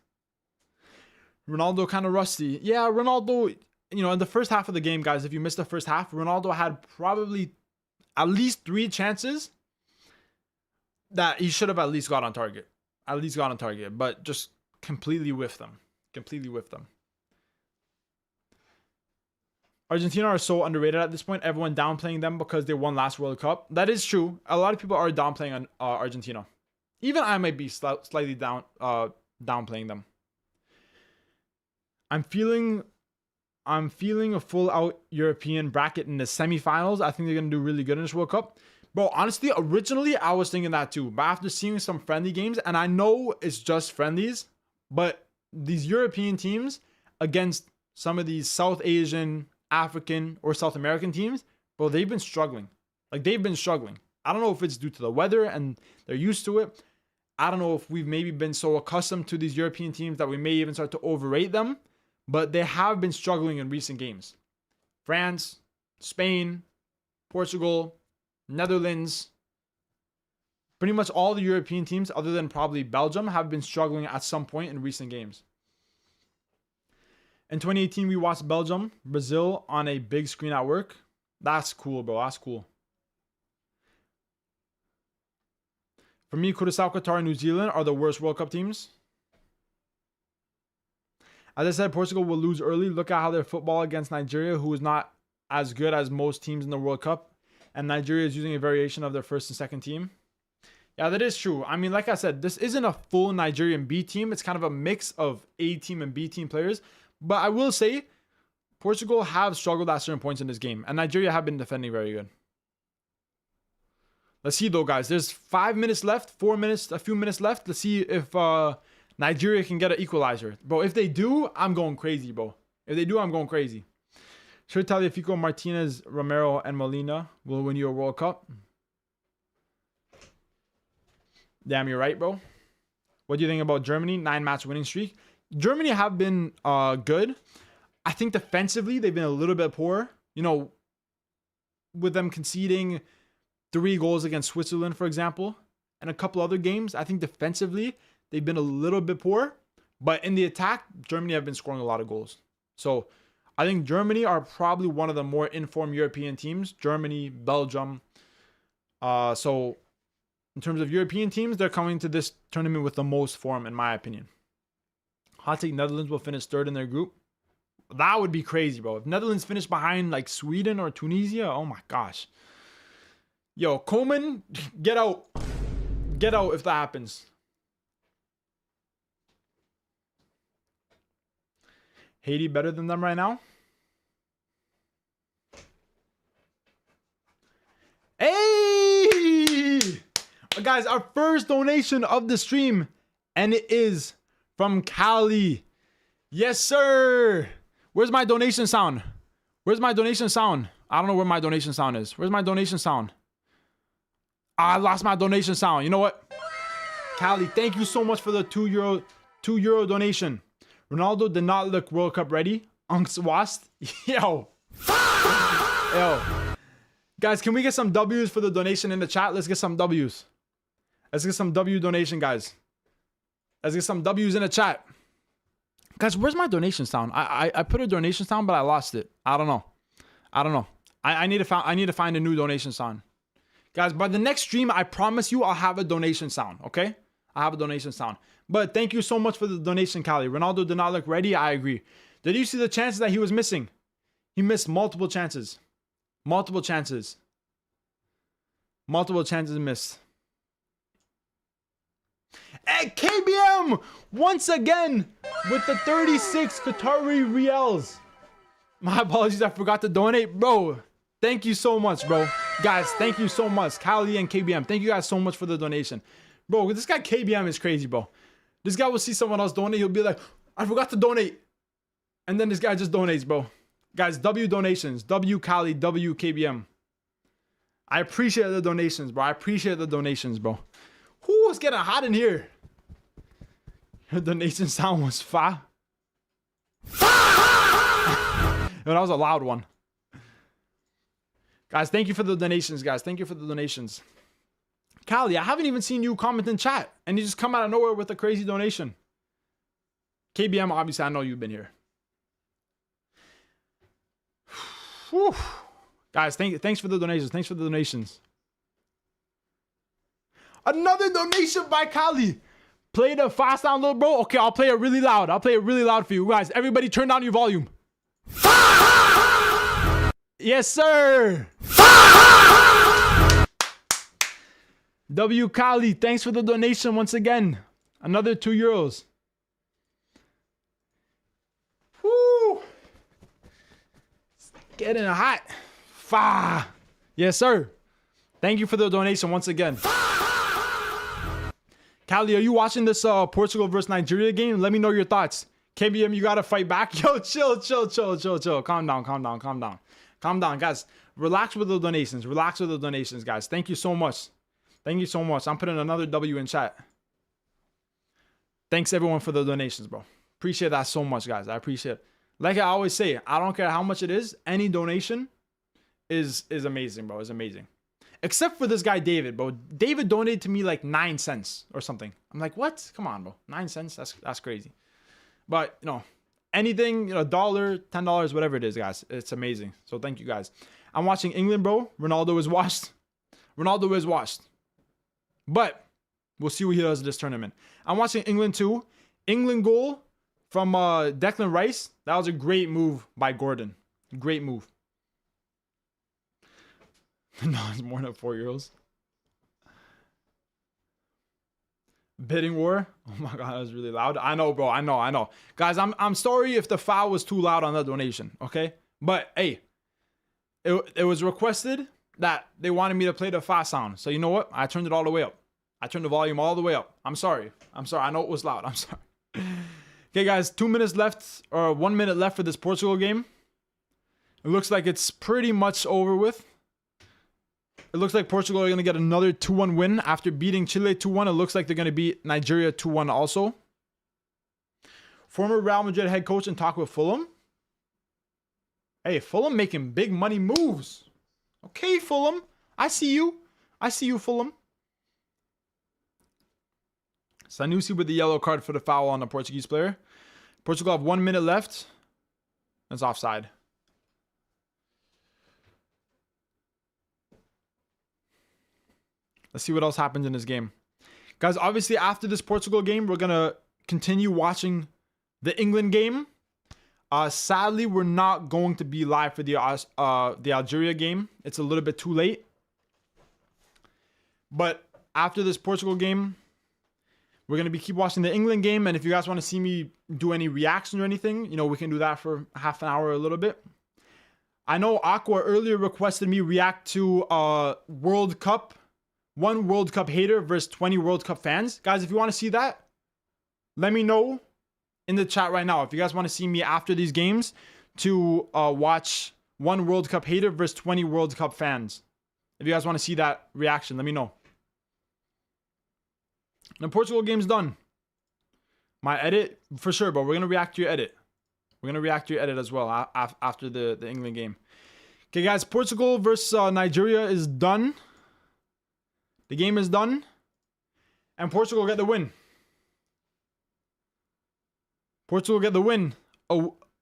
Ronaldo kind of rusty. Yeah, Ronaldo, you know, in the first half of the game, guys, if you missed the first half, Ronaldo had probably at least 3 chances that he should have at least got on target. But just completely whiffed them. Argentina are so underrated at this point. Everyone downplaying them because they won last World Cup. That is true. A lot of people are downplaying Argentina. Even I might be slightly downplaying them. I'm feeling a full out European bracket in the semifinals. I think they're going to do really good in this World Cup. Bro, honestly, originally I was thinking that too. But after seeing some friendly games, and I know it's just friendlies, but these European teams against some of these South Asian, African, or South American teams, bro, they've been struggling. I don't know if it's due to the weather and they're used to it. I don't know if we've maybe been so accustomed to these European teams that we may even start to overrate them. But they have been struggling in recent games. France, Spain, Portugal, Netherlands. Pretty much all the European teams, other than probably Belgium, have been struggling at some point in recent games. In 2018, we watched Belgium, Brazil on a big screen at work. That's cool, bro. That's cool. For me, Curacao, Qatar, and New Zealand are the worst World Cup teams. As I said, Portugal will lose early. Look at how their football against Nigeria, who is not as good as most teams in the World Cup. And Nigeria is using a variation of their first and second team. Yeah, that is true. I mean, like I said, this isn't a full Nigerian B team. It's kind of a mix of A team and B team players. But I will say, Portugal have struggled at certain points in this game. And Nigeria have been defending very good. Let's see though, guys. There's 5 minutes left, 4 minutes, a few minutes left. Let's see if Nigeria can get an equalizer. Bro, if they do, I'm going crazy, bro. If they do, I'm going crazy. Sure, Taliafico, Martinez, Romero, and Molina will win you a World Cup. Damn, you're right, bro. What do you think about Germany? 9-match winning streak. Germany have been good. I think defensively, they've been a little bit poor. You know, with them conceding 3 goals against Switzerland, for example, and a couple other games. I think defensively, they've been a little bit poor. But in the attack, Germany have been scoring a lot of goals. So I think Germany are probably one of the more informed European teams. Germany, Belgium. So in terms of European teams, they're coming to this tournament with the most form, in my opinion. Hot take, Netherlands will finish 3rd in their group. That would be crazy, bro. If Netherlands finish behind like Sweden or Tunisia, oh my gosh. Yo, Coleman, get out. Get out if that happens. Haiti better than them right now? Hey! Guys, our first donation of the stream. And it is from Cali. Yes, sir. Where's my donation sound? Where's my donation sound? I don't know where my donation sound is. Where's my donation sound? I lost my donation sound. You know what? Cali, thank you so much for the 2 euro donation. Ronaldo did not look World Cup ready. Unks Wast. Yo. Yo. Guys, can we get some W's for the donation in the chat? Let's get some W's. Let's get some W donation, guys. Let's get some W's in the chat. Guys, where's my donation sound? I put a donation sound, but I lost it. I don't know. I need to find a new donation sound. Guys, by the next stream, I promise you I'll have a donation sound, okay? I have a donation sound. But thank you so much for the donation, Cali. Ronaldo did not look ready. I agree. Did you see the chances that he was missing? He missed multiple chances. Multiple chances missed. And KBM once again with the 36 Qatari Rials. My apologies, I forgot to donate. Bro, thank you so much, bro. Guys, thank you so much. Kali and KBM, thank you guys so much for the donation. Bro, this guy KBM is crazy, bro. This guy will see someone else donate. He'll be like, I forgot to donate. And then this guy just donates, bro. Guys, W donations. W Kali, W KBM. I appreciate the donations, bro. I appreciate the donations, bro. Whoo, it's getting hot in here. Your donation sound was fa. That was a loud one. Guys, thank you for the donations, guys. Thank you for the donations. Callie, I haven't even seen you comment in chat. And you just come out of nowhere with a crazy donation. KBM, obviously, I know you've been here. Whew. Guys, thanks for the donations. Thanks for the donations. Another donation by Kali. Play the fast sound, little bro. Okay, I'll play it really loud. I'll play it really loud for you guys. Everybody turn down your volume. Yes, sir. W Kali, thanks for the donation once again. Another €2. Woo. It's getting hot. Fa. Yes, sir. Thank you for the donation once again. Kali, are you watching this Portugal versus Nigeria game? Let me know your thoughts. KBM, you gotta fight back. Yo, chill. Calm down, guys. Relax with the donations. Guys. Thank you so much. I'm putting another W in chat. Thanks everyone for the donations, bro. Appreciate that so much, guys. I appreciate it. Like I always say, I don't care how much it is. Any donation is amazing, bro. It's amazing. Except for this guy, David, bro. David donated to me like 9 cents or something. I'm like, what? Come on, bro. 9 cents? That's crazy. But, you know, anything, you know, $1, $10, whatever it is, guys. It's amazing. So thank you, guys. I'm watching England, bro. Ronaldo is washed. But we'll see what he does this tournament. I'm watching England too. England goal from Declan Rice. That was a great move by Gordon. Great move. No, it's more than €4. Bidding war. Oh my god, that was really loud. I know, bro. I know. Guys, I'm sorry if the foul was too loud on that donation. Okay, but hey, it was requested that they wanted me to play the fast sound. So you know what? I turned it all the way up. I turned the volume all the way up. I'm sorry. I know it was loud. I'm sorry. Okay, guys. 2 minutes left, or 1 minute left for this Portugal game. It looks like it's pretty much over with. It looks like Portugal are going to get another 2-1 win. After beating Chile 2-1, it looks like they're going to beat Nigeria 2-1 also. Former Real Madrid head coach and talk with Fulham. Hey, Fulham making big money moves. Okay, Fulham. I see you, Fulham. Sanusi with the yellow card for the foul on the Portuguese player. Portugal have 1 minute left. It's offside. Let's see what else happens in this game. Guys, obviously after this Portugal game, we're going to continue watching the England game. Sadly, we're not going to be live for the Algeria game. It's a little bit too late. But after this Portugal game, we're going to keep watching the England game. And if you guys want to see me do any reactions or anything, you know, we can do that for half an hour or a little bit. I know Aqua earlier requested me react to World Cup. 1 World Cup hater versus 20 World Cup fans. Guys, if you want to see that, let me know in the chat right now. If you guys want to see me after these games to watch 1 World Cup hater versus 20 World Cup fans. If you guys want to see that reaction, let me know. The Portugal game's done. My edit, for sure, but we're going to react to your edit. We're going to react to your edit as well after the England game. Okay, guys, Portugal versus Nigeria is done. The game is done. And Portugal get the win. Portugal get the win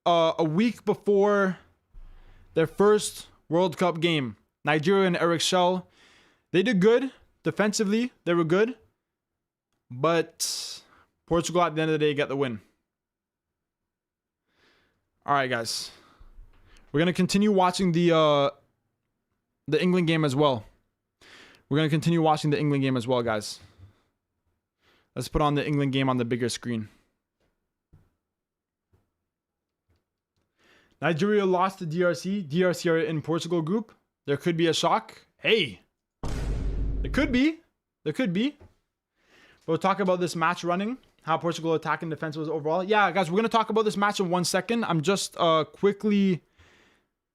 a week before their first World Cup game. Nigeria and Eric Schell, they did good. Defensively, they were good. But Portugal, at the end of the day, get the win. All right, guys. We're going to continue watching the England game as well. We're going to continue watching the England game as well, guys. Let's put on the England game on the bigger screen. Nigeria lost to DRC. DRC are in Portugal group. There could be a shock. Hey. There could be. We'll talk about this match running. How Portugal attack and defense was overall. Yeah, guys, we're going to talk about this match in 1 second. I'm just quickly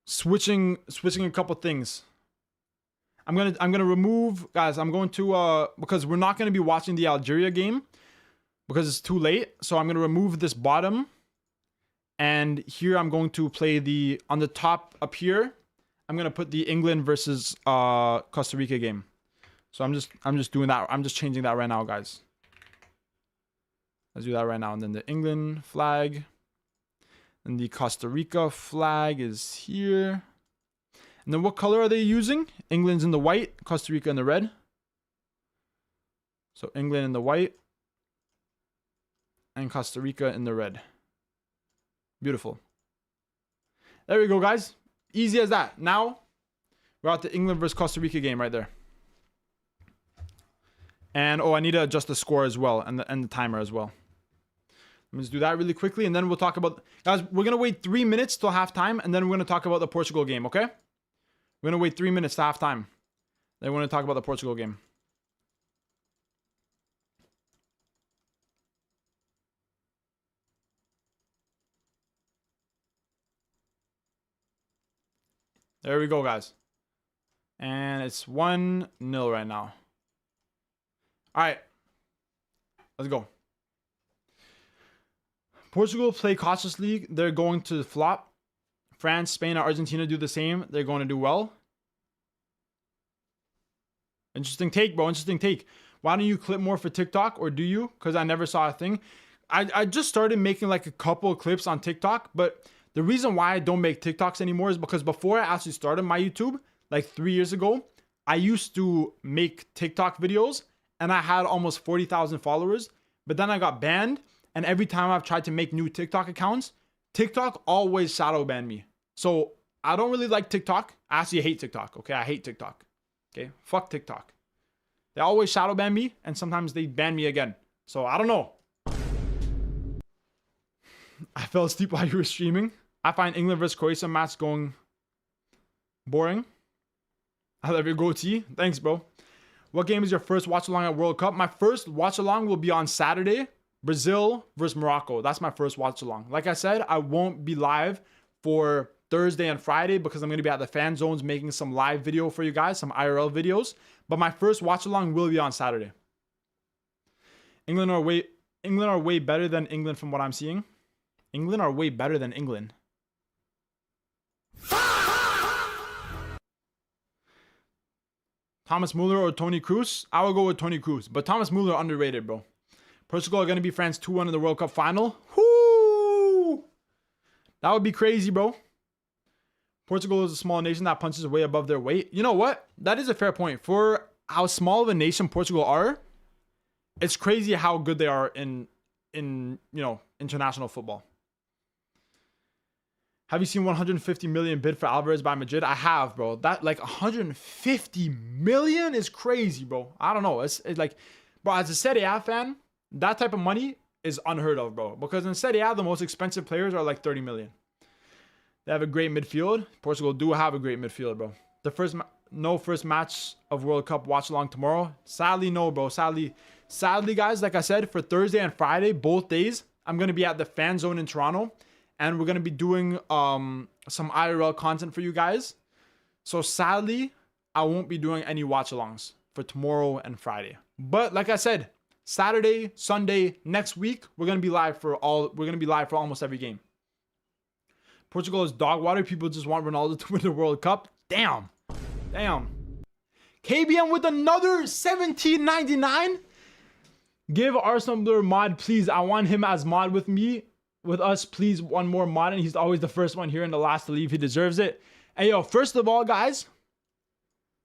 switching a couple things. I'm gonna remove, guys. I'm going to because we're not going to be watching the Algeria game because it's too late. So I'm going to remove this bottom, and here I'm going to play on the top up here. I'm going to put the England versus Costa Rica game. So I'm just doing that. I'm just changing that right now, guys. Let's do that right now. And then the England flag and the Costa Rica flag is here. And then what color are they using? England's in the white, Costa Rica in the red. So England in the white and Costa Rica in the red. Beautiful. There we go, guys. Easy as that. Now, we're at the England versus Costa Rica game right there. And, oh, I need to adjust the score as well and the timer as well. Let me just do that really quickly, and then we'll talk about... Guys, we're going to wait 3 minutes till halftime, and then we're going to talk about the Portugal game, okay? We're going to wait 3 minutes to halftime. Then we're going to talk about the Portugal game. There we go, guys. And it's 1-0 right now. All right. Let's go. Portugal play cautiously. They're going to flop. France, Spain, and Argentina do the same. They're going to do well. Interesting take, bro. Interesting take. Why don't you clip more for TikTok, or do you? Because I never saw a thing. I just started making like a couple of clips on TikTok, but the reason why I don't make TikToks anymore is because before I actually started my YouTube, like 3 years ago, I used to make TikTok videos and I had almost 40,000 followers, but then I got banned. And every time I've tried to make new TikTok accounts, TikTok always shadow banned me. So I don't really like TikTok. I actually hate TikTok. Okay. I hate TikTok. Okay. Fuck TikTok. They always shadow ban me and sometimes they ban me again. So I don't know. I fell asleep while you were streaming. I find England versus Croatia match going boring. I love your goatee. Thanks, bro. What game is your first watch along at World Cup? My first watch along will be on Saturday. Brazil versus Morocco. That's my first watch along. Like I said, I won't be live for Thursday and Friday because I'm going to be at the fan zones making some live video for you guys, some IRL videos. But my first watch along will be on Saturday. England are way better than England from what I'm seeing. England are way better than England. Thomas Muller or Toni Kroos? I will go with Toni Kroos, but Thomas Muller underrated, bro. Portugal are going to be France 2-1 in the World Cup final. Whoo! That would be crazy, bro. Portugal is a small nation that punches way above their weight. You know what? That is a fair point. For how small of a nation Portugal are, it's crazy how good they are in international football. Have you seen 150 million bid for Alvarez by Madrid? I have, bro. That, like, 150 million is crazy, bro. I don't know. It's like, bro, as a Serie A fan, that type of money is unheard of, bro. Because in Serie A, the most expensive players are like 30 million. They have a great midfield. Portugal do have a great midfield, bro. No first match of World Cup watch along tomorrow. Sadly, no, bro. Sadly, guys, like I said, for Thursday and Friday, both days, I'm going to be at the fan zone in Toronto. And we're going to be doing some IRL content for you guys. So sadly, I won't be doing any watch-alongs for tomorrow and Friday. But like I said, Saturday, Sunday, next week, we're going to be live for almost every game. Portugal is dog water. People just want Ronaldo to win the World Cup. Damn. KBM with another $17.99. Give Arsenal their mod, please. I want him as mod with me. With us, please, one more mod, and he's always the first one here and the last to leave. He deserves it. Hey, yo, first of all, guys,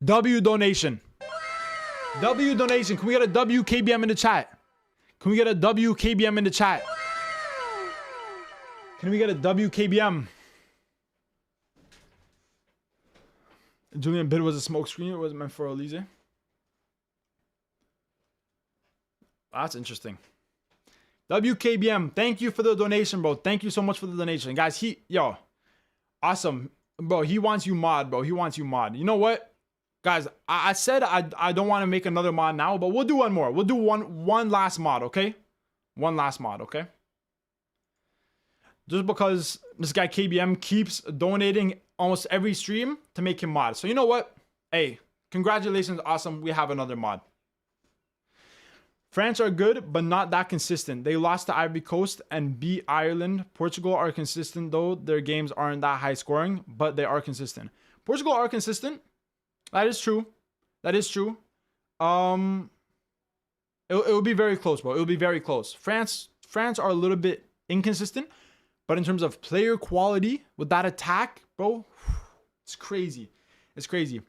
W donation. W donation. Can we get a WKBM in the chat? Can we get a WKBM in the chat? Can we get a WKBM? Julian bid was a smokescreen. It wasn't meant for Elise. That's interesting. WKBM, thank you for the donation, bro. Thank you so much for the donation. Guys, awesome. Bro, he wants you mod, bro. He wants you mod. You know what? Guys, I said I don't want to make another mod now, but we'll do one more. We'll do one last mod, okay? One last mod, okay? Just because this guy KBM keeps donating almost every stream to make him mod. So you know what? Hey, congratulations. Awesome. We have another mod. France are good, but not that consistent. They lost to Ivory Coast and beat Ireland. Portugal are consistent, though. Their games aren't that high scoring, but they are consistent. Portugal are consistent. That is true. That is true. It will be very close, bro. It will be very close. France are a little bit inconsistent, but in terms of player quality with that attack, bro, it's crazy. It's crazy.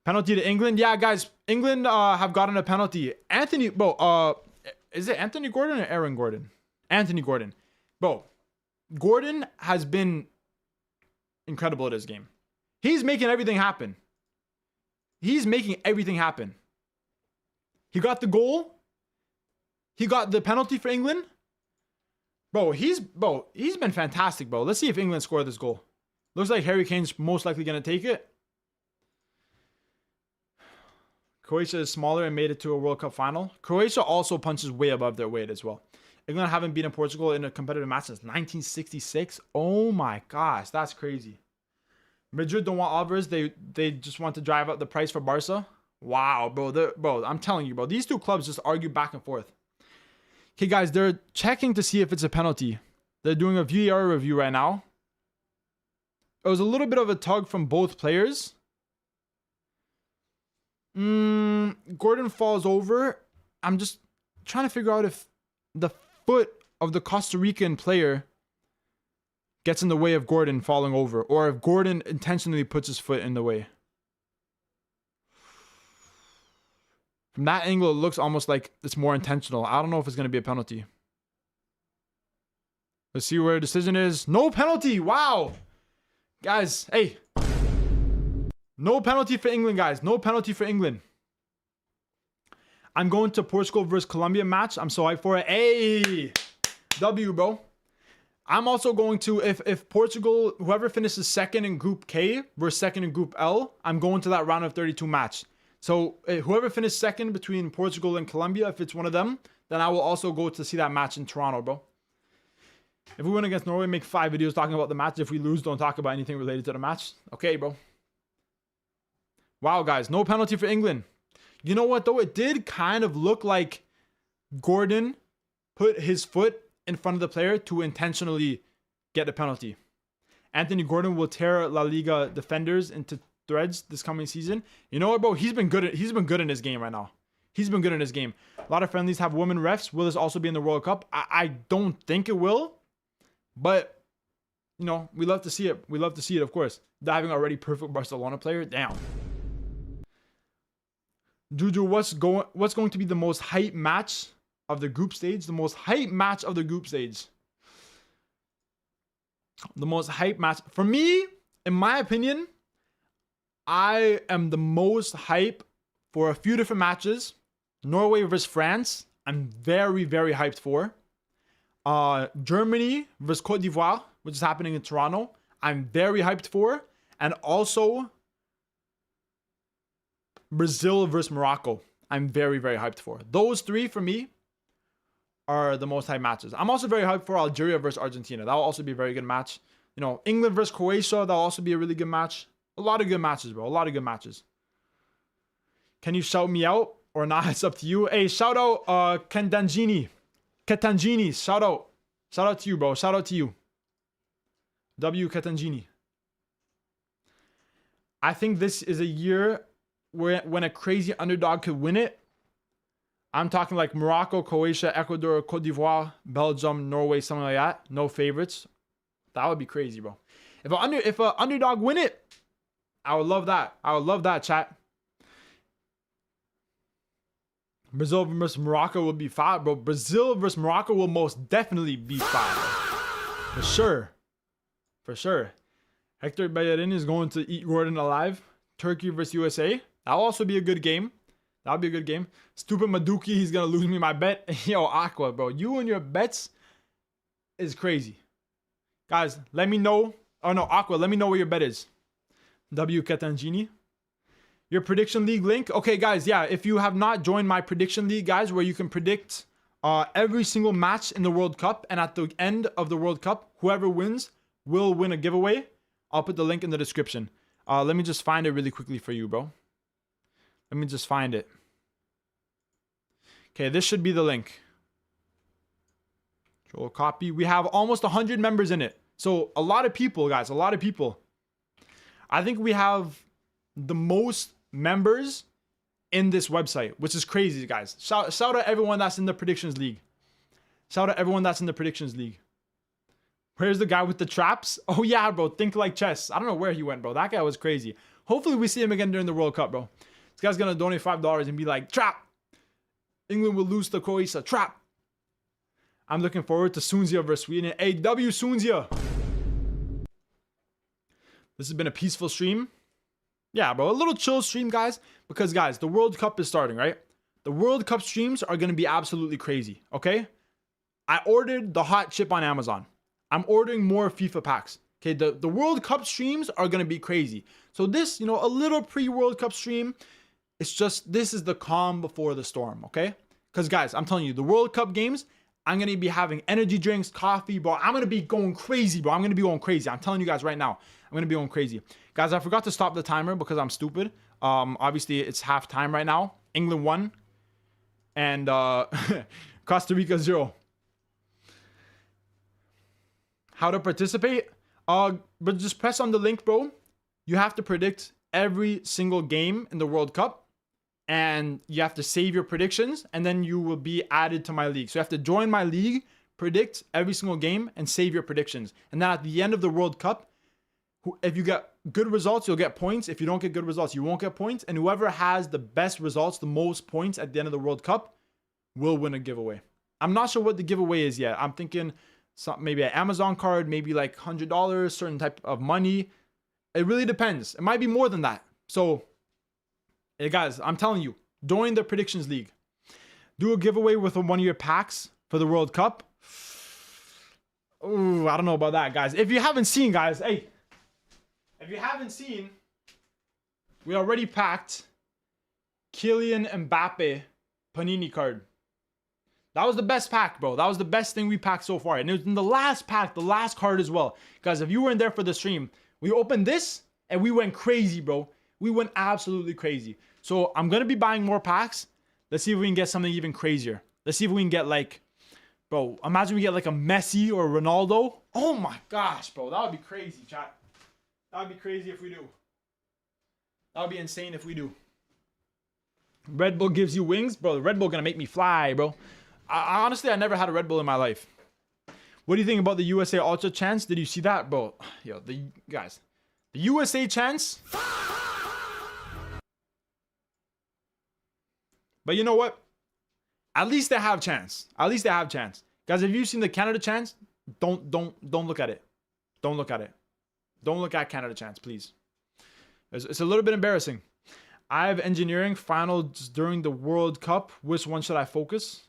Penalty to England. Yeah, guys, England have gotten a penalty. Anthony, bro, is it Anthony Gordon or Aaron Gordon? Anthony Gordon. Bro, Gordon has been incredible at this game. He's making everything happen. He's making everything happen. He got the goal. He got the penalty for England. Bro, he's been fantastic, bro. Let's see if England score this goal. Looks like Harry Kane's most likely going to take it. Croatia is smaller and made it to a World Cup final. Croatia also punches way above their weight as well. England haven't beaten Portugal in a competitive match since 1966. Oh my gosh, that's crazy. Madrid don't want Alvarez. They just want to drive up the price for Barca. Wow, bro, I'm telling you, bro. These two clubs just argue back and forth. Okay, guys, they're checking to see if it's a penalty. They're doing a VAR review right now. It was a little bit of a tug from both players. Gordon falls over. I'm just trying to figure out if the foot of the Costa Rican player gets in the way of Gordon falling over, or if Gordon intentionally puts his foot in the way. From that angle, it looks almost like it's more intentional. I don't know if it's going to be a penalty. Let's see where the decision is. No penalty. Wow. Guys, hey. No penalty for England, guys. No penalty for England. I'm going to Portugal versus Colombia match. I'm so hyped for it. Hey. W, bro. I'm also going to, if Portugal, whoever finishes second in Group K versus second in Group L, I'm going to that round of 32 match. So whoever finished second between Portugal and Colombia, if it's one of them, then I will also go to see that match in Toronto, bro. If we win against Norway, make 5 videos talking about the match. If we lose, don't talk about anything related to the match. Okay, bro. Wow, guys. No penalty for England. You know what, though? It did kind of look like Gordon put his foot in front of the player to intentionally get a penalty. Anthony Gordon will tear La Liga defenders into threads this coming season. You know what, bro? He's been good in his game right now. He's been good in his game. A lot of friendlies have women refs. Will this also be in the World Cup? I don't think it will. But, you know, we love to see it. We love to see it, of course. Diving already perfect Barcelona player. Damn. Juju, what's going to be the most hype match of the group stage? The most hype match of the group stage. The most hype match. For me, in my opinion, I am the most hype for a few different matches. Norway versus France. I'm very, very hyped for. Germany versus Cote d'Ivoire, which is happening in Toronto. I'm very hyped for. And also Brazil versus Morocco. I'm very, very hyped for. Those three, for me, are the most hyped matches. I'm also very hyped for Algeria versus Argentina. That will also be a very good match. You know, England versus Croatia. That'll also be a really good match. A lot of good matches, bro. A lot of good matches. Can you shout me out or not? It's up to you. Hey, shout out Ketangini. Shout out. Shout out to you, bro. Shout out to you. W Ketangini. I think this is a year when a crazy underdog could win it. I'm talking like Morocco, Croatia, Ecuador, Cote d'Ivoire, Belgium, Norway, something like that. No favorites. That would be crazy, bro. If an underdog win it, I would love that. I would love that, chat. Brazil versus Morocco will be fire, bro. Brazil versus Morocco will most definitely be fire. For sure. For sure. Hector Bellerin is going to eat Gordon alive. Turkey versus USA. That'll also be a good game. That'll be a good game. Stupid Maduki, he's going to lose me my bet. Yo, Aqua, bro. You and your bets is crazy. Guys, let me know. Oh, no, Aqua, let me know where your bet is. W. Ketangini. Your prediction league link. Okay, guys, yeah, if you have not joined my prediction league, guys, where you can predict every single match in the World Cup, and at the end of the World Cup, whoever wins will win a giveaway. I'll put the link in the description. Let me just find it really quickly for you, bro. Let me just find it. Okay, this should be the link. Control copy. We have almost 100 members in it. So a lot of people, guys, a lot of people. I think we have the most members in this website, which is crazy, guys. Shout out everyone that's in the predictions league. Shout out everyone that's in the predictions league. Where's the guy with the traps? Oh yeah, bro. Think like chess. I don't know where he went, bro. That guy was crazy. Hopefully we see him again during the World Cup, bro. This guy's gonna donate $5 and be like, trap. England will lose to Croatia. Trap. I'm looking forward to Sunzia versus Sweden. Hey, W Sunzia. This has been a peaceful stream. Yeah, bro. A little chill stream, guys. Because, guys, the World Cup is starting, right? The World Cup streams are going to be absolutely crazy, okay? I ordered the hot chip on Amazon. I'm ordering more FIFA packs. Okay, the World Cup streams are going to be crazy. So this, you know, a little pre-World Cup stream, it's just, this is the calm before the storm, okay? Because, guys, I'm telling you, the World Cup games, I'm going to be having energy drinks, coffee, bro. I'm going to be going crazy, bro. I'm going to be going crazy. I'm telling you guys right now, I'm going to be going crazy. Guys, I forgot to stop the timer because I'm stupid. Obviously, it's half time right now. England won. And Costa Rica 0. How to participate? But just press on the link, bro. You have to predict every single game in the World Cup. And you have to save your predictions. And then you will be added to my league. So you have to join my league, predict every single game, and save your predictions. And then at the end of the World Cup, if you get good results, you'll get points. If you don't get good results, you won't get points. And whoever has the best results, the most points at the end of the World Cup, will win a giveaway. I'm not sure what the giveaway is yet. I'm thinking maybe an Amazon card, maybe like $100, certain type of money. It really depends. It might be more than that. So, hey guys, I'm telling you, join the predictions league. Do a giveaway with one of your packs for the World Cup. Ooh, I don't know about that, guys. If you haven't seen, guys, hey, if you haven't seen, we already packed Kylian Mbappe Panini card. That was the best pack, bro. That was the best thing we packed so far. And it was in the last pack, the last card as well. Guys, if you weren't there for the stream, we opened this and we went crazy, bro. We went absolutely crazy. So I'm going to be buying more packs. Let's see if we can get something even crazier. Let's see if we can get like, bro, imagine we get like a Messi or Ronaldo. Oh my gosh, bro. That would be crazy, chat. That would be crazy if we do. That would be insane if we do. Red Bull gives you wings? Bro, Red Bull going to make me fly, bro. Honestly, I never had a Red Bull in my life. What do you think about the USA Ultra chance? Did you see that, bro? Yo, the USA chance. But you know what? At least they have chance. At least they have chance. Guys, if you've seen the Canada chance, don't look at it. Don't look at it. Don't look at Canada chance, please. It's a little bit embarrassing. I have engineering finals during the World Cup. Which one should I focus?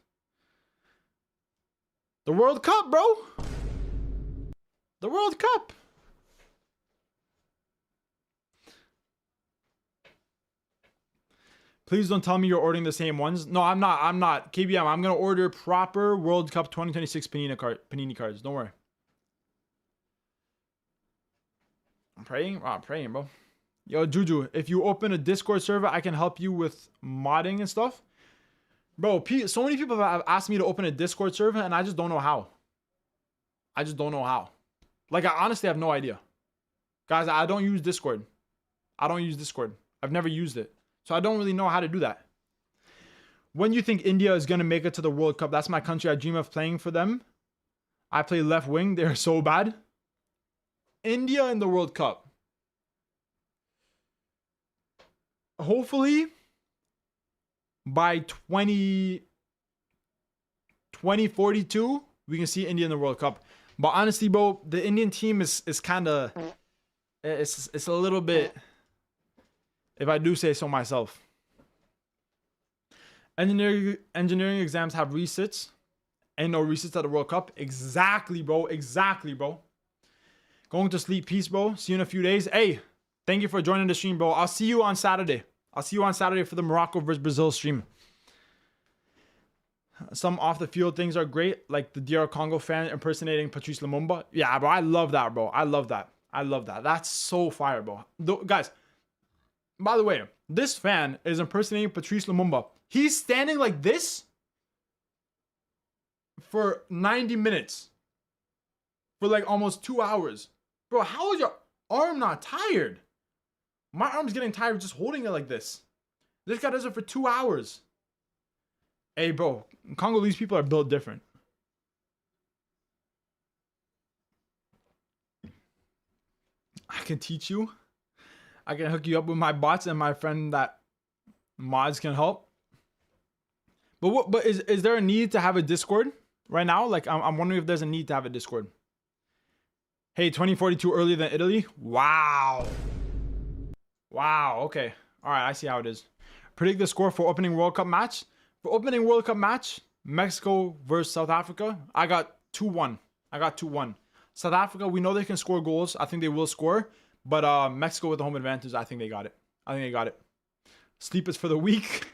The World Cup, bro. The World Cup. Please don't tell me you're ordering the same ones. No, I'm not. KBM, I'm going to order proper World Cup 2026 Panini cards. Don't worry. I'm praying, bro. Yo, Juju, if you open a Discord server, I can help you with modding and stuff. Bro, so many people have asked me to open a Discord server, and I just don't know how. I just don't know how. Like, I honestly have no idea. Guys, I don't use Discord. I don't use Discord. I've never used it. So I don't really know how to do that. When you think India is going to make it to the World Cup, that's my country. I dream of playing for them. I play left wing. They're so bad. India in the World Cup. Hopefully, by 2042, we can see India in the World Cup. But honestly, bro, the Indian team is kind of, it's a little bit, if I do say so myself. Engineering exams have resits. Ain't no resits at the World Cup. Exactly, bro. Exactly, bro. Going to sleep. Peace, bro. See you in a few days. Hey, thank you for joining the stream, bro. I'll see you on Saturday. I'll see you on Saturday for the Morocco versus Brazil stream. Some off the field things are great, like the DR Congo fan impersonating Patrice Lumumba. Yeah, bro. I love that, bro. I love that. I love that. That's so fire, bro. Guys, by the way, this fan is impersonating Patrice Lumumba. He's standing like this for 90 minutes. For like almost 2 hours. Bro, how is your arm not tired? My arm's getting tired just holding it like this. This guy does it for 2 hours. Hey, bro. Congolese people are built different. I can teach you. I can hook you up with my bots and my friend that mods can help. But is there a need to have a Discord right now? Like I'm wondering if there's a need to have a Discord. Hey, 2042 earlier than Italy. Wow. Wow. Okay. All right. I see how it is. Predict the score for opening World Cup match. For opening World Cup match, Mexico versus South Africa. I got 2-1. I got 2-1. South Africa, we know they can score goals. I think they will score. But Mexico with the home advantage, I think they got it. I think they got it. Sleep is for the weak.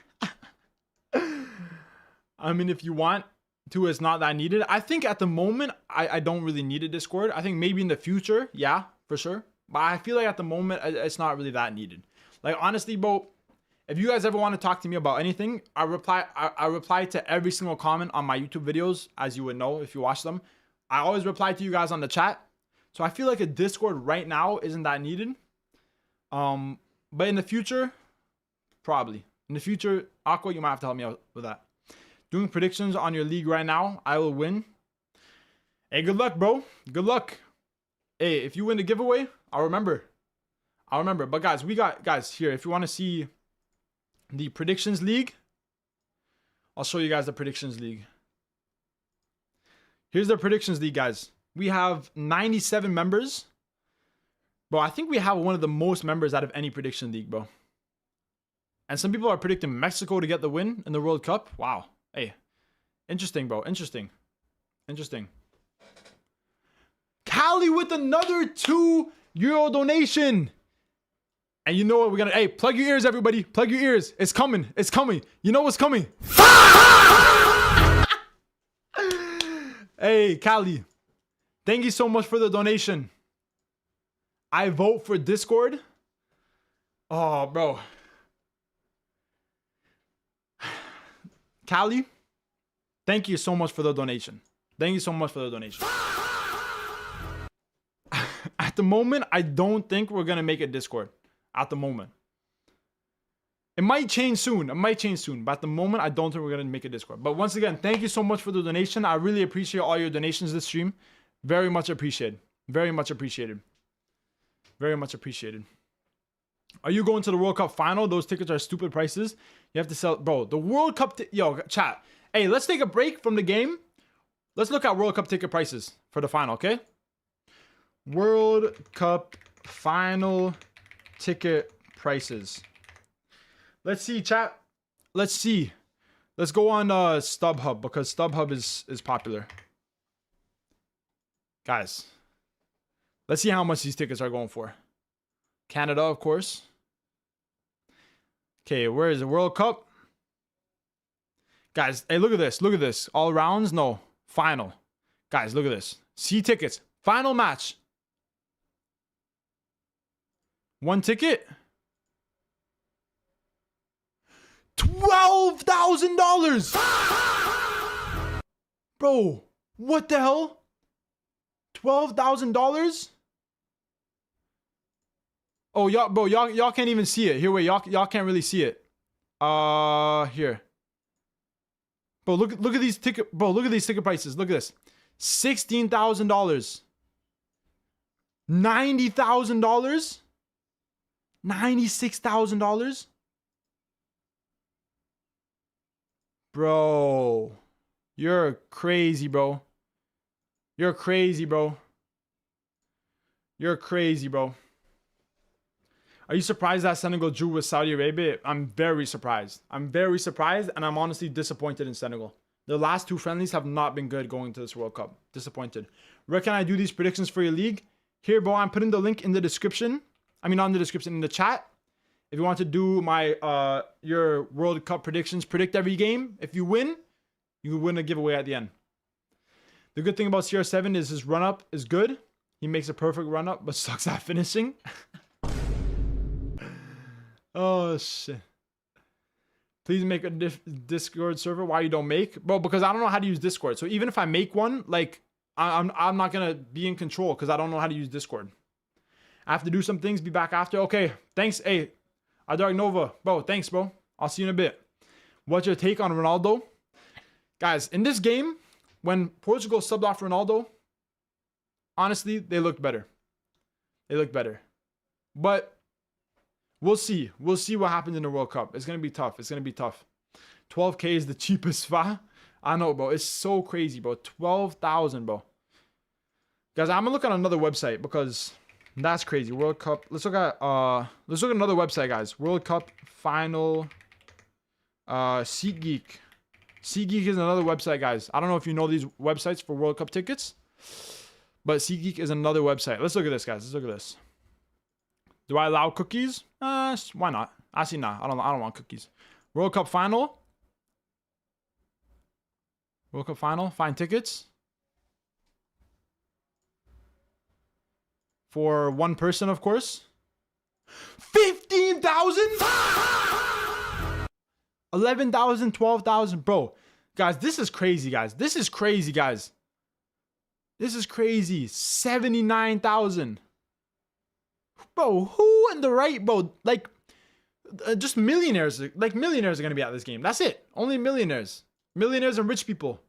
I mean, if you want to, it's not that needed. I think at the moment, I don't really need a Discord. I think maybe in the future, yeah, for sure. But I feel like at the moment, it's not really that needed. Like, honestly, bro, if you guys ever want to talk to me about anything, I reply to every single comment on my YouTube videos, as you would know if you watch them. I always reply to you guys on the chat. So I feel like a Discord right now isn't that needed. But in the future, probably. In the future, Aqua, you might have to help me out with that. Doing predictions on your league right now. I will win. Hey, good luck, bro. Good luck. Hey, if you win the giveaway, I'll remember. I'll remember. But guys, we got, guys, here, if you want to see the predictions league, I'll show you guys the predictions league. Here's the predictions league, guys. We have 97 members. Bro, I think we have one of the most members out of any prediction league, bro. And some people are predicting Mexico to get the win in the World Cup. Wow. Hey, interesting, bro. Interesting. Interesting. Cali with another €2 donation. And you know what we're gonna, hey, plug your ears, everybody. Plug your ears. It's coming. It's coming. You know what's coming. Hey, Cali. Thank you so much for the donation. I vote for Discord. Oh, bro. Cali, thank you so much for the donation. Thank you so much for the donation. At the moment, I don't think we're going to make a Discord. At the moment. It might change soon. It might change soon. But at the moment, I don't think we're going to make a Discord. But once again, thank you so much for the donation. I really appreciate all your donations this stream. Very much appreciated. Very much appreciated. Very much appreciated. Are you going to the World Cup final? Those tickets are stupid prices. You have to sell, bro. The World Cup, yo, chat. Hey, let's take a break from the game. Let's look at World Cup ticket prices for the final, okay? World Cup final ticket prices. Let's see, chat. Let's see. Let's go on StubHub because StubHub is popular. Guys, let's see how much these tickets are going for. Canada, of course. Okay, where is the World Cup? Guys, hey, look at this. Look at this. All rounds? No. Final. Guys, look at this. See tickets. Final match. One ticket. $12,000. Bro, what the hell? $12,000? Oh, y'all, bro, y'all can't even see it. Here, wait, y'all can't really see it. Here. Bro, look at these ticket, bro, look at these ticket prices. Look at this. $16,000. $90,000. $96,000. Bro, you're crazy, bro. You're crazy, bro. You're crazy, bro. Are you surprised that Senegal drew with Saudi Arabia? I'm very surprised. I'm very surprised, and I'm honestly disappointed in Senegal. The last two friendlies have not been good going to this World Cup. Disappointed. Where can I do these predictions for your league? Here, bro, I'm putting the link in the description. I mean, not in the description, in the chat. If you want to do my your World Cup predictions, predict every game. If you win a giveaway at the end. The good thing about CR7 is his run-up is good. He makes a perfect run-up, but sucks at finishing. Oh, shit. Please make a Discord server. Why you don't make? Bro, because I don't know how to use Discord. So even if I make one, like, I'm not going to be in control because I don't know how to use Discord. I have to do some things, be back after. Okay, thanks. Hey, Adark Nova. Bro, thanks, bro. I'll see you in a bit. What's your take on Ronaldo? Guys, in this game, when Portugal subbed off Ronaldo, honestly, they looked better. They look better. But we'll see. We'll see what happens in the World Cup. It's going to be tough. It's going to be tough. 12K is the cheapest, va? I know, bro. It's so crazy, bro. 12,000, bro. Guys, I'm gonna look at another website because that's crazy. World Cup. Let's look at another website, guys. World Cup final. SeatGeek. SeatGeek is another website, guys. I don't know if you know these websites for World Cup tickets, but SeatGeek is another website. Let's look at this, guys. Let's look at this. Do I allow cookies? Why not? Actually, nah. I don't want cookies. World Cup final. World Cup final. Find tickets. For one person, of course. 15,000? 11,000, 12,000. Bro, guys, this is crazy, guys. This is crazy, guys. This is crazy. 79,000. Bro, who in the right, bro? Like, just millionaires. Like, millionaires are going to be at this game. That's it. Only millionaires. Millionaires and rich people.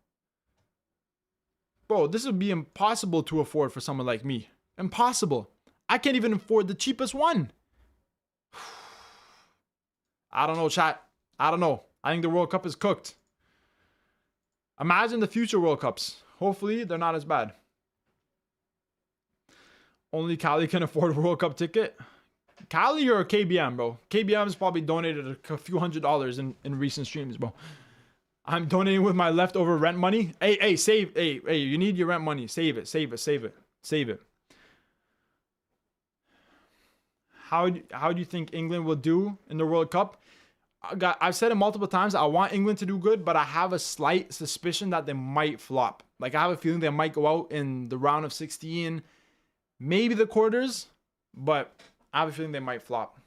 Bro, this would be impossible to afford for someone like me. Impossible. I can't even afford the cheapest one. I don't know, chat. I don't know. I think the World Cup is cooked. Imagine the future World Cups. Hopefully, they're not as bad. Only Cali can afford a World Cup ticket. Cali or KBM, bro? KBM has probably donated a few $100s in recent streams, bro. I'm donating with my leftover rent money. Hey, save. Hey, you need your rent money. Save it. How do you think England will do in the World Cup? I've said it multiple times. I want England to do good, but I have a slight suspicion that they might flop. Like, I have a feeling they might go out in the round of 16, maybe the quarters, but I have a feeling they might flop.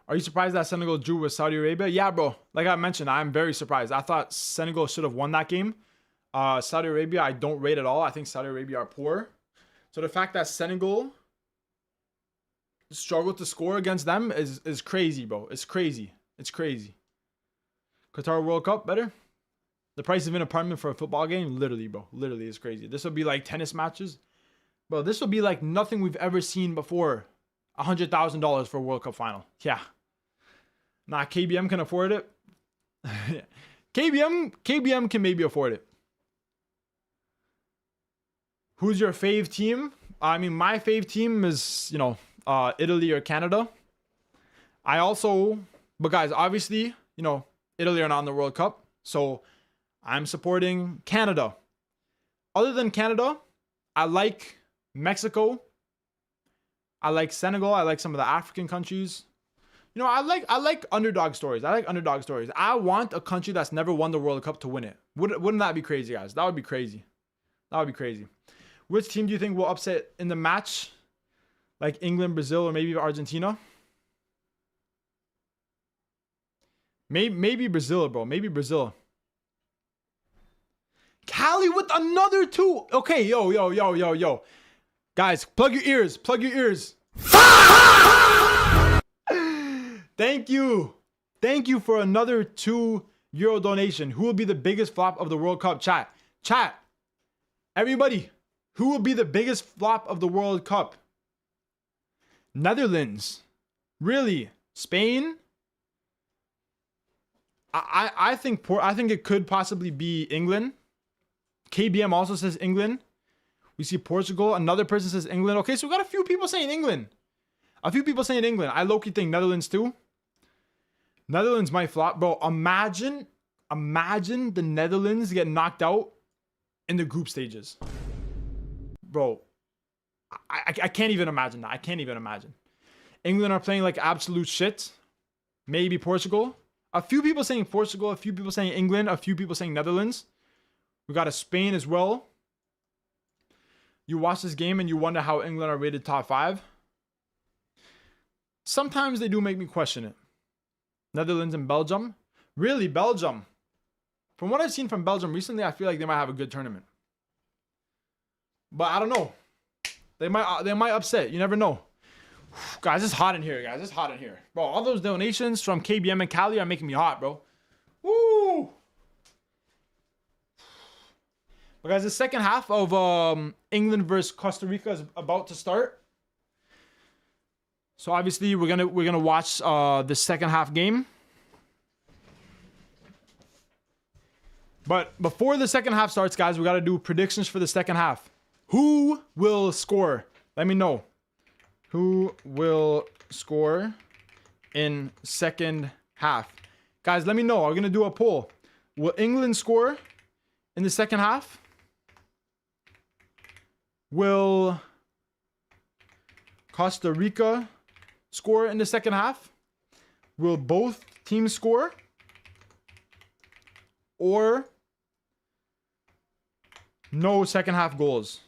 Are you surprised that Senegal drew with Saudi Arabia? Yeah, bro. Like I mentioned, I'm very surprised. I thought Senegal should have won that game. Saudi Arabia, I don't rate at all. I think Saudi Arabia are poor. So the fact that Senegal struggled to score against them is crazy, bro. It's crazy. It's crazy. Qatar World Cup, better? The price of an apartment for a football game? Literally, bro. Literally, is crazy. This will be like tennis matches. Bro, this will be like nothing we've ever seen before. $100,000 for a World Cup final. Yeah. Nah, KBM can afford it. KBM can maybe afford it. Who's your fave team? I mean, my fave team is, Italy or Canada. But guys, obviously, Italy are not in the World Cup. So I'm supporting Canada. Other than Canada, I like Mexico. I like Senegal. I like some of the African countries. I like underdog stories. I want a country that's never won the World Cup to win it. Wouldn't that be crazy, guys? That would be crazy. Which team do you think will upset in the match? Like England, Brazil, or maybe Argentina? Maybe Brazil, bro. Maybe Brazil. Cali with another 2. Okay, yo. Guys, plug your ears. Thank you for another €2 donation. Who will be the biggest flop of the World Cup? Chat. Everybody, who will be the biggest flop of the World Cup? Netherlands. Really? Spain? I think it could possibly be England. KBM also says England. We see Portugal. Another person says England. Okay, so we got a few people saying England. I low-key think Netherlands too. Netherlands might flop. Bro, imagine the Netherlands get knocked out in the group stages. Bro, I can't even imagine that. I can't even imagine. England are playing like absolute shit. Maybe Portugal. A few people saying Portugal. A few people saying England. A few people saying Netherlands. We got a Spain as well. You watch this game and you wonder how England are rated top 5. Sometimes they do make me question it. Netherlands and Belgium. Really, Belgium? From what I've seen from Belgium recently, I feel like they might have a good tournament. But I don't know. They might upset. You never know. Guys, it's hot in here, Bro, all those donations from KBM and Cali are making me hot, bro. Woo! But guys, the second half of England versus Costa Rica is about to start. So obviously we're gonna watch the second half game. But before the second half starts, guys, we gotta do predictions for the second half. Who will score? Let me know. Who will score in second half? Guys, let me know. I'm gonna do a poll. Will England score in the second half? Will Costa Rica score in the second half? Will both teams score? Or no second half goals?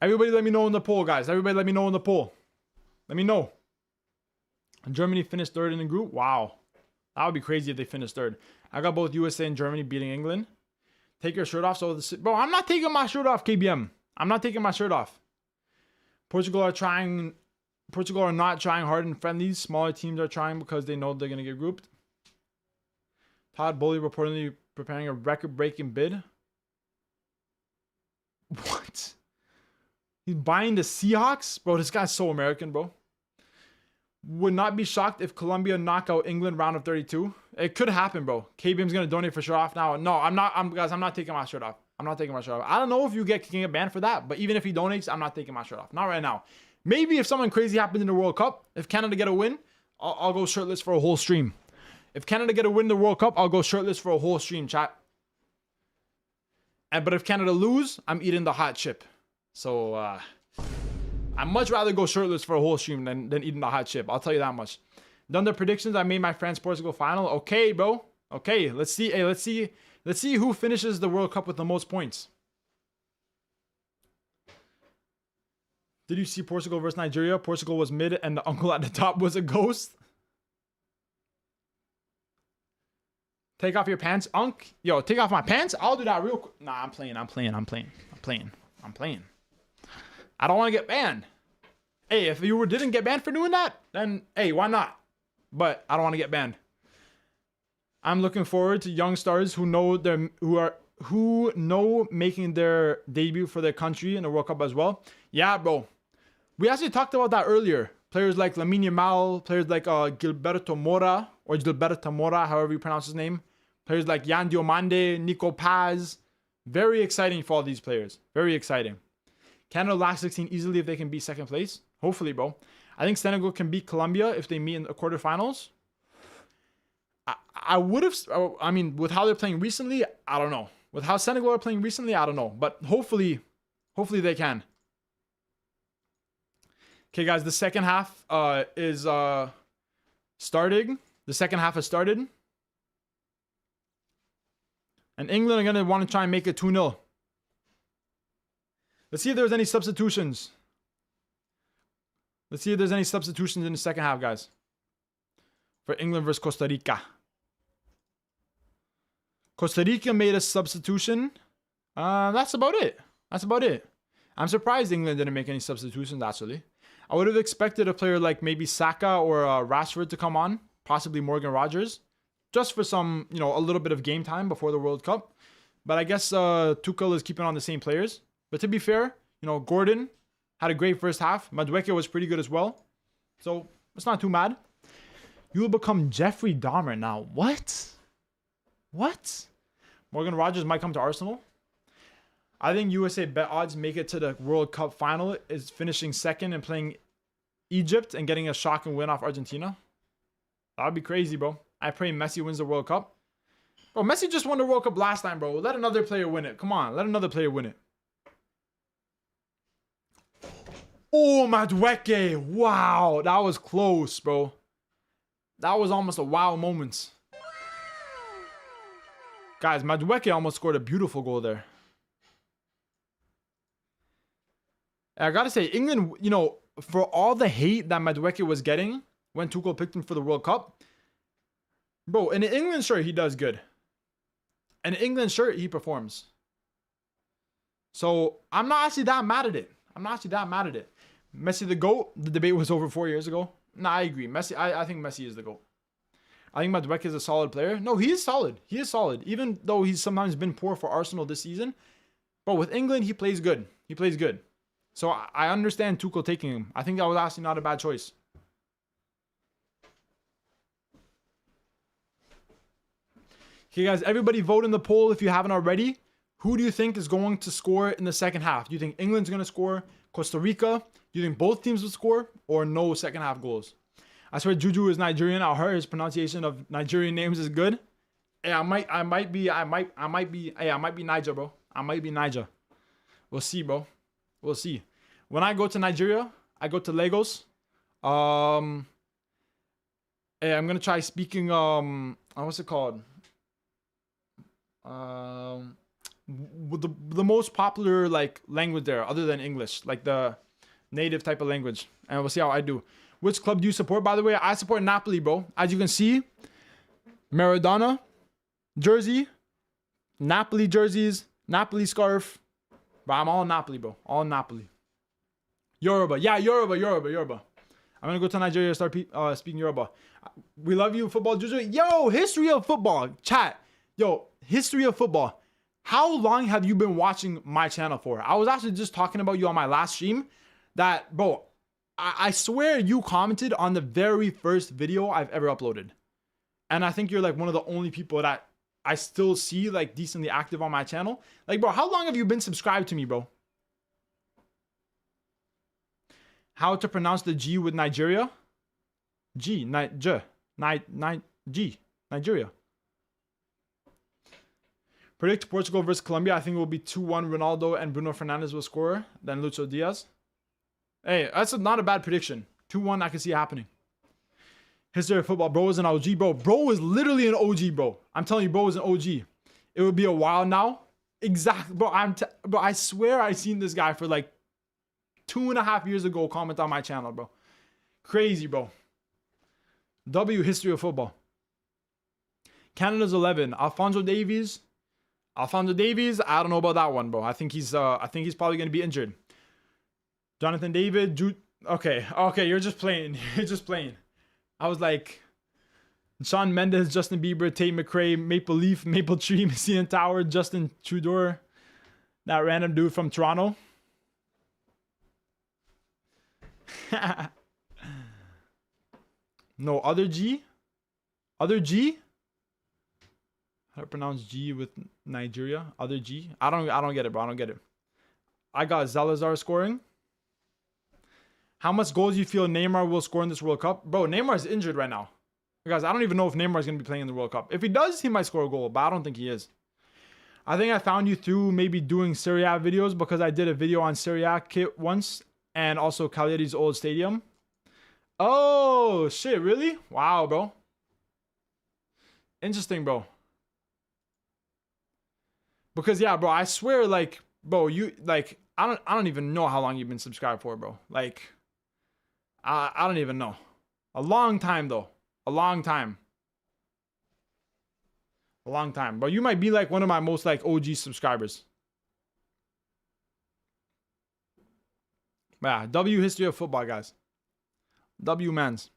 Everybody let me know in the poll, guys. Everybody let me know in the poll. Let me know. Germany finished third in the group. Wow. That would be crazy if they finished third. I got both USA and Germany beating England. Take your shirt off. Bro, I'm not taking my shirt off, KBM. I'm not taking my shirt off. Portugal are not trying hard in friendlies. Smaller teams are trying because they know they're going to get grouped. Todd Bowley reportedly preparing a record-breaking bid. What? He's buying the Seahawks? Bro, this guy's so American, bro. Would not be shocked if Colombia knock out England round of 32. It could happen, bro. KBM's going to donate for shirt off now. No, guys, I'm not taking my shirt off. I'm not taking my shirt off. I don't know if you can get banned for that, but even if he donates, I'm not taking my shirt off. Not right now. Maybe if something crazy happens in the World Cup, if Canada get a win, I'll go shirtless for a whole stream. If Canada get a win in the World Cup, I'll go shirtless for a whole stream, chat. But if Canada lose, I'm eating the hot chip. So, I'd much rather go shirtless for a whole stream than eating the hot chip. I'll tell you that much. Done the predictions. I made my France-Portugal final. Okay, bro. Okay, let's see. Hey, let's see who finishes the World Cup with the most points. Did you see Portugal versus Nigeria? Portugal was mid and the uncle at the top was a ghost. Take off your pants, Unk. Yo, take off my pants? I'll do that real quick. Nah, I'm playing. I don't want to get banned. Hey, if you didn't get banned for doing that, then hey, why not? But I don't want to get banned. I'm looking forward to young stars who know making their debut for their country in the World Cup as well. Yeah, bro. We actually talked about that earlier. Players like Lamine Yamal, players like Gilberto Mora, or Gilberto Mora, however you pronounce his name. Players like Yan Diomande, Nico Paz. Very exciting for all these players. Very exciting. Canada last 16 easily if they can beat second place. Hopefully, bro. I think Senegal can beat Colombia if they meet in the quarterfinals. I would have... I mean, with how they're playing recently, I don't know. With how Senegal are playing recently, I don't know. But hopefully they can. Okay, guys. The second half is starting. The second half has started. And England are going to want to try and make it 2-0. Let's see if there's any substitutions. Let's see if there's any substitutions in the second half, guys. For England versus Costa Rica. Costa Rica made a substitution. That's about it. I'm surprised England didn't make any substitutions, actually. I would have expected a player like maybe Saka or Rashford to come on. Possibly Morgan Rogers. Just for some, a little bit of game time before the World Cup. But I guess Tuchel is keeping on the same players. But to be fair, Gordon had a great first half. Madueke was pretty good as well. So, it's not too mad. You will become Jeffrey Dahmer now. What? Morgan Rogers might come to Arsenal. I think USA bet odds make it to the World Cup final is finishing second and playing Egypt and getting a shocking win off Argentina. That would be crazy, bro. I pray Messi wins the World Cup. Bro, Messi just won the World Cup last time, bro. Let another player win it. Come on, let another player win it. Oh, Madueke. Wow, that was close, bro. That was almost a wow moment. Guys, Madueke almost scored a beautiful goal there. I gotta say, England, for all the hate that Madueke was getting when Tuchel picked him for the World Cup, bro, in an England shirt, he does good. In an England shirt, he performs. So, I'm not actually that mad at it. Messi the GOAT, the debate was over 4 years ago. Nah, I agree. Messi, I think Messi is the GOAT. I think Madueke is a solid player. No, he is solid. He is solid. Even though he's sometimes been poor for Arsenal this season. But with England, he plays good. He plays good. So I understand Tuchel taking him. I think that was actually not a bad choice. Okay, guys, everybody vote in the poll if you haven't already. Who do you think is going to score in the second half? Do you think England's going to score? Costa Rica? Do you think both teams will score? Or no second half goals? I swear Juju is Nigerian. I heard his pronunciation of Nigerian names is good. Hey, I might be Niger, bro. I might be Niger. We'll see, bro. We'll see. When I go to Nigeria, I go to Lagos. Hey, I'm gonna try speaking what's it called? The most popular like language there other than English, like the native type of language, and we'll see how I do. Which club do you support? By the way, I support Napoli, bro. As you can see, Maradona jersey, Napoli jerseys, Napoli scarf. But I'm all Napoli, bro. All Napoli. Yoruba. Yeah, Yoruba. I'm gonna go to Nigeria and start speaking Yoruba. We love you, football Juju. Yo, history of football. Chat. Yo, history of football. How long have you been watching my channel for? I was actually just talking about you on my last stream. That, bro, I swear you commented on the very first video I've ever uploaded. And I think you're like one of the only people that I still see like decently active on my channel. Like, bro, how long have you been subscribed to me, bro? How to pronounce the G with Nigeria? G, Nigeria. Predict Portugal versus Colombia. I think it will be 2-1. Ronaldo and Bruno Fernandes will score. Then Lucho Diaz. Hey, that's not a bad prediction. 2-1, I can see it happening. History of football. Bro is an OG, bro. Bro is literally an OG, bro. I'm telling you, bro is an OG. It would be a while now. Exactly, bro. Bro, I swear I seen this guy for like 2.5 years ago comment on my channel, bro. Crazy, bro. W, history of football. Canada's 11. Alphonso Davies, I don't know about that one, bro. I think he's probably gonna be injured. Jonathan David, okay, you're just playing. You're just playing. I was like, Shawn Mendes, Justin Bieber, Tate McRae, Maple Leaf, Maple Tree, CN Tower, Justin Trudeau, that random dude from Toronto. No, other G? Other G? How to pronounce G with Nigeria? Other G? I don't get it, bro. I don't get it. I got Zalazar scoring. How much goals do you feel Neymar will score in this World Cup? Bro, Neymar is injured right now. Guys, I don't even know if Neymar is going to be playing in the World Cup. If he does, he might score a goal, but I don't think he is. I think I found you through maybe doing Serie A videos because I did a video on Serie A kit once and also Cagliari's old stadium. Oh, shit, really? Wow, bro. Interesting, bro. Because, yeah, bro, I swear, like, bro, you, like, I don't even know how long you've been subscribed for, bro. Like, I don't even know. A long time, though. A long time. A long time. But you might be, like, one of my most, like, OG subscribers. But yeah, W, history of football, guys. W, mans.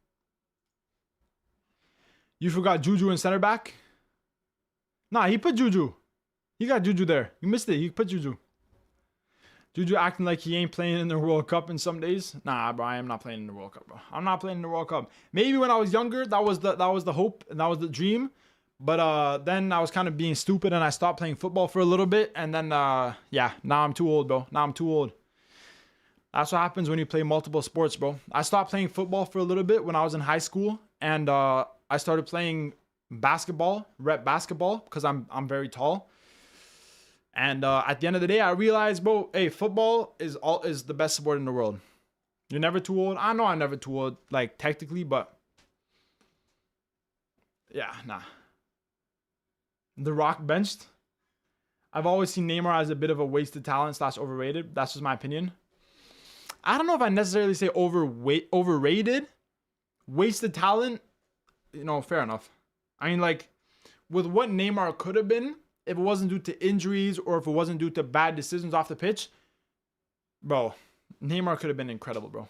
You forgot Juju in center back? Nah, he put Juju. He got Juju there. You missed it. He put Juju. Juju acting like he ain't playing in the World Cup in some days. Nah, bro, I am not playing in the World Cup, bro. I'm not playing in the World Cup. Maybe when I was younger, that was the hope and that was the dream. But then I was kind of being stupid and I stopped playing football for a little bit. And then, yeah, now I'm too old, bro. Now I'm too old. That's what happens when you play multiple sports, bro. I stopped playing football for a little bit when I was in high school. And I started playing basketball, rep basketball, because I'm very tall. And at the end of the day, I realized, bro, hey, football is the best sport in the world. You're never too old. I know I'm never too old, like, technically, but yeah, nah. The Rock benched. I've always seen Neymar as a bit of a wasted talent / overrated. That's just my opinion. I don't know if I necessarily say overrated. Wasted talent, you know, fair enough. I mean, like, with what Neymar could have been, if it wasn't due to injuries or if it wasn't due to bad decisions off the pitch, bro, Neymar could have been incredible, bro.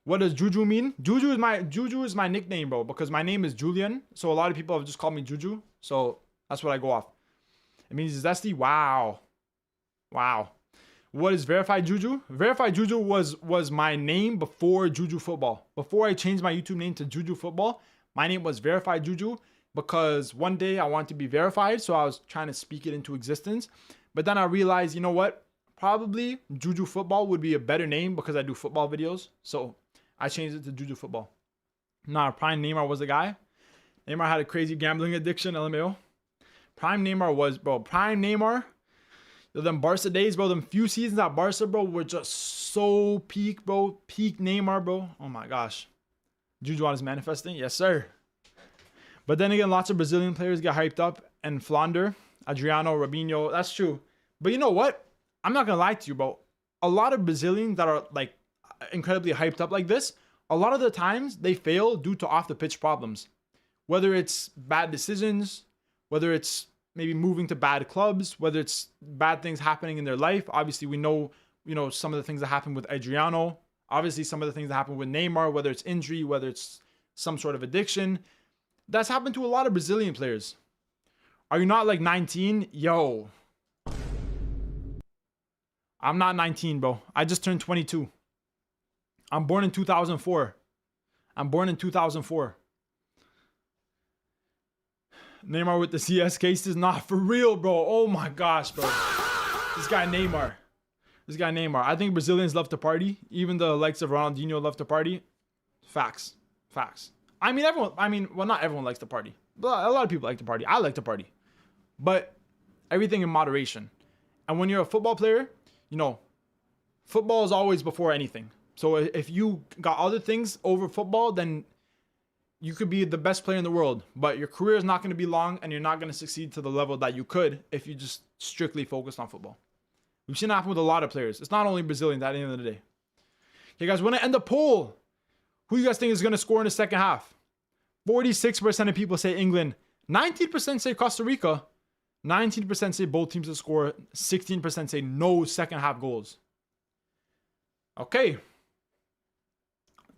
What does Juju mean? Juju is my nickname, bro, because my name is Julian. So a lot of people have just called me Juju. So that's what I go off. It means zesty. Wow. Wow. What is verified Juju? Verified Juju was my name before Juju Football. Before I changed my YouTube name to Juju Football, my name was Verified Juju because one day I wanted to be verified, so I was trying to speak it into existence. But then I realized, you know what? Probably Juju Football would be a better name because I do football videos. So I changed it to Juju Football. Nah, Prime Neymar was the guy. Neymar had a crazy gambling addiction, LMAO. Prime Neymar was, bro. Prime Neymar. Them Barca days, bro. Them few seasons at Barca, bro, were just so peak, bro. Peak Neymar, bro. Oh my gosh. Juju is manifesting. Yes, sir. But then again, lots of Brazilian players get hyped up and flounder. Adriano, Robinho. That's true. But you know what? I'm not going to lie to you, bro. A lot of Brazilians that are like incredibly hyped up like this, a lot of the times they fail due to off the pitch problems. Whether it's bad decisions, whether it's maybe moving to bad clubs, whether it's bad things happening in their life. Obviously, we know, some of the things that happened with Adriano. Obviously, some of the things that happened with Neymar, whether it's injury, whether it's some sort of addiction. That's happened to a lot of Brazilian players. Are you not like 19? Yo. I'm not 19, bro. I just turned 22. I'm born in 2004. Neymar with the CS cases, not for real, bro. Oh my gosh, bro. This guy Neymar. I think Brazilians love to party. Even the likes of Ronaldinho love to party. Facts. I mean, not everyone likes to party. But a lot of people like to party. I like to party. But everything in moderation. And when you're a football player, football is always before anything. So if you got other things over football, then you could be the best player in the world, but your career is not going to be long and you're not going to succeed to the level that you could if you just strictly focused on football. We've seen it happen with a lot of players. It's not only Brazilians at the end of the day. Okay, guys, we're going to end the poll. Who you guys think is going to score in the second half? 46% of people say England. 19% say Costa Rica. 19% say both teams to score. 16% say no second half goals. Okay.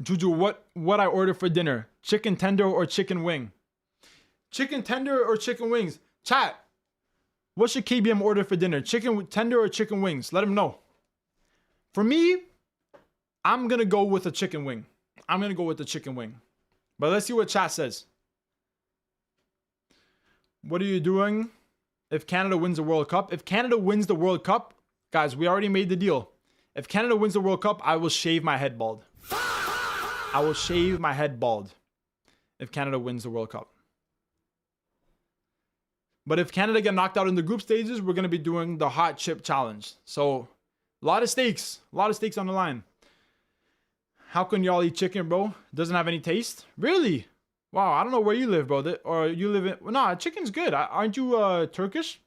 Juju, what I order for dinner? Chicken tender or chicken wing? Chicken tender or chicken wings? Chat. What should KBM order for dinner? Chicken tender or chicken wings? Let him know. For me, I'm going to go with a chicken wing. But let's see what chat says. What are you doing if Canada wins the World Cup? If Canada wins the World Cup, guys, we already made the deal. If Canada wins the World Cup, I will shave my head bald. If Canada wins the World Cup. But if Canada get knocked out in the group stages, we're going to be doing the hot chip challenge. So, a lot of stakes on the line. How can y'all eat chicken, bro? Doesn't have any taste? Really? Wow, I don't know where you live, bro. Or you live in... Well, nah, chicken's good. Aren't you Turkish?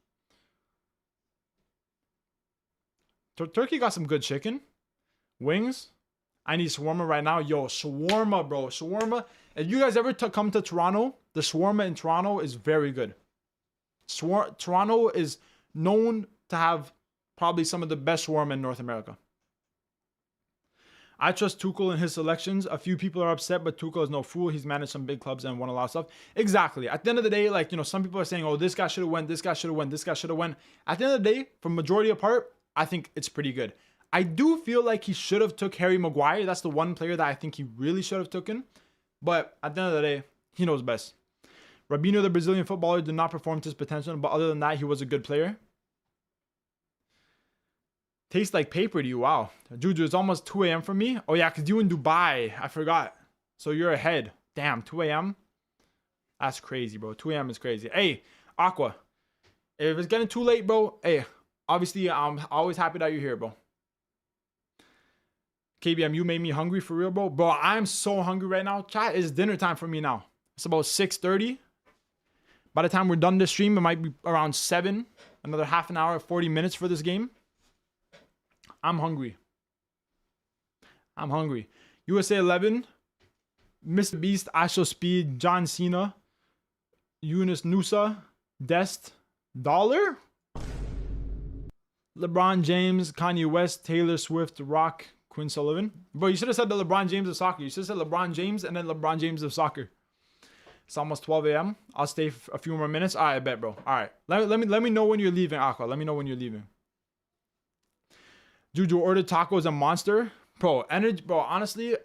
Turkey got some good chicken. Wings. I need shawarma right now. Yo, shawarma, bro. Shawarma. If you guys ever come to Toronto, the shawarma in Toronto is very good. Toronto is known to have probably some of the best shawarma in North America. I trust Tuchel in his selections. A few people are upset, but Tuchel is no fool. He's managed some big clubs and won a lot of stuff. Exactly. At the end of the day, some people are saying, oh, this guy should have won, this guy should have won, this guy should have won. At the end of the day, for majority of part, I think it's pretty good. I do feel like he should have took Harry Maguire. That's the one player that I think he really should have taken. But at the end of the day, he knows best. Robinho, the Brazilian footballer, did not perform to his potential, but other than that, he was a good player. Tastes like paper to you. Wow. Juju, it's almost 2 a.m. for me. Oh, yeah, because you in Dubai. I forgot. So you're ahead. Damn, 2 a.m.? That's crazy, bro. 2 a.m. is crazy. Hey, Aqua. If it's getting too late, bro, hey, obviously, I'm always happy that you're here, bro. KBM, you made me hungry for real, bro. Bro, I'm so hungry right now. Chat, it's dinner time for me now. It's about 6:30. By the time we're done this stream, it might be around 7. Another half an hour, 40 minutes for this game. I'm hungry. USA 11. Mr. Beast, Astro Speed, John Cena, Yunus Nusa, Dest, Dollar, LeBron James, Kanye West, Taylor Swift, Rock, Quinn Sullivan. Bro, you should have said the LeBron James of soccer. You should have said LeBron James and then LeBron James of soccer. It's almost 12 a.m. I'll stay a few more minutes. All right, I bet, bro. All right. Let me know when you're leaving, Aqua. Let me know when you're leaving. Juju ordered tacos and Monster. Bro, energy, bro, honestly,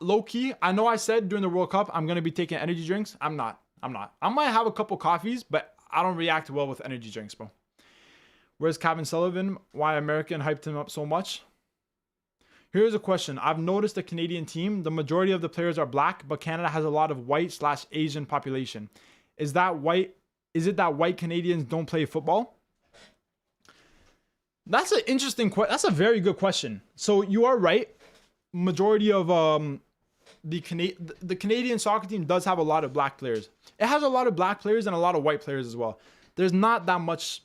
low key, I know I said during the World Cup I'm going to be taking energy drinks. I'm not. I might have a couple coffees, but I don't react well with energy drinks, bro. Where's Kevin Sullivan? Why American hyped him up so much? Here's a question. I've noticed the Canadian team, the majority of the players are black, but Canada has a lot of white/Asian population. Is it that white Canadians don't play football? That's an interesting question. That's a very good question. So you are right. Majority of the Canadian soccer team does have a lot of black players. It has a lot of black players and a lot of white players as well. There's not that much,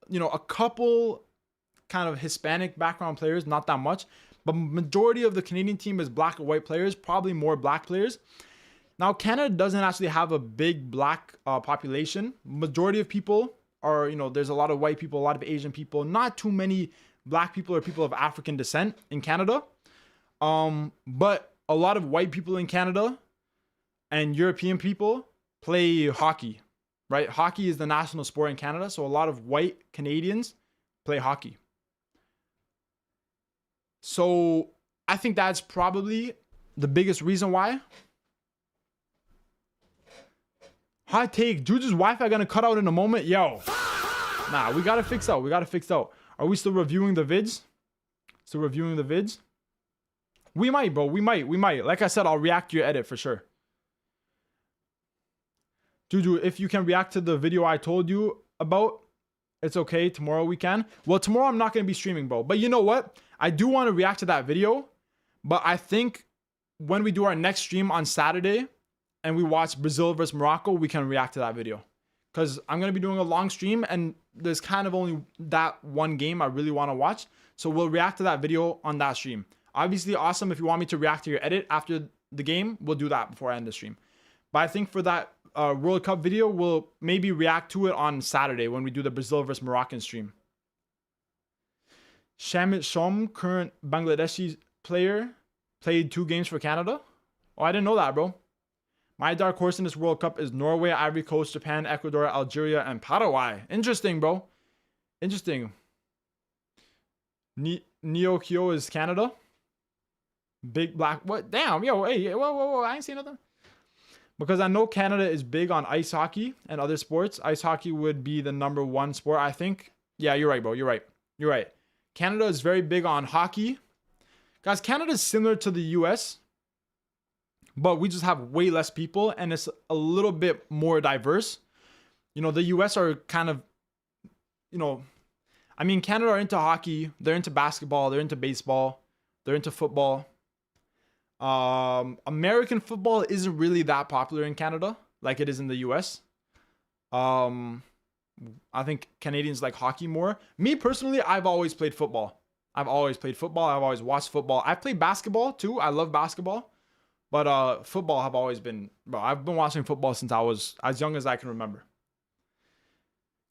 a couple kind of Hispanic background players, not that much. But majority of the Canadian team is black and white players, probably more black players. Now, Canada doesn't actually have a big black population. Majority of people are, there's a lot of white people, a lot of Asian people, not too many black people or people of African descent in Canada. But a lot of white people in Canada and European people play hockey, right? Hockey is the national sport in Canada. So a lot of white Canadians play hockey. So I think that's probably the biggest reason why. Hot take. Juju's Wi-Fi gonna cut out in a moment. Yo. Nah, we gotta fix out. Are we still reviewing the vids? We might, bro. We might. Like I said, I'll react to your edit for sure. Juju, if you can react to the video I told you about, it's okay. Tomorrow we can. Well, tomorrow I'm not gonna be streaming, bro. But you know what? I do want to react to that video, but I think when we do our next stream on Saturday and we watch Brazil versus Morocco, we can react to that video. Because I'm going to be doing a long stream and there's kind of only that one game I really want to watch. So we'll react to that video on that stream. Obviously, awesome. If you want me to react to your edit after the game, we'll do that before I end the stream. But I think for that World Cup video, we'll maybe react to it on Saturday when we do the Brazil versus Moroccan stream. Shamit Shom, current Bangladeshi player, played 2 games for Canada. Oh, I didn't know that, bro. My dark horse in this World Cup is Norway, Ivory Coast, Japan, Ecuador, Algeria, and Paraguay. Interesting, bro. Interesting. Neokyo is Canada. Big black. What? Damn, yo, hey, whoa. I ain't seen nothing. Because I know Canada is big on ice hockey and other sports. Ice hockey would be the #1 sport, I think. Yeah, you're right, bro. You're right. Canada is very big on hockey. Guys, Canada is similar to the US, but we just have way less people and it's a little bit more diverse. The US are kind of, Canada are into hockey, they're into basketball, they're into baseball, they're into football. American football isn't really that popular in Canada like it is in the US. I think Canadians like hockey more. Me personally, I've always played football. I've always watched football. I've played basketball too. I love basketball. But football have always been, bro, I've been watching football since I was as young as I can remember.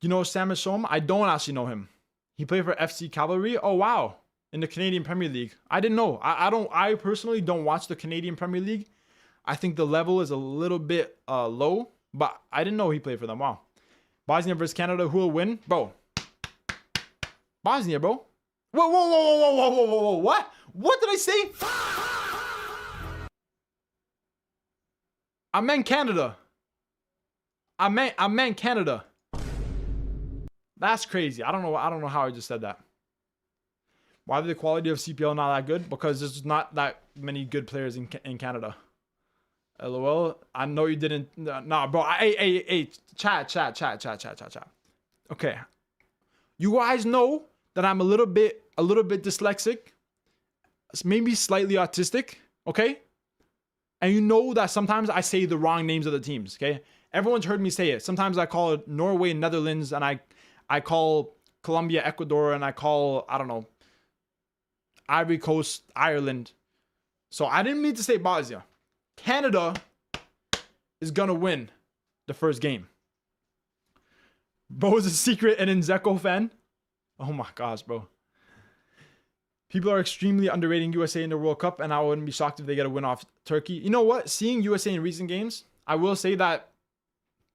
Sam Shom? I don't actually know him. He played for FC Cavalry. Oh, wow. In the Canadian Premier League. I didn't know. I personally don't watch the Canadian Premier League. I think the level is a little bit low, but I didn't know he played for them. Wow. Bosnia versus Canada, who will win? Bro. Bosnia, bro. Whoa. What? What did I say? I meant Canada. I meant Canada. That's crazy. I don't know how I just said that. Why is the quality of CPL not that good? Because there's not that many good players in Canada. LOL. I know you didn't. Nah, bro. Hey. Chat. Okay. You guys know that I'm a little bit dyslexic. Maybe slightly autistic. Okay. And you know that sometimes I say the wrong names of the teams. Okay. Everyone's heard me say it. Sometimes I call it Norway, Netherlands, and I call Colombia, Ecuador, and I call, I don't know, Ivory Coast, Ireland. So I didn't mean to say Bosnia. Canada is going to win the first game. Bro is a secret and Nzeko fan. Oh my gosh, bro. People are extremely underrating USA in the World Cup, and I wouldn't be shocked if they get a win off Turkey. You know what? Seeing USA in recent games, I will say that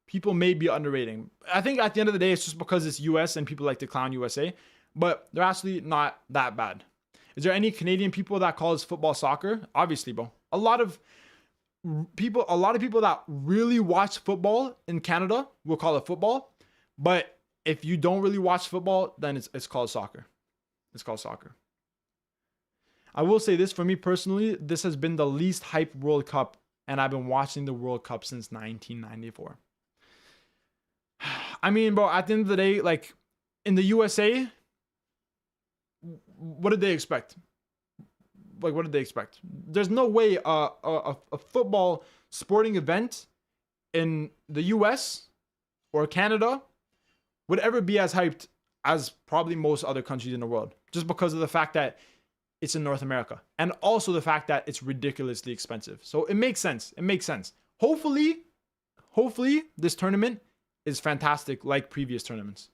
people may be underrating. I think at the end of the day, it's just because it's US and people like to clown USA, but they're actually not that bad. Is there any Canadian people that call this football soccer? Obviously, bro. A lot of people that really watch football in Canada will call it football, but if you don't really watch football, then it's called soccer. It's called soccer. I will say this, for me personally, this has been the least hyped World Cup, and I've been watching the World Cup since 1994. I mean, bro, at the end of the day, like, in the USA, what did they expect? Like, what did they expect? There's no way a football sporting event in the US or Canada would ever be as hyped as probably most other countries in the world, just because of the fact that it's in North America, and also the fact that it's ridiculously expensive. So it makes sense. It makes sense. Hopefully this tournament is fantastic like previous tournaments.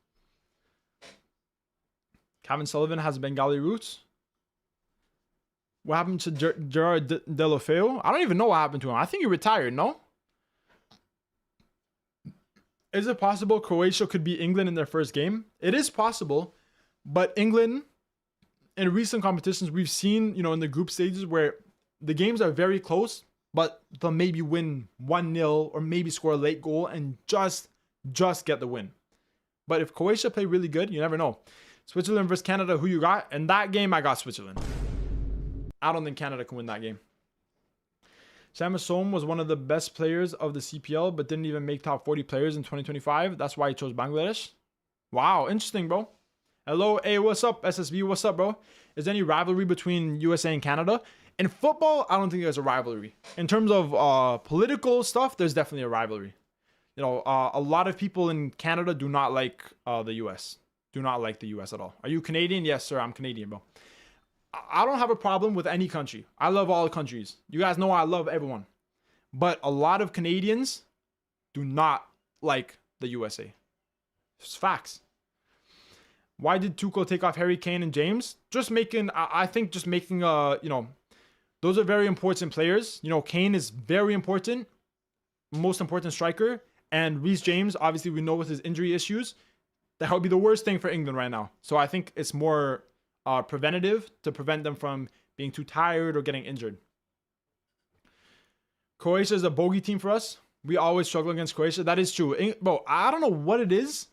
Kevin Sullivan has Bengali roots. What happened to Gerard Deulofeu? I don't even know what happened to him. I think he retired, no? Is it possible Croatia could beat England in their first game? It is possible, but England, in recent competitions, we've seen, in the group stages where the games are very close, but they'll maybe win 1-0 or maybe score a late goal and just get the win. But if Croatia play really good, you never know. Switzerland versus Canada, who you got? In that game, I got Switzerland. I don't think Canada can win that game. Sam Som was one of the best players of the CPL, but didn't even make top 40 players in 2025. That's why he chose Bangladesh. Wow, interesting, bro. Hello, hey, what's up, SSB? What's up, bro? Is there any rivalry between USA and Canada? In football, I don't think there's a rivalry. In terms of political stuff, there's definitely a rivalry. A lot of people in Canada do not like the US. Do not like the US at all. Are you Canadian? Yes, sir, I'm Canadian, bro. I don't have a problem with any country. I love all countries. You guys know I love everyone. But a lot of Canadians do not like the USA. It's facts. Why did Tuchel take off Harry Kane and James? Just making, those are very important players. Kane is very important, most important striker. And Reece James, obviously we know with his injury issues, that would be the worst thing for England right now. So I think it's more preventative to prevent them from being too tired or getting injured. Croatia is a bogey team for us. We always struggle against Croatia. That is true. Bro, I don't know what it is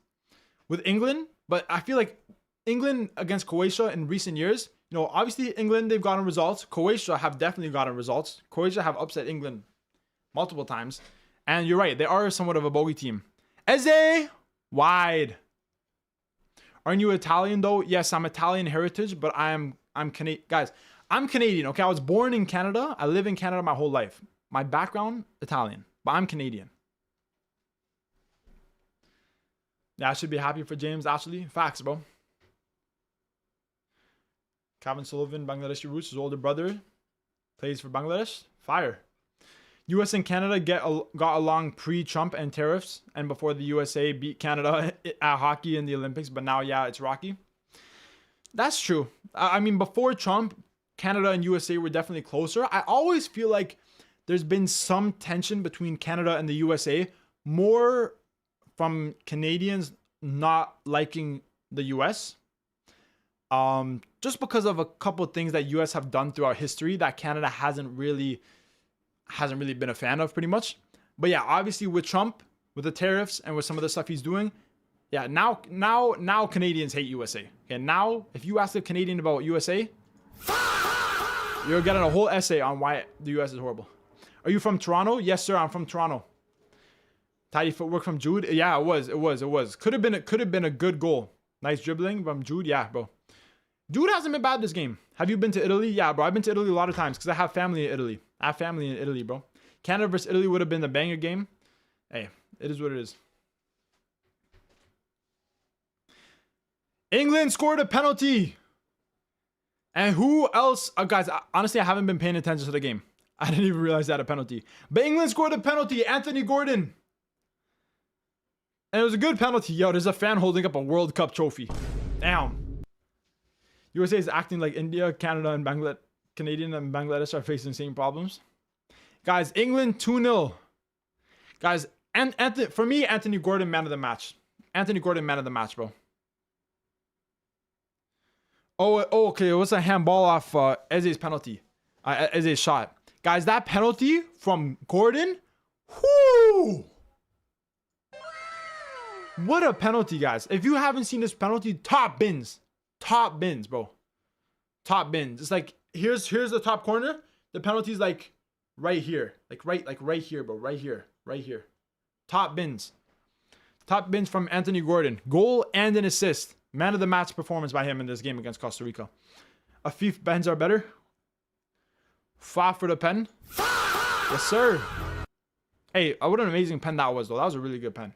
with England, but I feel like England against Croatia in recent years, obviously England, they've gotten results. Croatia have definitely gotten results. Croatia have upset England multiple times. And you're right, they are somewhat of a bogey team. Eze, wide. Aren't you Italian though? Yes, I'm Italian heritage, but I'm Canadian. Guys, I'm Canadian, okay? I was born in Canada. I live in Canada my whole life. My background, Italian, but I'm Canadian. Yeah, I should be happy for James, actually. Facts, bro. Kevin Sullivan, Bangladeshi roots, his older brother, plays for Bangladesh. Fire. US and Canada got along pre-Trump and tariffs, and before the USA beat Canada at hockey in the Olympics, but now, yeah, it's Rocky. That's true. I mean, before Trump, Canada and USA were definitely closer. I always feel like there's been some tension between Canada and the USA, more from Canadians not liking the US. Just because of a couple of things that US have done throughout history that Canada hasn't really been a fan of, pretty much. But yeah, obviously with Trump, with the tariffs and with some of the stuff he's doing, yeah, now Canadians hate USA. Okay, now if you ask a Canadian about USA, you're getting a whole essay on why the US is horrible. Are you from Toronto? Yes, sir, I'm from Toronto. Tidy footwork from Jude. Yeah, it was. Could have been a good goal. Nice dribbling from Jude. Yeah, bro. Jude hasn't been bad this game. Have you been to Italy? Yeah, bro. I've been to Italy a lot of times because I have family in Italy. Bro. Canada versus Italy would have been the banger game. Hey, it is what it is. England scored a penalty. And who else? Guys, honestly, I haven't been paying attention to the game. I didn't even realize that a penalty. But England scored a penalty. Anthony Gordon. And it was a good penalty. Yo, there's a fan holding up a World Cup trophy. Damn. USA is acting like India, Canada, and Bangladesh. Canadian and Bangladesh are facing the same problems. Guys, England 2-0. Guys, and for me, Anthony Gordon, man of the match. Anthony Gordon, man of the match, bro. Oh, okay. It was a handball off Eze's penalty. Eze's shot. Guys, that penalty from Gordon. Whoo! What a penalty, guys. If you haven't seen this penalty, top bins. Top bins, bro. Top bins. It's like, here's the top corner. The penalty is like right here. Like right here, bro. Right here. Right here. Top bins. Top bins from Anthony Gordon. Goal and an assist. Man of the match performance by him in this game against Costa Rica. Afif Benz are better. Fa for the pen. Yes, sir. Hey, what an amazing pen that was, though. That was a really good pen.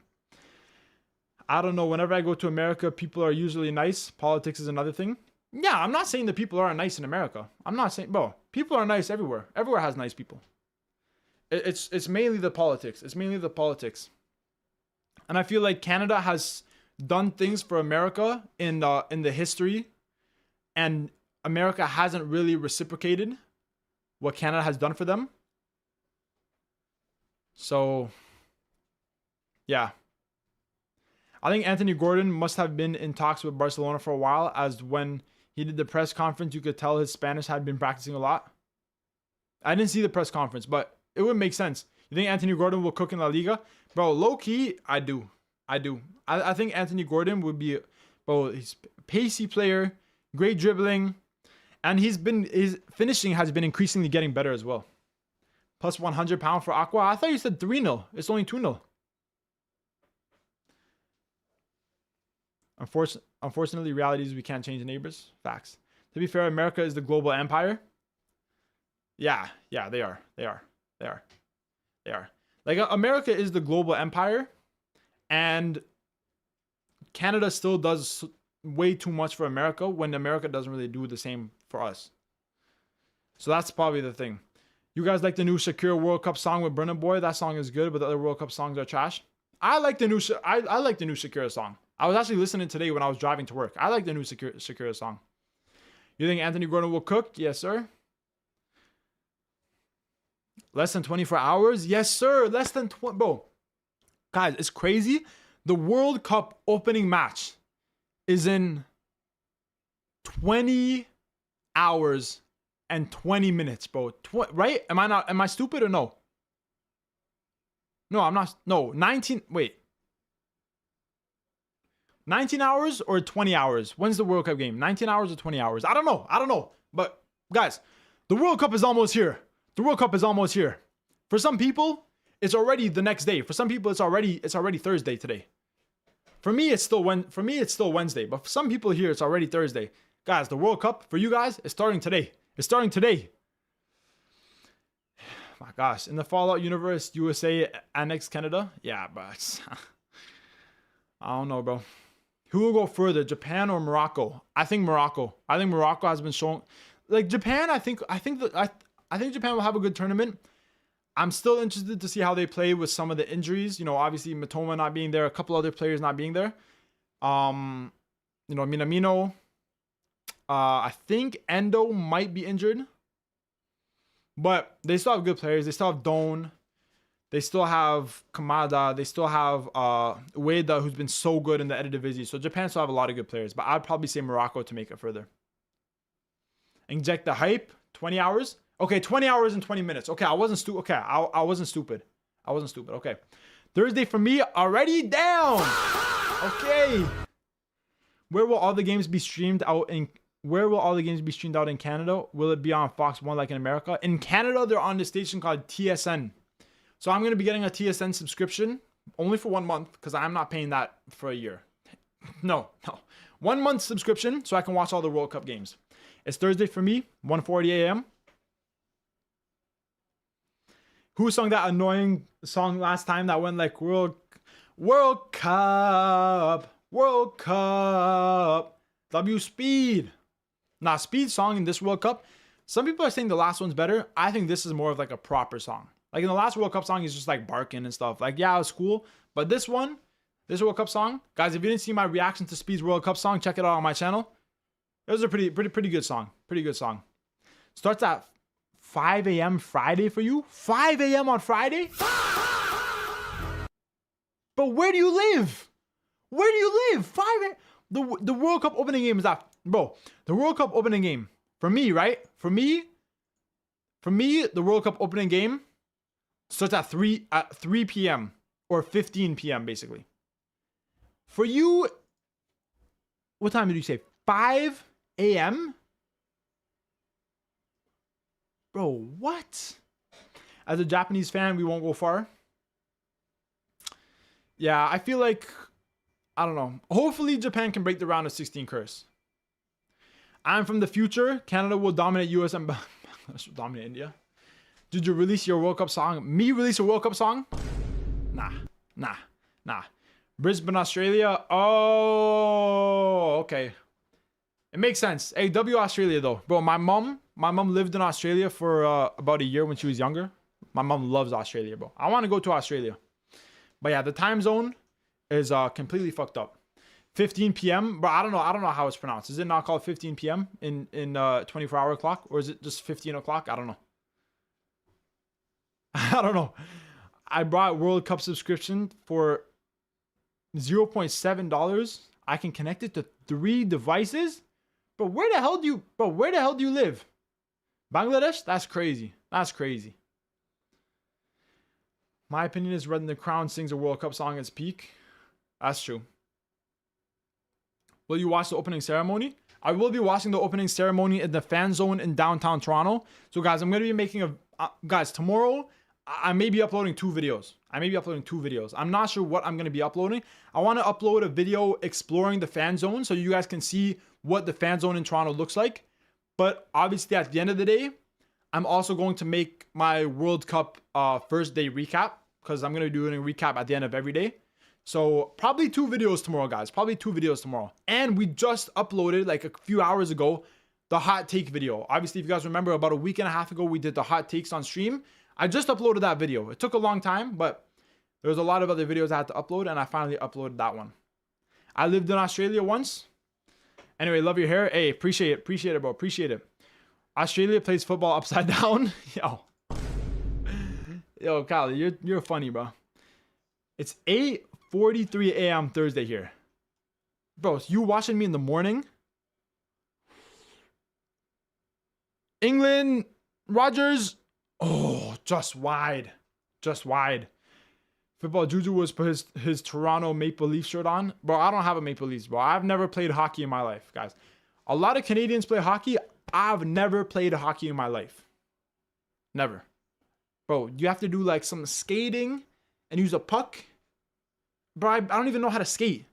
I don't know. Whenever I go to America, people are usually nice. Politics is another thing. Yeah, I'm not saying that people aren't nice in America. I'm not saying, bro, people are nice everywhere. Everywhere has nice people. It's mainly the politics. It's mainly the politics. And I feel like Canada has done things for America in the history, and America hasn't really reciprocated what Canada has done for them. So, yeah. I think Anthony Gordon must have been in talks with Barcelona for a while, as when he did the press conference, you could tell his Spanish had been practicing a lot. I didn't see the press conference, but it would make sense. You think Anthony Gordon will cook in La Liga? Bro, low-key, I do. I think Anthony Gordon would be, bro, he's a pacey player, great dribbling, and his finishing has been increasingly getting better as well. Plus 100 pound for Aqua. I thought you said 3-0. It's only 2-0. Unfortunately, reality is we can't change neighbors. Facts. To be fair, America is the global empire. Yeah, they are. Like, America is the global empire, and Canada still does way too much for America when America doesn't really do the same for us. So that's probably the thing. You guys like the new Shakira World Cup song with Burna Boy? That song is good, but the other World Cup songs are trash. I like the new Shakira song. I was actually listening today when I was driving to work. I like the new Shakira song. You think Anthony Gordon will cook? Yes, sir. Less than 24 hours? Yes, sir. Less than 20. Bro, guys, it's crazy. The World Cup opening match is in 20 hours and 20 minutes, bro. Right? Am I stupid or no? No, I'm not. No, 19. Wait. 19 hours or 20 hours? When's the World Cup game? 19 hours or 20 hours? I don't know. But guys, the World Cup is almost here. For some people, it's already the next day. For some people, it's already Thursday today. For me, it's still Wednesday. But for some people here, it's already Thursday. Guys, the World Cup for you guys is starting today. My gosh, in the Fallout universe, USA annexed Canada. Yeah, but I don't know, bro. Who will go further, Japan or Morocco? I think Morocco. Morocco has been shown, like Japan. I think Japan will have a good tournament. I'm still interested to see how they play with some of the injuries. You know, obviously Matoma not being there, a couple other players not being there. Minamino. I think Endo might be injured, but they still have good players. They still have Doan. They still have Kamada. They still have Ueda, who's been so good in the Eredivisie. So Japan still have a lot of good players, but I'd probably say Morocco to make it further. Inject the hype. 20 hours. Okay, 20 hours and 20 minutes. Okay, I wasn't stupid. Okay, I wasn't stupid. Okay. Thursday for me, already down. Okay. Where will all the games be streamed out in Canada? Will it be on Fox 1 like in America? In Canada, they're on the station called TSN. So I'm going to be getting a TSN subscription only for 1 month because I'm not paying that for a year. No. 1 month subscription so I can watch all the World Cup games. It's Thursday for me, 1:40 a.m. Who sung that annoying song last time that went like World Cup, W Speed. Nah, Speed song in this World Cup. Some people are saying the last one's better. I think this is more of like a proper song. Like in the last World Cup song, he's just like barking and stuff. Like, yeah, it was cool. But this World Cup song, guys, if you didn't see my reaction to Speed's World Cup song, check it out on my channel. It was a pretty good song. Pretty good song. Starts at 5 a.m. Friday for you? 5 a.m. on Friday? But where do you live? Where do you live? 5 a.m. The World Cup opening game is at, bro, the World Cup opening game, for me, right? For me, the World Cup opening game starts at 3 p.m. or 15 p.m. basically. For you, what time did you say? 5 a.m.? Bro, what? As a Japanese fan, we won't go far. Yeah, I feel like, I don't know. Hopefully, Japan can break the round of 16 curse. I'm from the future. Canada will dominate US and Bangladesh will dominate India. Did you release your World Cup song? Me release a World Cup song? Nah. Brisbane, Australia. Oh, okay. It makes sense. Hey, W Australia though. Bro, my mom lived in Australia for about a year when she was younger. My mom loves Australia, bro. I want to go to Australia. But yeah, the time zone is completely fucked up. 15 p.m. But I don't know how it's pronounced. Is it not called 15 p.m. in 24-hour clock, or is it just 15 o'clock? I don't know. I don't know. I brought World Cup subscription for $0.7. I can connect it to 3 devices. But where the hell do you live? Bangladesh? That's crazy. That's crazy. My opinion is when the Crown sings a World Cup song at its peak. That's true. Will you watch the opening ceremony? I will be watching the opening ceremony in the fan zone in downtown Toronto. So guys, I'm going to be making guys, tomorrow I may be uploading 2 videos. I'm not sure what I'm going to be uploading. I want to upload a video exploring the fan zone so you guys can see what the fan zone in Toronto looks like. But obviously at the end of the day, I'm also going to make my World Cup first day recap, because I'm going to be doing a recap at the end of every day. So probably 2 videos tomorrow, guys. Probably 2 videos tomorrow. And we just uploaded like a few hours ago the hot take video. Obviously, if you guys remember, about a week and a half ago, we did the hot takes on stream. I just uploaded that video. It took a long time, but there was a lot of other videos I had to upload, and I finally uploaded that one. I lived in Australia once. Anyway, love your hair. Hey, appreciate it, bro. Appreciate it. Australia plays football upside down. Yo, Kyle, you're funny, bro. It's 8:43 a.m. Thursday here. Bro, you watching me in the morning? England, Rogers. Oh, just wide. Football Juju was put his Toronto Maple Leaf shirt on. Bro, I don't have a Maple Leafs, bro. I've never played hockey in my life, guys. A lot of Canadians play hockey. I've never played hockey in my life. Never. Bro, you have to do like some skating and use a puck. Bro, I don't even know how to skate.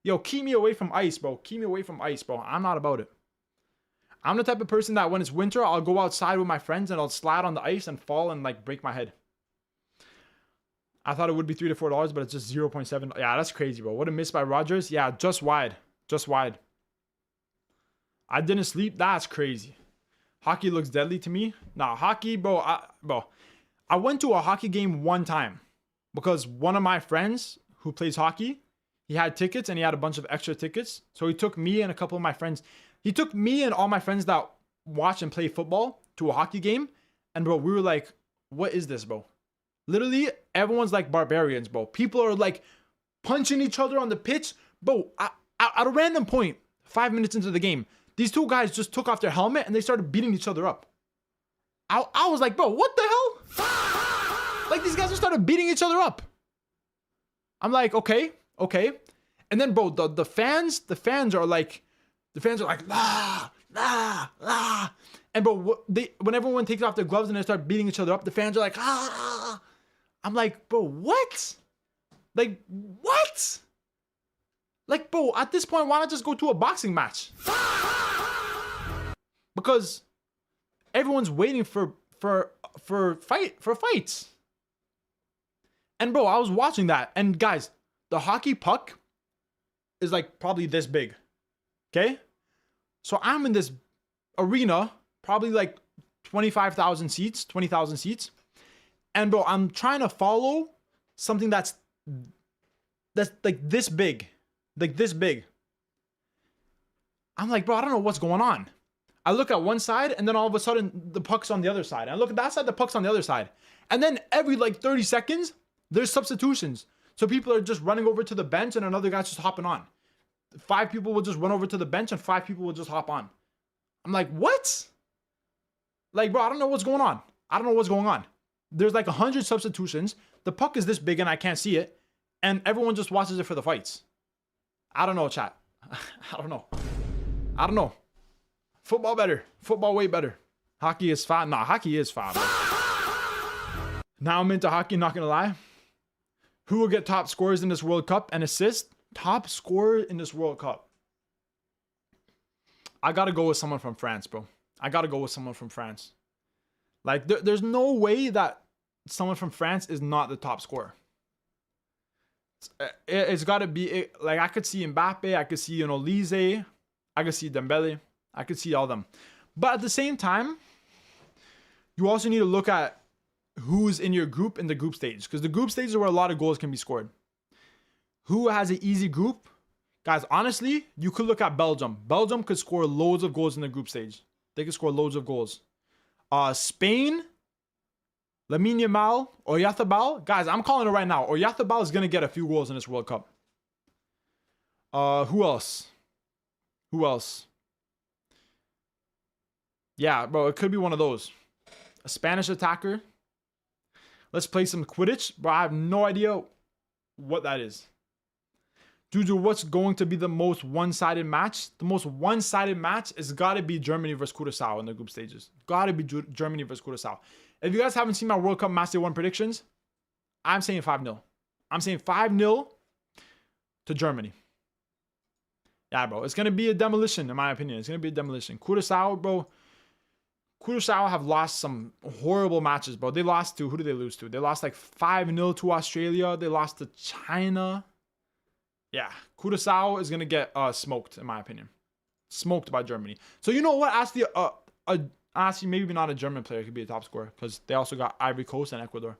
Yo, keep me away from ice, bro. I'm not about it. I'm the type of person that when it's winter, I'll go outside with my friends and I'll slide on the ice and fall and like break my head. I thought it would be $3 to $4, but it's just 0.7. Yeah, that's crazy, bro. What a miss by Rogers. Yeah, just wide. I didn't sleep. That's crazy. Hockey looks deadly to me. Nah, hockey, bro. I went to a hockey game one time because one of my friends who plays hockey, he had tickets and he had a bunch of extra tickets. So he took me and a couple of my friends. He took me and all my friends that watch and play football to a hockey game. And bro, we were like, what is this, bro? Literally, everyone's like barbarians, bro. People are like punching each other on the pitch. Bro, at a random point, 5 minutes into the game, these 2 guys just took off their helmet and they started beating each other up. I was like, bro, what the hell? Like, these guys just started beating each other up. I'm like, okay. And then, bro, the fans are like, la. And bro, when everyone takes off their gloves and they start beating each other up, the fans are like, ah. I'm like, bro, what? Like, what? Like, bro, at this point, why not just go to a boxing match? Because everyone's waiting for fights. And bro, I was watching that, and guys, the hockey puck is like probably this big. Okay? So I'm in this arena, probably like 20,000 seats. And bro, I'm trying to follow something that's like this big. I'm like, bro, I don't know what's going on. I look at one side and then all of a sudden the puck's on the other side. I look at that side, the puck's on the other side. And then every like 30 seconds, there's substitutions. So people are just running over to the bench and another guy's just hopping on. 5 people will just run over to the bench and 5 people will just hop on. I'm like, what? Like, bro, I don't know what's going on. I don't know what's going on. There's like 100 substitutions. The puck is this big and I can't see it. And everyone just watches it for the fights. I don't know, chat. I don't know. I don't know. Football better. Football way better. Hockey is fine. Nah, hockey is fine. Now I'm into hockey, not gonna lie. Who will get top scorers in this World Cup and assist? Top scorer in this World Cup. I gotta go with someone from France, bro. I gotta go with someone from France. Like, there's no way that someone from France is not the top scorer. It's gotta be, like, I could see Mbappe, I could see, Lise, I could see Dembele, I could see all them. But at the same time, you also need to look at who's in your group in the group stage. Because the group stage is where a lot of goals can be scored. Who has an easy group? Guys, honestly, you could look at Belgium. Belgium could score loads of goals in the group stage. They could score loads of goals. Spain, Lamine Yamal, Oyarzabal. Guys, I'm calling it right now. Oyarzabal is going to get a few goals in this World Cup. Who else? Who else? Yeah, bro, it could be one of those. A Spanish attacker. Let's play some Quidditch. Bro, I have no idea what that is. Juju, what's going to be the most one-sided match? The most one-sided match has got to be Germany versus Curaçao in the group stages. Got to be Germany versus Curaçao. If you guys haven't seen my World Cup Match Day 1 predictions, I'm saying 5-0. I'm saying 5-0 to Germany. Yeah, bro. It's going to be a demolition, in my opinion. It's going to be a demolition. Curaçao, bro. Curaçao have lost some horrible matches, bro. They lost to, who did they lose to? They lost like 5-0 to Australia. They lost to China. Yeah, Curaçao is going to get smoked, in my opinion. Smoked by Germany. So, you know what? Actually, maybe not a German player could be a top scorer because they also got Ivory Coast and Ecuador.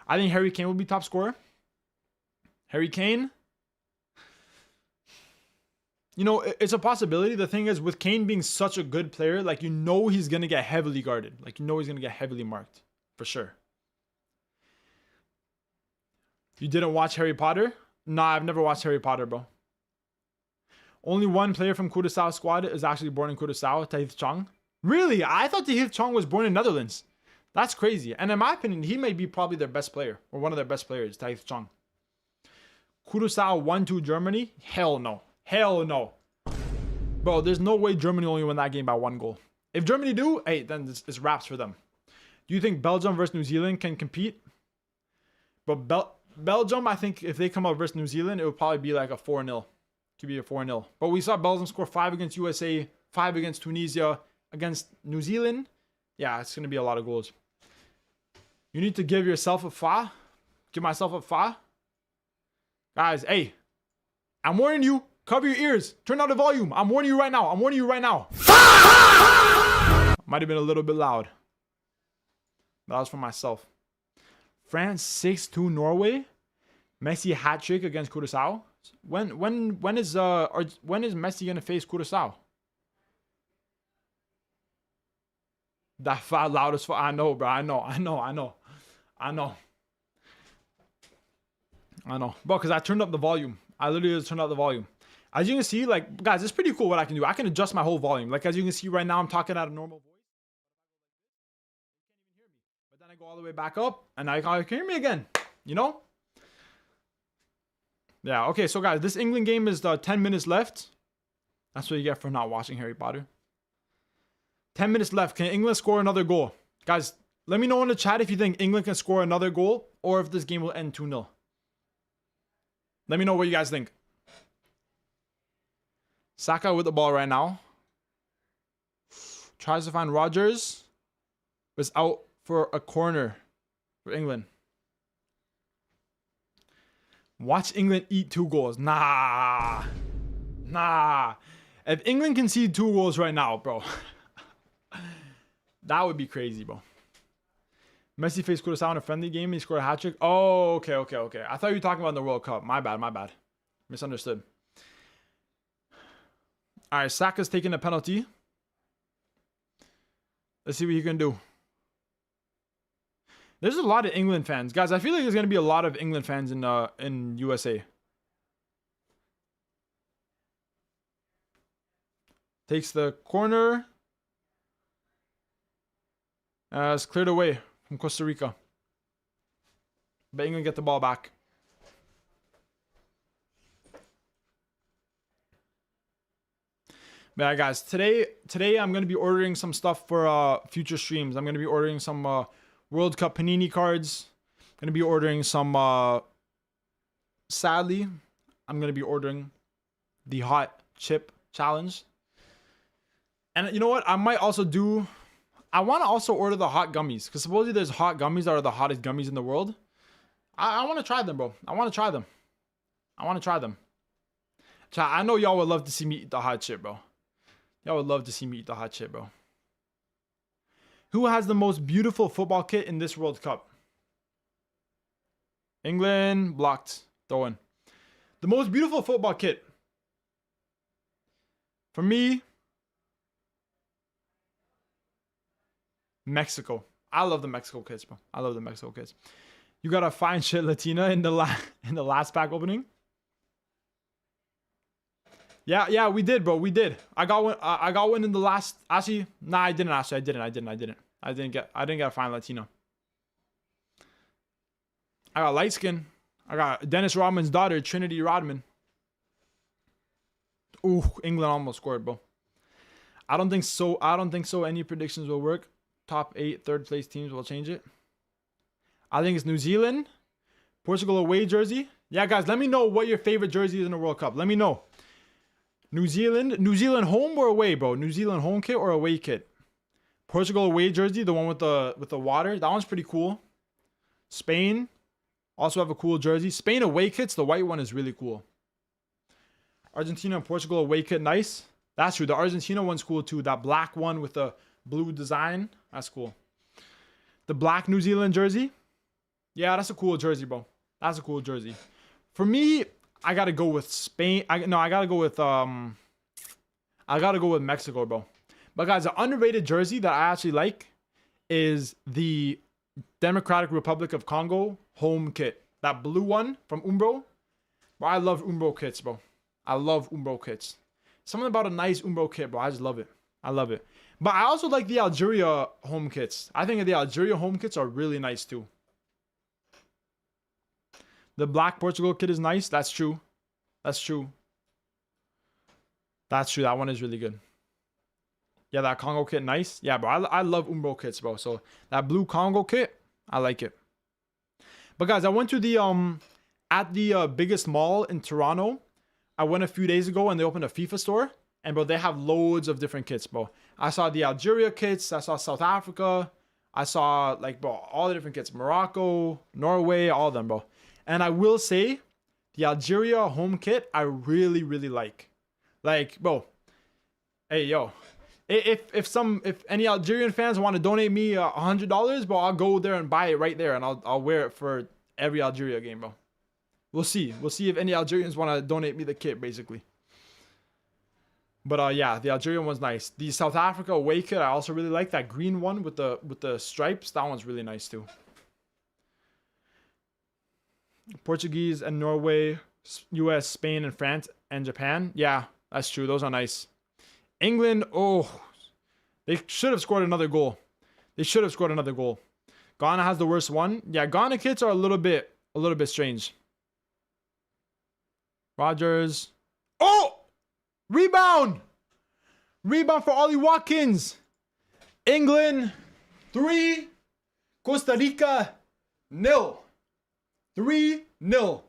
I think Harry Kane will be top scorer. Harry Kane. You know, it's a possibility. The thing is, with Kane being such a good player, like, he's going to get heavily guarded. Like, he's going to get heavily marked. For sure. You didn't watch Harry Potter? Nah, I've never watched Harry Potter, bro. Only one player from Curaçao squad is actually born in Curaçao, Tahith Chong. Really? I thought Tahith Chong was born in Netherlands. That's crazy. And in my opinion, he may be probably their best player. Or one of their best players, Tahith Chong. Curaçao 1-2 Germany? Hell no. Hell no. Bro, there's no way Germany only win that game by 1 goal. If Germany do, hey, then it's wraps for them. Do you think Belgium versus New Zealand can compete? But Belgium, I think if they come out versus New Zealand, it would probably be like a 4-0. Could be a 4-0. But we saw Belgium score 5 against USA, 5 against Tunisia, against New Zealand. Yeah, it's going to be a lot of goals. You need to give yourself a fa. Give myself a fa. Guys, hey, I'm warning you. Cover your ears. Turn down the volume. I'm warning you right now. I'm warning you right now. Might have been a little bit loud. That was for myself. France 6-2 Norway. Messi hat trick against Curaçao. When is Messi gonna face Curaçao? That loud as fuck. I know, bro. I know. Bro, because I turned up the volume. I literally just turned up the volume. As you can see, like, guys, it's pretty cool what I can do. I can adjust my whole volume. Like, as you can see right now, I'm talking at a normal voice. You can't even hear me. But then I go all the way back up, and I can hear me again. You know? Yeah, okay, so guys, this England game is 10 minutes left. That's what you get for not watching Harry Potter. 10 minutes left. Can England score another goal? Guys, let me know in the chat if you think England can score another goal or if this game will end 2-0. Let me know what you guys think. Saka with the ball right now. Tries to find Rodgers. Was out for a corner for England. Watch England eat 2 goals. Nah. If England concede 2 goals right now, bro. That would be crazy, bro. Messi faced Curaçao in a friendly game. He scored a hat trick. Oh, okay. I thought you were talking about the World Cup. My bad. Misunderstood. All right, Saka's taking a penalty. Let's see what he can do. There's a lot of England fans. Guys, I feel like there's going to be a lot of England fans in USA. Takes the corner. It's cleared away from Costa Rica. But England get the ball back. Yeah, guys, today I'm going to be ordering some stuff for future streams. I'm going to be ordering some World Cup Panini cards. I'm going to be ordering some sadly, I'm going to be ordering the hot chip challenge. And you know what? I might also do, I want to also order the hot gummies, because supposedly there's hot gummies that are the hottest gummies in the world. I want to try them, bro. I want to try them. I want to try them. I know y'all would love to see me eat the hot chip, bro. Y'all would love to see me eat the hot chip, bro. Who has the most beautiful football kit in this World Cup? England, blocked. Throw in. The most beautiful football kit. For me, Mexico. I love the Mexico kits, bro. I love the Mexico kits. You got a fine shit Latina in the last pack opening. Yeah, we did, bro. We did. I got one in the last. Actually, nah, I didn't. Actually, I didn't get a fine Latino. I got light skin. I got Dennis Rodman's daughter, Trinity Rodman. Ooh, England almost scored, bro. I don't think so. Any predictions will work. Top 8 third place teams will change it. I think it's New Zealand, Portugal away jersey. Yeah, guys, let me know what your favorite jersey is in the World Cup. Let me know. New Zealand home or away, bro? New Zealand home kit or away kit? Portugal away jersey, the one with the water. That one's pretty cool. Spain also have a cool jersey. Spain away kits, the white one is really cool. Argentina and Portugal away kit, nice. That's true. The Argentina one's cool too. That black one with the blue design, that's cool. The black New Zealand jersey, yeah, that's a cool jersey, bro. That's a cool jersey. For me, I gotta go with Spain. I gotta go with Mexico, bro. But guys, the underrated jersey that I actually like is the Democratic Republic of Congo home kit. That blue one from Umbro. Bro, I love Umbro kits, bro. I love Umbro kits. Something about a nice Umbro kit, bro. I just love it. I love it. But I also like the Algeria home kits. I think the Algeria home kits are really nice too. The black Portugal kit is nice. That's true. That's true. That's true. That one is really good. Yeah, that Congo kit, nice. Yeah, bro. I love Umbro kits, bro. So that blue Congo kit, I like it. But guys, I went to the at the biggest mall in Toronto. I went a few days ago and they opened a FIFA store. And bro, they have loads of different kits, bro. I saw the Algeria kits. I saw South Africa. I saw like, bro, all the different kits. Morocco, Norway, all of them, bro. And I will say, the Algeria home kit, I really, really like. Like, bro, hey, yo, if any Algerian fans want to donate me $100, bro, I'll go there and buy it right there, and I'll wear it for every Algeria game, bro. We'll see. We'll see if any Algerians want to donate me the kit, basically. But yeah, the Algerian one's nice. The South Africa away kit, I also really like that green one with the stripes. That one's really nice too. Portuguese and Norway, US, Spain, and France, and Japan. Yeah, that's true. Those are nice. England, oh, they should have scored another goal. They should have scored another goal. Ghana has the worst one. Yeah, Ghana kits are a little bit strange. Rogers. Oh! Rebound! Rebound for Ollie Watkins. England, 3. Costa Rica, 0. 3-0.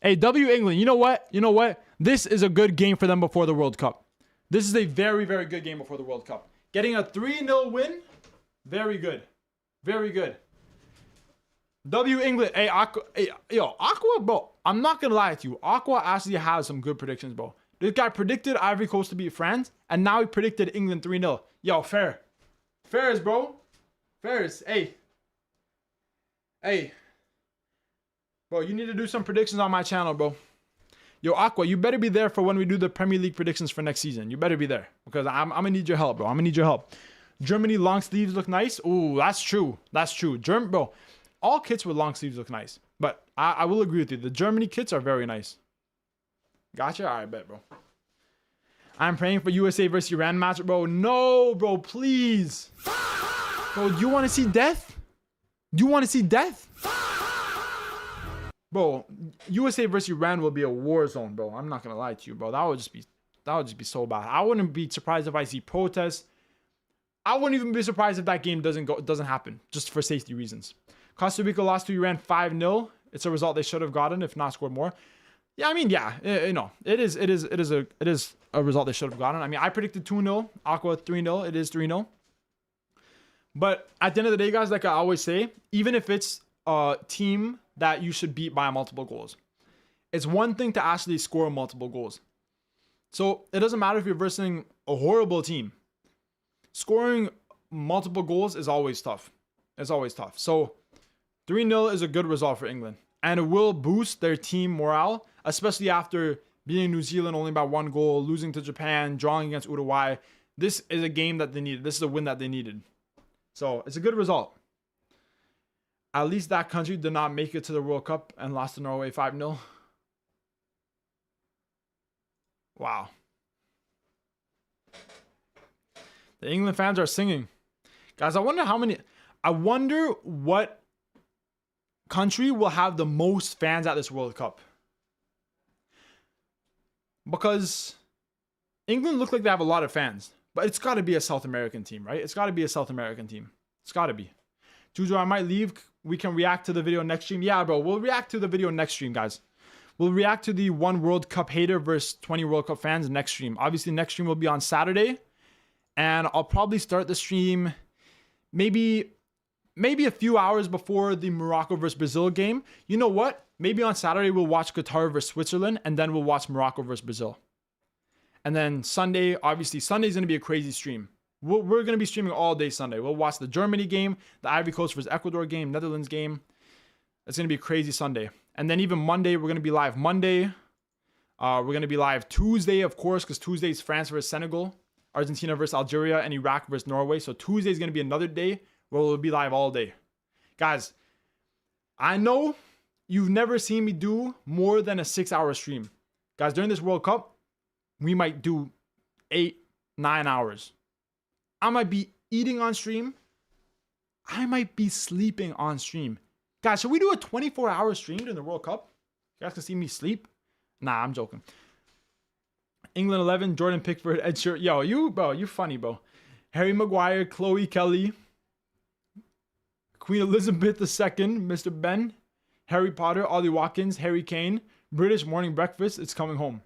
Hey, W England, you know what? You know what? This is a good game for them before the World Cup. This is a very, very good game before the World Cup. Getting a 3-0 win, very good. Very good. W England. Hey, Aqua, hey, yo, Aqua, bro, I'm not going to lie to you. Aqua actually has some good predictions, bro. This guy predicted Ivory Coast to beat France, and now he predicted England 3-0. Yo, fair. Fairs, bro. Fairs. Hey. Hey. Bro, you need to do some predictions on my channel, bro. Yo, Aqua, you better be there for when we do the Premier League predictions for next season. You better be there because I'm gonna need your help, bro. I'm gonna need your help. Germany long sleeves look nice. Ooh, that's true. That's true. Bro, all kits with long sleeves look nice. But I will agree with you. The Germany kits are very nice. Gotcha? All right, bet, bro. I'm praying for USA versus Iran match, bro. No, bro, please. Bro, do you want to see death? Do you want to see death? Bro, USA versus Iran will be a war zone, bro. I'm not gonna lie to you, bro. That would just be so bad. I wouldn't be surprised if I see protests. I wouldn't even be surprised if that game doesn't happen, just for safety reasons. Costa Rica lost to Iran 5-0. It's a result they should have gotten, if not scored more. Yeah, I mean, yeah, it is a result they should have gotten. I mean, I predicted 2-0, Aqua 3-0. It is 3-0. But at the end of the day, guys, like I always say, even if it's a team that you should beat by multiple goals, it's one thing to actually score multiple goals. So it doesn't matter if you're versing a horrible team. Scoring multiple goals is always tough. It's always tough. So 3-0 is a good result for England. And it will boost their team morale, especially after beating New Zealand only by 1 goal, losing to Japan, drawing against Uruguay. This is a game that they needed. This is a win that they needed. So it's a good result. At least that country did not make it to the World Cup and lost to Norway 5-0. Wow. The England fans are singing. Guys, I wonder what country will have the most fans at this World Cup. Because England look like they have a lot of fans. But it's got to be a South American team, right? It's got to be a South American team. It's got to be. Juju, I might leave. We can react to the video next stream. Yeah, bro. We'll react to the video next stream, guys. We'll react to the 1 World Cup hater versus 20 World Cup fans next stream. Obviously, next stream will be on Saturday. And I'll probably start the stream maybe a few hours before the Morocco versus Brazil game. You know what? Maybe on Saturday we'll watch Qatar versus Switzerland, and then we'll watch Morocco versus Brazil. And then Sunday, obviously, Sunday's going to be a crazy stream. We're going to be streaming all day Sunday. We'll watch the Germany game, the Ivory Coast versus Ecuador game, Netherlands game. It's going to be a crazy Sunday. And then even Monday, we're going to be live Monday. We're going to be live Tuesday, of course, because Tuesday is France versus Senegal, Argentina versus Algeria, and Iraq versus Norway. So Tuesday is going to be another day where we'll be live all day. Guys, I know you've never seen me do more than a 6-hour stream. Guys, during this World Cup, we might do 8-9 hours. I might be eating on stream. I might be sleeping on stream. Guys, should we do a 24-hour stream during the World Cup? You guys can see me sleep? Nah, I'm joking. England 11, Jordan Pickford, Ed Sheeran. Yo, you funny, bro. Harry Maguire, Chloe Kelly, Queen Elizabeth II, Mr. Ben, Harry Potter, Ollie Watkins, Harry Kane, British morning breakfast. It's coming home.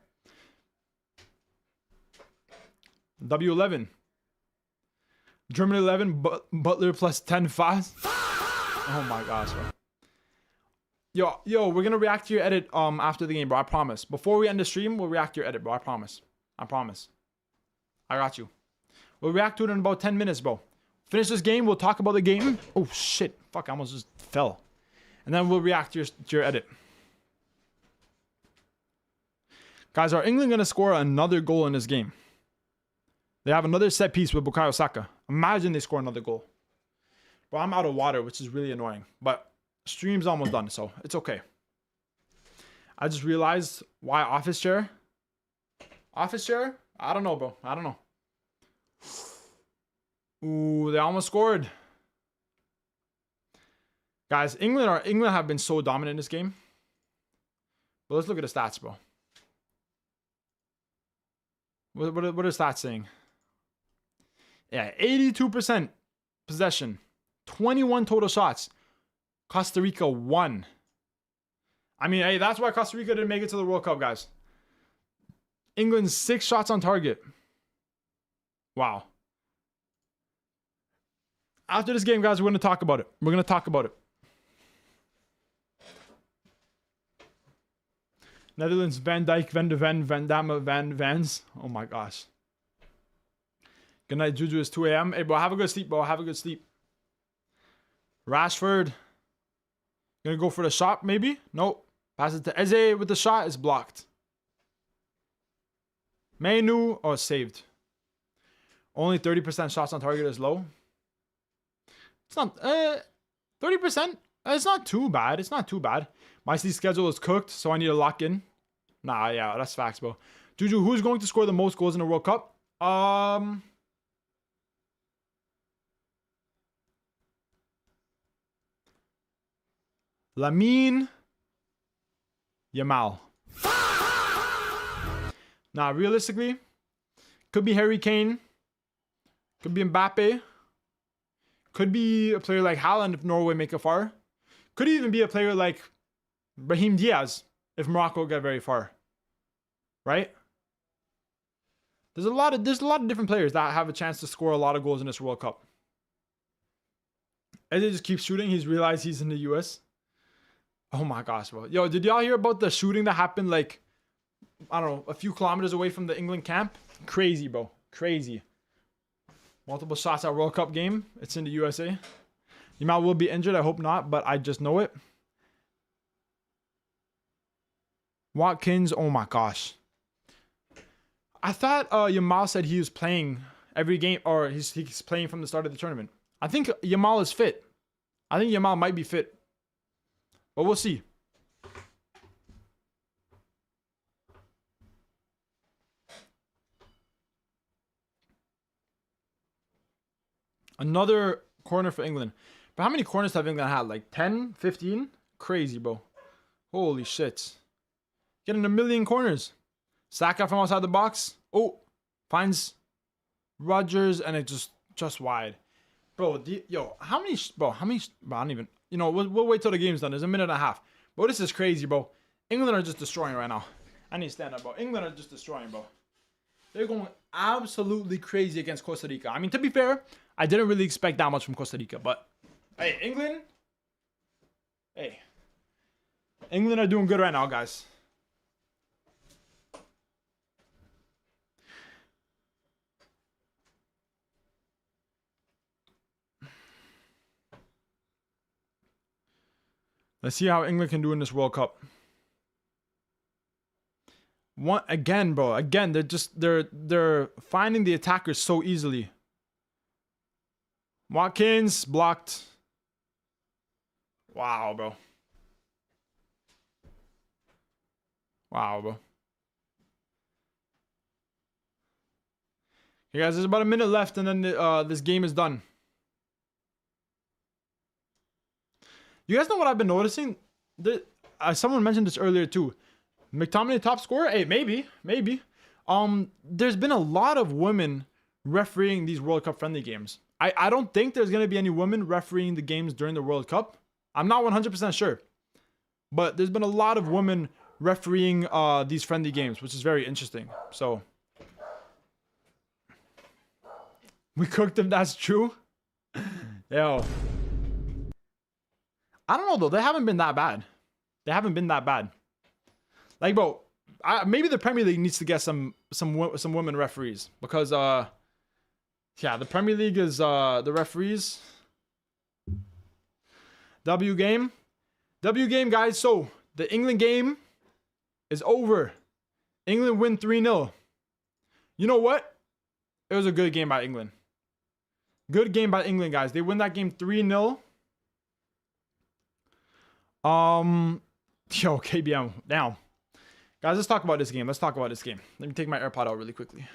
W11. Germany 11, Butler plus 10 fast. Oh my gosh, bro. Yo, we're gonna react to your edit after the game, bro. I promise. Before we end the stream, we'll react to your edit, bro. I promise. I promise. I got you. We'll react to it in about 10 minutes, bro. Finish this game. We'll talk about the game. Oh shit! Fuck! I almost just fell. And then we'll react to your edit. Guys, are England gonna score another goal in this game? They have another set piece with Bukayo Saka. Imagine they score another goal. Bro, I'm out of water, which is really annoying. But stream's almost done, so it's okay. I just realized why office chair. Office chair? I don't know, bro. I don't know. Ooh, they almost scored. Guys, England have been so dominant in this game. But let's look at the stats, bro. What are the stats saying? Yeah, 82% possession. 21 total shots. Costa Rica 1. I mean, hey, that's why Costa Rica didn't make it to the World Cup, guys. England 6 shots on target. Wow. After this game, guys, we're going to talk about it. We're going to talk about it. Netherlands, Van Dijk, Van de Ven, Van Damme, Van Vans. Oh my gosh. Good night, Juju. It's 2 a.m. Hey, bro, have a good sleep, bro. Have a good sleep. Rashford. Gonna go for the shot, maybe? Nope. Pass it to Eze with the shot. It's blocked. Menu or saved. Only 30% shots on target is low. It's not 30%. It's not too bad. It's not too bad. My C schedule is cooked, so I need to lock in. Nah, yeah, that's facts, bro. Juju, who's going to score the most goals in the World Cup? Lamine Yamal. Nah, realistically, could be Harry Kane. Could be Mbappe. Could be a player like Haaland if Norway make it far. Could even be a player like Brahim Diaz if Morocco get very far. Right? There's a lot of different players that have a chance to score a lot of goals in this World Cup. As he just keeps shooting, he's realized he's in the US. Oh my gosh, bro. Yo, did y'all hear about the shooting that happened like, I don't know, a few kilometers away from the England camp? Crazy, bro. Crazy. Multiple shots at World Cup game. It's in the USA. Yamal will be injured. I hope not, but I just know it. Watkins, oh my gosh. I thought Yamal said he was playing every game, or he's playing from the start of the tournament. I think Yamal is fit. I think Yamal might be fit. But we'll see. Another corner for England. But how many corners have England had? Like 10, 15? Crazy, bro. Holy shit. Getting a million corners. Saka from outside the box. Oh, finds Rodgers, and it just wide. Bro, how many, bro, I don't even, you know, we'll wait till the game's done. There's a minute and a half. Bro, this is crazy, bro. England are just destroying right now. I need to stand up, bro. England are just destroying, bro. They're going absolutely crazy against Costa Rica. I mean, to be fair, I didn't really expect that much from Costa Rica, but hey, England are doing good right now, guys. Let's see how England can do in this World Cup. Again, bro. Again, they're finding the attackers so easily. Watkins blocked. Wow, bro. Wow, bro. Hey guys, there's about a minute left, and then this game is done. You guys know what I've been noticing? Someone mentioned this earlier too. McTominay top scorer? Hey, maybe. There's been a lot of women refereeing these World Cup friendly games. I don't think there's going to be any women refereeing the games during the World Cup. I'm not 100% sure. But there's been a lot of women refereeing these friendly games, which is very interesting. So, we cooked them, that's true. Yo. I don't know, though. They haven't been that bad. Like, bro, maybe the Premier League needs to get some women referees. Because, yeah, the Premier League is the referees. W game, guys. So, the England game is over. England win 3-0. You know what? It was a good game by England. Good game by England, guys. They win that game 3-0. Yo, KBM, down. Guys, let's talk about this game. Let me take my AirPod out really quickly.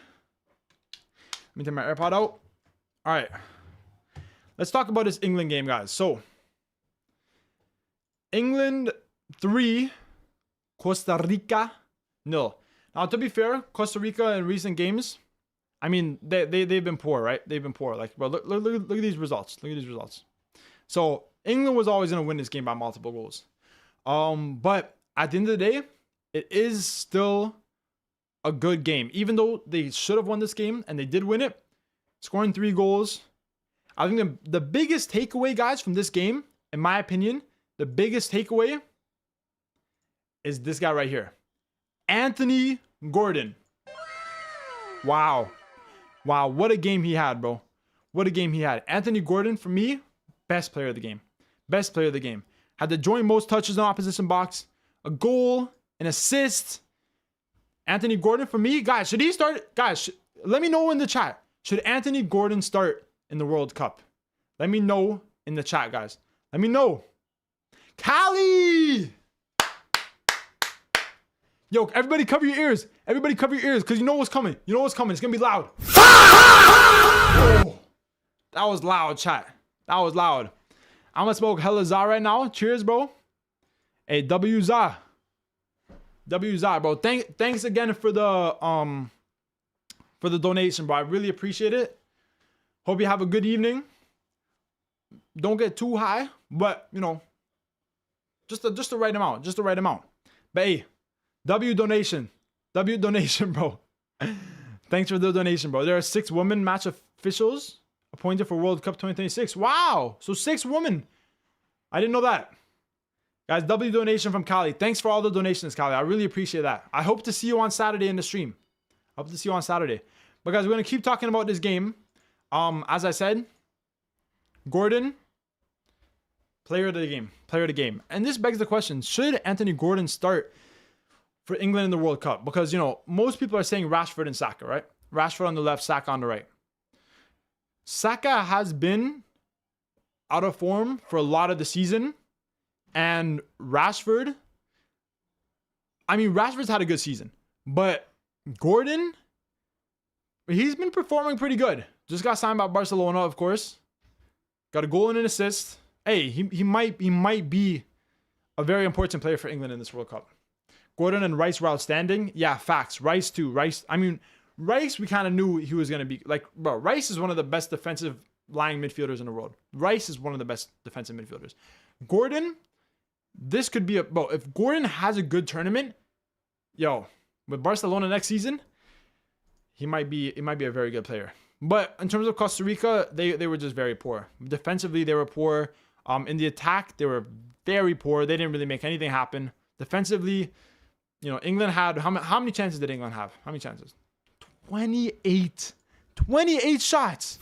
All right. Let's talk about this England game, guys. So, England 3, Costa Rica 0. Now, to be fair, Costa Rica in recent games, I mean, they've been poor, right? They've been poor. Like, bro, look at these results. So, England was always going to win this game by multiple goals. But at the end of the day, it is still a good game. Even though they should have won this game, and they did win it, scoring 3 goals. I think the biggest takeaway, guys, from this game, in my opinion, the biggest takeaway is this guy right here. Anthony Gordon. Wow, what a game he had, bro. Anthony Gordon, for me, best player of the game. Had the joint most touches in the opposition box, a goal, an assist, Anthony Gordon for me, guys. Should he start? Guys, let me know in the chat. Should Anthony Gordon start in the World Cup? Let me know in the chat, guys. Let me know. Cali! Yo, everybody cover your ears. Everybody cover your ears, because you know what's coming. You know what's coming. It's going to be loud. Oh, that was loud, chat. That was loud. I'm going to smoke hella za right now. Cheers, bro. Hey, W za. W za, bro. Thanks again for the donation, bro. I really appreciate it. Hope you have a good evening. Don't get too high, but, you know, just the right amount. Just the right amount. But, hey, W donation, bro. Thanks for the donation, bro. There are 6 women match officials appointed for World Cup 2026. Wow. So 6 women. I didn't know that. Guys, W donation from Cali. Thanks for all the donations, Cali. I really appreciate that. I hope to see you on Saturday in the stream. I hope to see you on Saturday. But guys, we're going to keep talking about this game. As I said, Gordon, player of the game. Player of the game. And this begs the question, should Anthony Gordon start for England in the World Cup? Because, you know, most people are saying Rashford and Saka, right? Rashford on the left, Saka on the right. Saka has been out of form for a lot of the season. And Rashford, I mean, Rashford's had a good season. But Gordon, he's been performing pretty good. Just got signed by Barcelona, of course. Got a goal and an assist. Hey, he might be a very important player for England in this World Cup. Gordon and Rice were outstanding. Yeah, facts. Rice too. Rice, we kind of knew he was going to be, like, bro, Rice is one of the best defensive lying midfielders in the world. Rice is one of the best defensive midfielders. Gordon, this could be bro, if Gordon has a good tournament, yo, with Barcelona next season, he might be a very good player. But in terms of Costa Rica, they were just very poor. Defensively, they were poor. In the attack, they were very poor. They didn't really make anything happen. Defensively, you know, England had, how many chances did England have? How many chances? 28. 28 shots.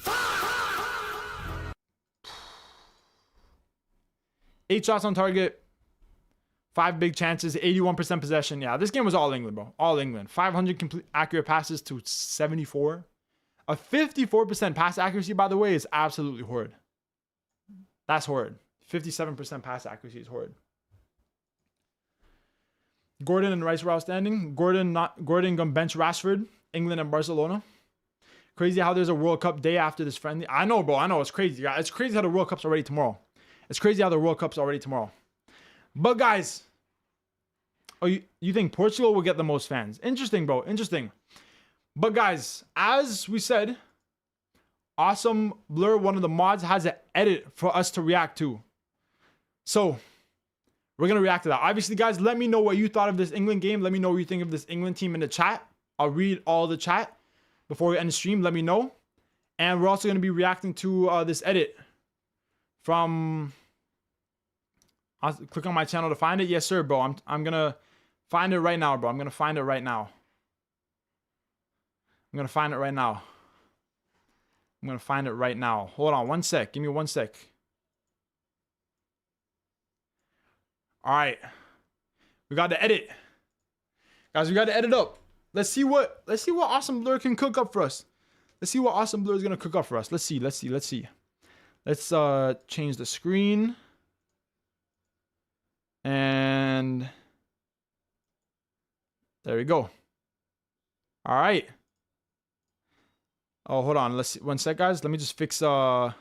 8 shots on target. 5 big chances. 81% possession. Yeah, this game was all England, bro. All England. 500 complete accurate passes to 74. A 54% pass accuracy, by the way, is absolutely horrid. That's horrid. 57% pass accuracy is horrid. Gordon and Rice were outstanding. Gordon gonna bench Rashford, England and Barcelona. Crazy how there's a World Cup day after this friendly. I know, bro. I know. It's crazy. It's crazy how the World Cup's already tomorrow. It's crazy how the World Cup's already tomorrow. But guys, oh, you think Portugal will get the most fans? Interesting, bro. Interesting. But guys, as we said, Awesome Blur, one of the mods, has an edit for us to react to. So we're going to react to that. Obviously, guys, let me know what you thought of this England game. Let me know what you think of this England team in the chat. I'll read all the chat before we end the stream. Let me know. And we're also going to be reacting to this edit from... I'll click on my channel to find it. Yes, sir, bro. I'm going to find it right now, bro. I'm going to find it right now. I'm going to find it right now. I'm going to find it right now. Hold on one sec. Give me 1 sec. All right. We got to edit. Guys, we got to edit up. Let's see what Awesome Blur can cook up for us. Let's see what Awesome Blur is going to cook up for us. Let's see. Let's change the screen. And there we go. All right. Oh, hold on. Let's see. 1 sec, guys. Let me just fix let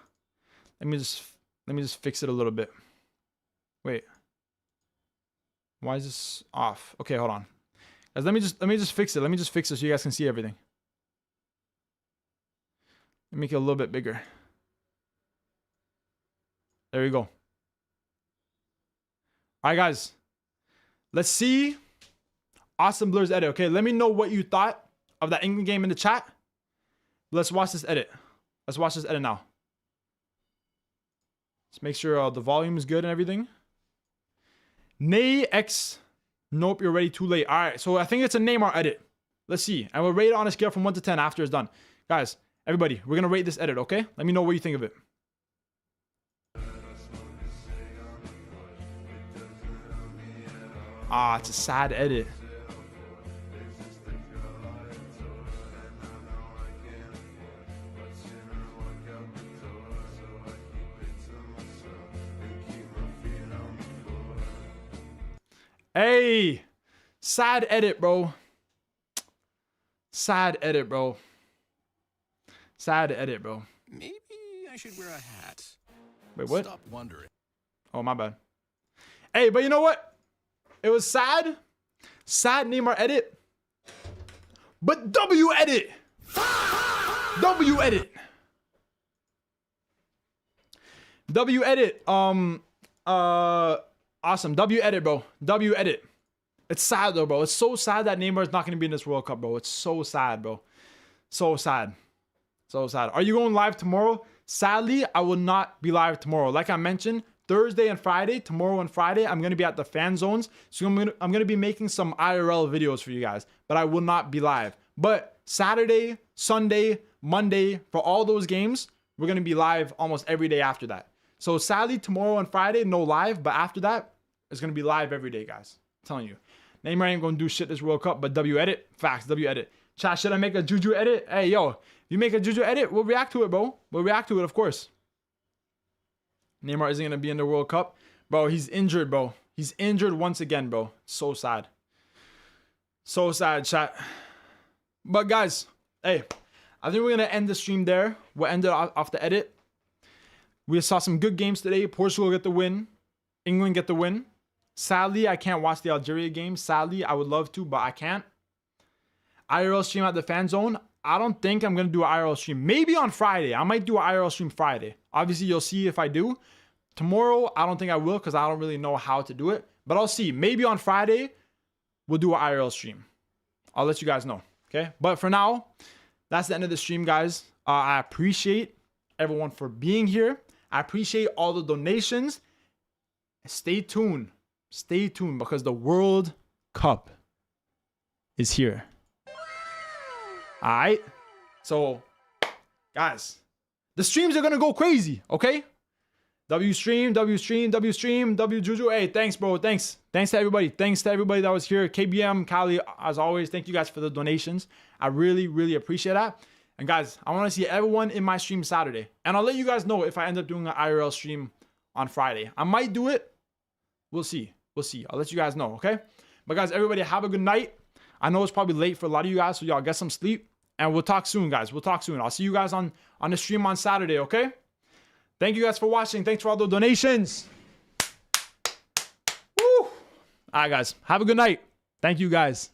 me just fix it a little bit. Wait. Why is this off? Okay, hold on. Guys, let me just fix it. Let me just fix it so you guys can see everything. Let me make it a little bit bigger. There we go. All right, guys. Let's see Awesome Blur's edit. Okay, let me know what you thought of that England game in the chat. Let's watch this edit. Let's watch this edit now. Let's make sure the volume is good and everything. Nay X. Nope, you're ready too late. All right, so I think it's a Neymar edit. Let's see. And we'll rate it on a scale from 1 to 10 after it's done. Guys, everybody, we're going to rate this edit, okay? Let me know what you think of it. Ah, it's a sad edit. Hey, sad edit, bro. Sad edit, bro. Sad edit, bro. Maybe I should wear a hat. Wait, what? Stop wondering. Oh, my bad. Hey, but you know what? It was sad. Sad Neymar edit. But W edit. W edit. W edit. Awesome. W edit, bro. W edit. It's sad though, bro. It's so sad that Neymar is not going to be in this World Cup, bro. It's so sad, bro. So sad. So sad. Are you going live tomorrow? Sadly, I will not be live tomorrow. Like I mentioned, Thursday and Friday, tomorrow and Friday, I'm going to be at the fan zones. So I'm going to be making some IRL videos for you guys, but I will not be live. But Saturday, Sunday, Monday, for all those games, we're going to be live almost every day after that. So sadly, tomorrow and Friday, no live, but after that, it's going to be live every day, guys. I'm telling you. Neymar ain't going to do shit this World Cup, but W edit, facts, W edit. Chat, should I make a Juju edit? Hey, yo, if you make a Juju edit, we'll react to it, bro. We'll react to it, of course. Neymar isn't going to be in the World Cup. Bro, he's injured, bro. He's injured once again, bro. So sad. So sad, chat. But guys, hey, I think we're going to end the stream there. We'll end it off the edit. We saw some good games today. Portugal get the win. England get the win. Sadly, I can't watch the Algeria game. Sadly, I would love to, but I can't. IRL stream at the fan zone. I don't think I'm going to do an IRL stream. Maybe on Friday. I might do an IRL stream Friday. Obviously, you'll see if I do. Tomorrow, I don't think I will because I don't really know how to do it. But I'll see. Maybe on Friday, we'll do an IRL stream. I'll let you guys know. Okay? But for now, that's the end of the stream, guys. I appreciate everyone for being here. I appreciate all the donations. Stay tuned. Stay tuned because the World Cup is here. All right. So, guys, the streams are going to go crazy. Okay. W stream, W stream, W stream, W Juju. Hey, thanks, bro. Thanks. Thanks to everybody. Thanks to everybody that was here. KBM, Kali, as always. Thank you guys for the donations. I really, really appreciate that. And guys, I want to see everyone in my stream Saturday. And I'll let you guys know if I end up doing an IRL stream on Friday. I might do it. We'll see. We'll see. I'll let you guys know, okay? But guys, everybody have a good night. I know it's probably late for a lot of you guys, so y'all get some sleep. And we'll talk soon, guys. We'll talk soon. I'll see you guys on the stream on Saturday, okay? Thank you guys for watching. Thanks for all the donations. Woo! All right, guys. Have a good night. Thank you, guys.